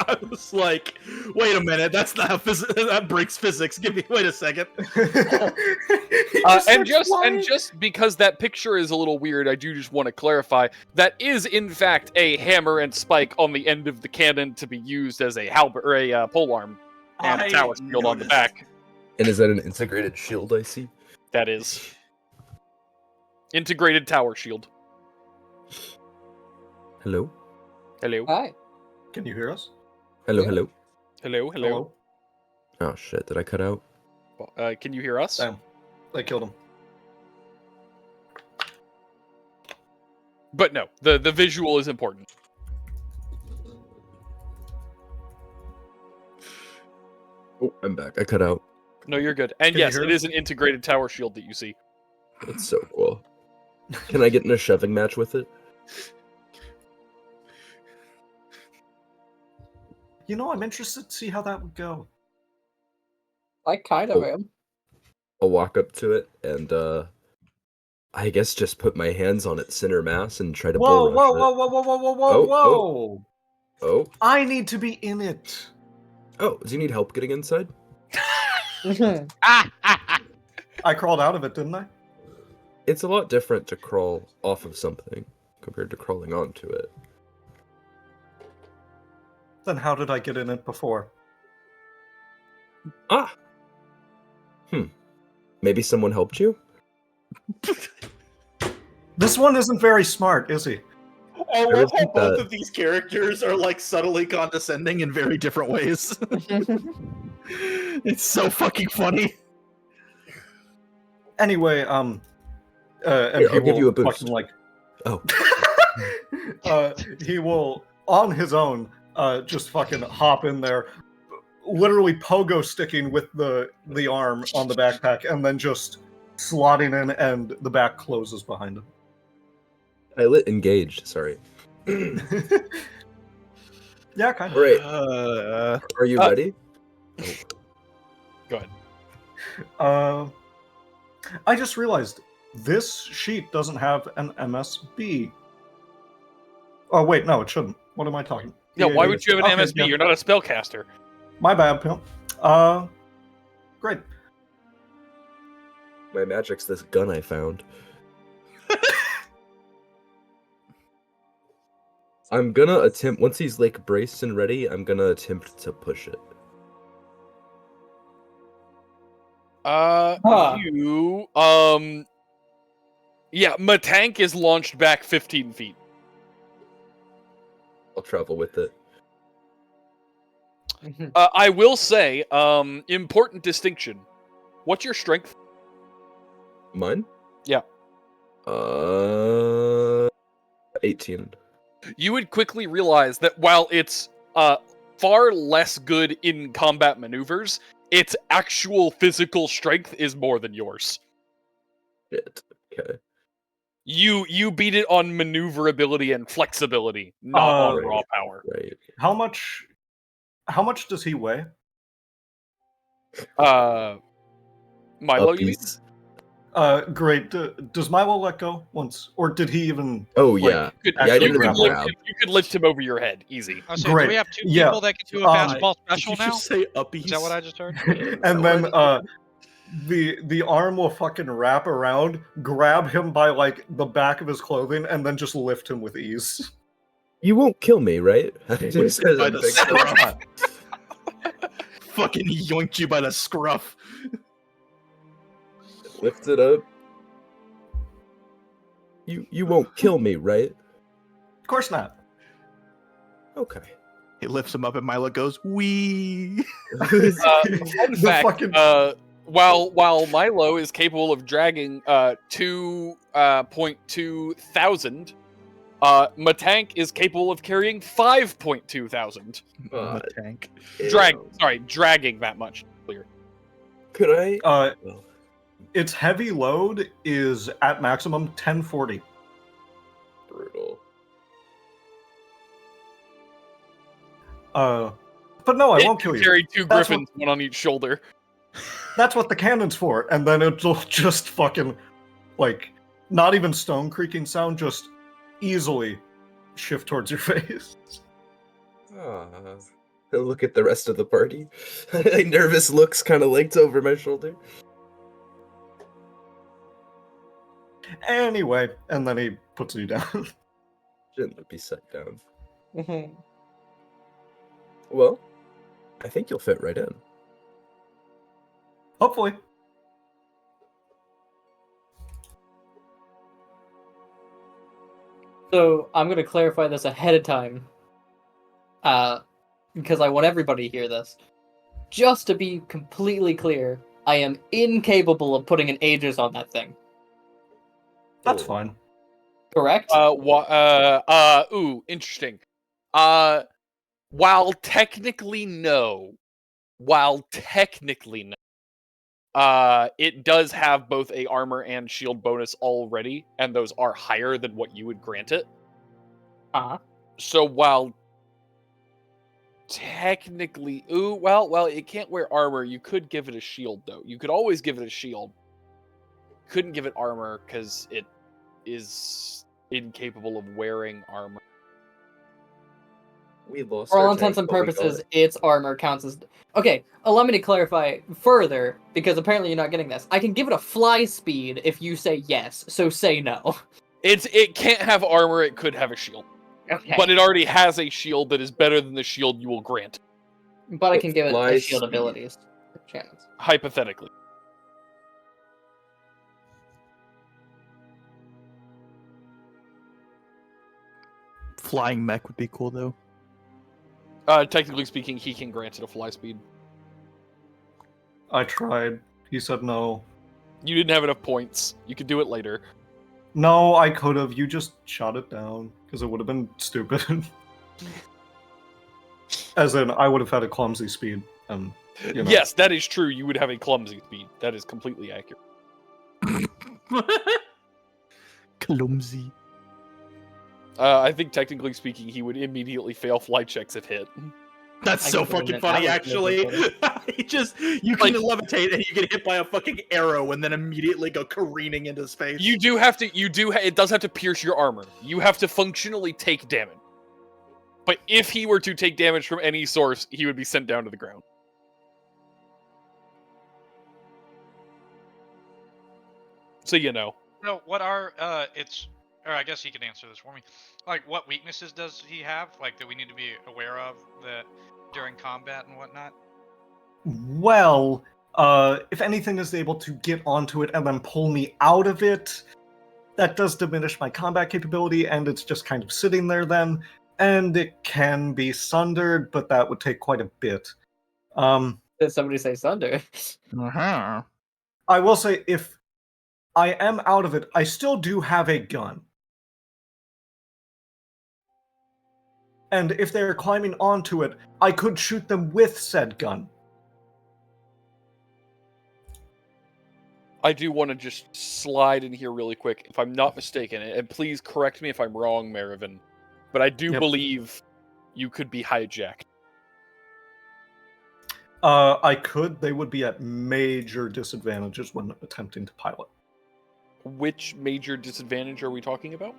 I was like, wait a minute, that's not how that breaks physics. Wait a second. And just because that picture is a little weird, I do just want to clarify that is in fact a hammer and spike on the end of the cannon to be used as a halberd or a polearm, and a tower shield on the back. And is that an integrated shield I see? That is integrated tower shield. Hello? Hello, Hi. Can you hear us? Hello, Yeah. hello? hello, hello. Oh shit, did I cut out? Can you hear us? Damn. They killed him. But no, the visual is important. Oh, I'm back. I cut out. No, you're good. And Can you yes, hear it us? is an integrated tower shield that you see. That's so cool. Can I get in a shoving match with it? You know, I'm interested to see how that would go. I kind of Oh. am. I'll walk up to it and I guess just put my hands on its center mass and try to Whoa, bull whoa, rush whoa, whoa, whoa, whoa, whoa, whoa, Oh, whoa! it. Oh, I need to be in it. oh, do you need help getting inside? I crawled out of it, didn't I? It's a lot different to crawl off of something compared to crawling onto it. Then how did I get in it before? Ah! Maybe someone helped you? This one isn't very smart, is he? I love how think both that- of these characters are like subtly condescending in very different ways. It's so fucking funny. Anyway, and Here, he I'll give will you a boost. fucking, like, Oh. he will on his own just fucking hop in there, literally pogo sticking with the arm on the backpack, and then just slotting in, and the back closes behind him. I lit engaged, sorry. Yeah, kind of. All right. Are you Uh, ready? Go ahead. I just realized this sheet doesn't have an MSB. Oh wait, no, it shouldn't. What am I talking? Yeah, why would you have an Okay, MSB? yeah. You're not a spellcaster. My bad, Pimp. Great. My magic's this gun I found. I'm gonna attempt, once he's like braced and ready, I'm gonna attempt to push it. Yeah, Matank is launched back 15 feet. I'll travel with it. I will say, important distinction. What's your strength? Mine? Yeah. 18. You would quickly realize that while it's far less good in combat maneuvers, its actual physical strength is more than yours. Shit. Okay. You beat it on maneuverability and flexibility, not on raw power. Right. How much does he weigh? Milo, you mean? Great. Does Milo let go once, or did he even? Oh like, yeah. You could, Yeah, I you, didn't could even lift, grab. you could lift him over your head, easy. I was saying, Great. do we have two Yeah. people that can do a fastball Did special you now? just say uppies? Is that what I just heard? And then the arm will fucking wrap around, grab him by like the back of his clothing, and then just lift him with ease. You won't kill me, right? Just 'cause By I'm the big. scruff. Fucking yoinked you by the scruff. Lift it up. You won't kill me, right? Of course not. Okay. He lifts him up and Milo goes, wee. Fun The fact, fucking- while Milo is capable of dragging 2.2 thousand, Matank is capable of carrying 5.2 thousand. Tank. Dragging that much. Clear. Could I? Its heavy load is at maximum 1040. Brutal. But no, I won't kill you. Carry two That's griffins, one on each shoulder. That's what the cannon's for, and then it'll just fucking, like, not even stone creaking sound, just easily shift towards your face. Look at the rest of the party. Nervous looks kind of linked over my shoulder. Anyway, and then he puts you down. Shouldn't be set down. Well, I think you'll fit right in. Hopefully. So I'm going to clarify this ahead of time, because I want everybody to hear this. Just to be completely clear, I am incapable of putting an Aegis on that thing. That's fine. Correct? Interesting. While technically no, it does have both a armor and shield bonus already, and those are higher than what you would grant it. So while technically, it can't wear armor. You could give it a shield, though. You could always give it a shield. Couldn't give it armor because it is incapable of wearing armor. We lost. For all our intents tank, and but we got purposes, it. its armor counts as... Okay, allow me to clarify further, because apparently you're not getting this. I can give it a fly speed if you say yes, so say no. It can't have armor, it could have a shield. Okay. But it already has a shield that is better than the shield you will grant. But I can give it Fly a shield speed. abilities. Chance. Hypothetically. Flying mech would be cool, though. Technically speaking, he can grant it a fly speed. I tried. He said no. You didn't have enough points. You could do it later. No, I could have. You just shot it down, because it would have been stupid. As in, I would have had a clumsy speed. You know. Yes, that is true. You would have a clumsy speed. That is completely accurate. Clumsy. I think technically speaking, he would immediately fail flight checks if hit. That's so fucking funny, actually. You can levitate and you get hit by a fucking arrow and then immediately go careening into space. You do have to. It does have to pierce your armor. You have to functionally take damage. But if he were to take damage from any source, he would be sent down to the ground. So you know. No, what are or I guess he can answer this for me. Like, what weaknesses does he have? Like, that we need to be aware of that during combat and whatnot? Well, if anything is able to get onto it and then pull me out of it, that does diminish my combat capability, and it's just kind of sitting there then. And it can be sundered, but that would take quite a bit. Did somebody say sunder? Uh-huh. I will say, if I am out of it, I still do have a gun. And if they're climbing onto it, I could shoot them with said gun. I do want to just slide in here really quick, if I'm not mistaken, and please correct me if I'm wrong, Marivin, but I do believe you could be hijacked. I could. They would be at major disadvantages when attempting to pilot. Which major disadvantage are we talking about?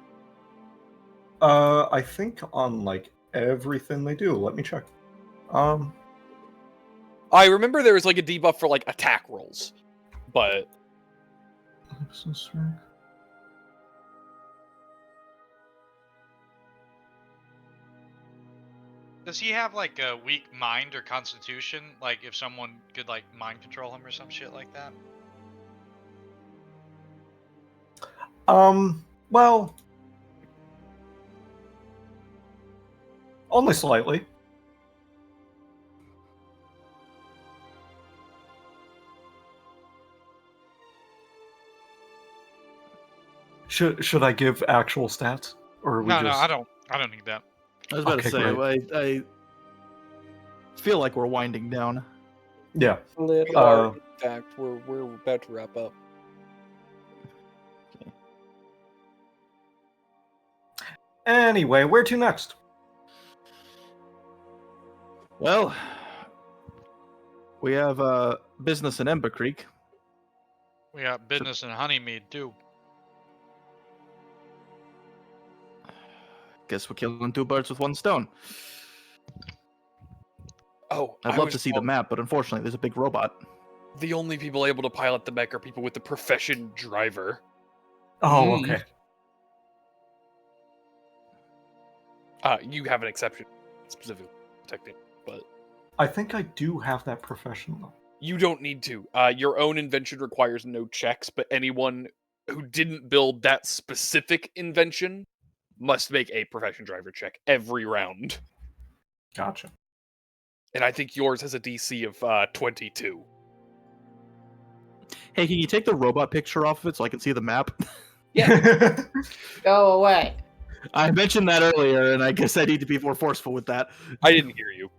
I think on, like, everything they do. Let me check. I remember there was, like, a debuff for, like, attack rolls, but... Does he have, like, a weak mind or constitution? Like, if someone could, like, mind control him or some shit like that? Well... only slightly. Should I give actual stats, or are we No, just... I don't need that. I was about to say, great. I feel like we're winding down. Yeah. We are, in fact, we're about to wrap up. Okay. Anyway, where to next? Well, we have business in Ember Creek. We got business in Honeymead, too. Guess we're killing two birds with one stone. Oh, I'd love to see the map, but unfortunately there's a big robot. The only people able to pilot the mech are people with the profession driver. Oh, okay. You have an exception, specifically protecting, but... I think I do have that profession, though. You don't need to. Your own invention requires no checks, but anyone who didn't build that specific invention must make a profession driver check every round. Gotcha. And I think yours has a DC of 22. Hey, can you take the robot picture off of it so I can see the map? Yeah. Go away. I mentioned that earlier, and I guess I need to be more forceful with that. I didn't hear you.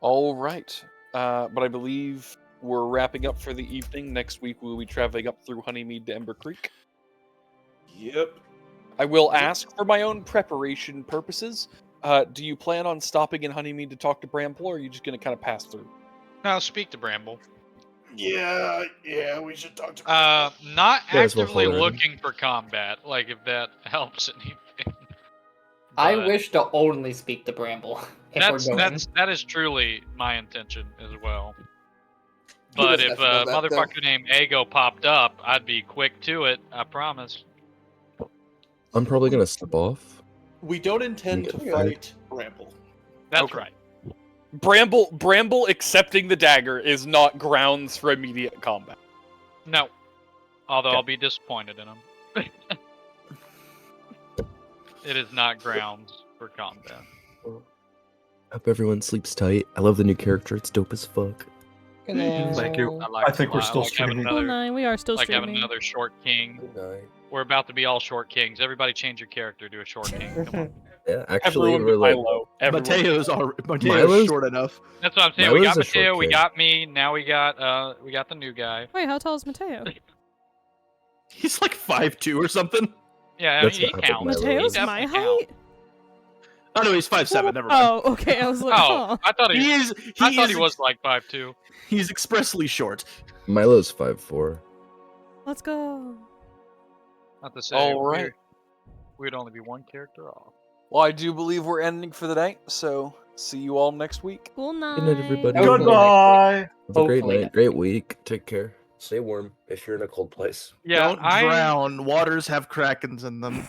All right. But I believe we're wrapping up for the evening. Next week we'll be traveling up through Honeymead to Ember Creek. Yep. I will ask for my own preparation purposes. Do you plan on stopping in Honeymead to talk to Bramble, or are you just going to kind of pass through? No, speak to Bramble. Yeah, we should talk to Not Yeah, as well actively follow him. looking for combat, like if that helps anything. I But wish to only speak to Bramble if we're going. that is truly my intention as well. But if a motherfucker named Ago popped up, I'd be quick to it, I promise. I'm probably gonna step off. We don't intend to Okay. fight Bramble. That's right. Bramble accepting the dagger is not grounds for immediate combat. No. Although Okay. I'll be disappointed in him. It is not grounds for combat. Hope everyone sleeps tight. I love the new character. It's dope as fuck. Thank you. like I think to we're lie- still like having streaming. Well, another, no, we are still like having streaming. another short king. Good night. We're about to be all short kings. Everybody change your character to a short king. Come on. Yeah, actually, Everyone we're but like, Milo. Everyone. Mateo's Milo's- short enough. That's what I'm saying. We Milo's got a short Mateo, we king. got me, now we got the new guy. Wait, how tall is Matteo? He's like 5'2" or something. Yeah, That's he not how big counts. Milo He is. Mateo's my definitely counts. height? Oh no, he's 5'7". Never mind. Oh, okay. I was like, Oh, I thought he, I thought he was like 5'2". He's expressly short. Milo's 5'4". let's go. Not to say All right. we'd only be one character off. Well, I do believe we're ending for the night, so see you all next week. Cool night. Good night, everybody. Hopefully Goodbye. Have a great Hopefully night, great week. Take care. Stay warm if you're in a cold place. Yeah, Don't drown. Waters have krakens in them.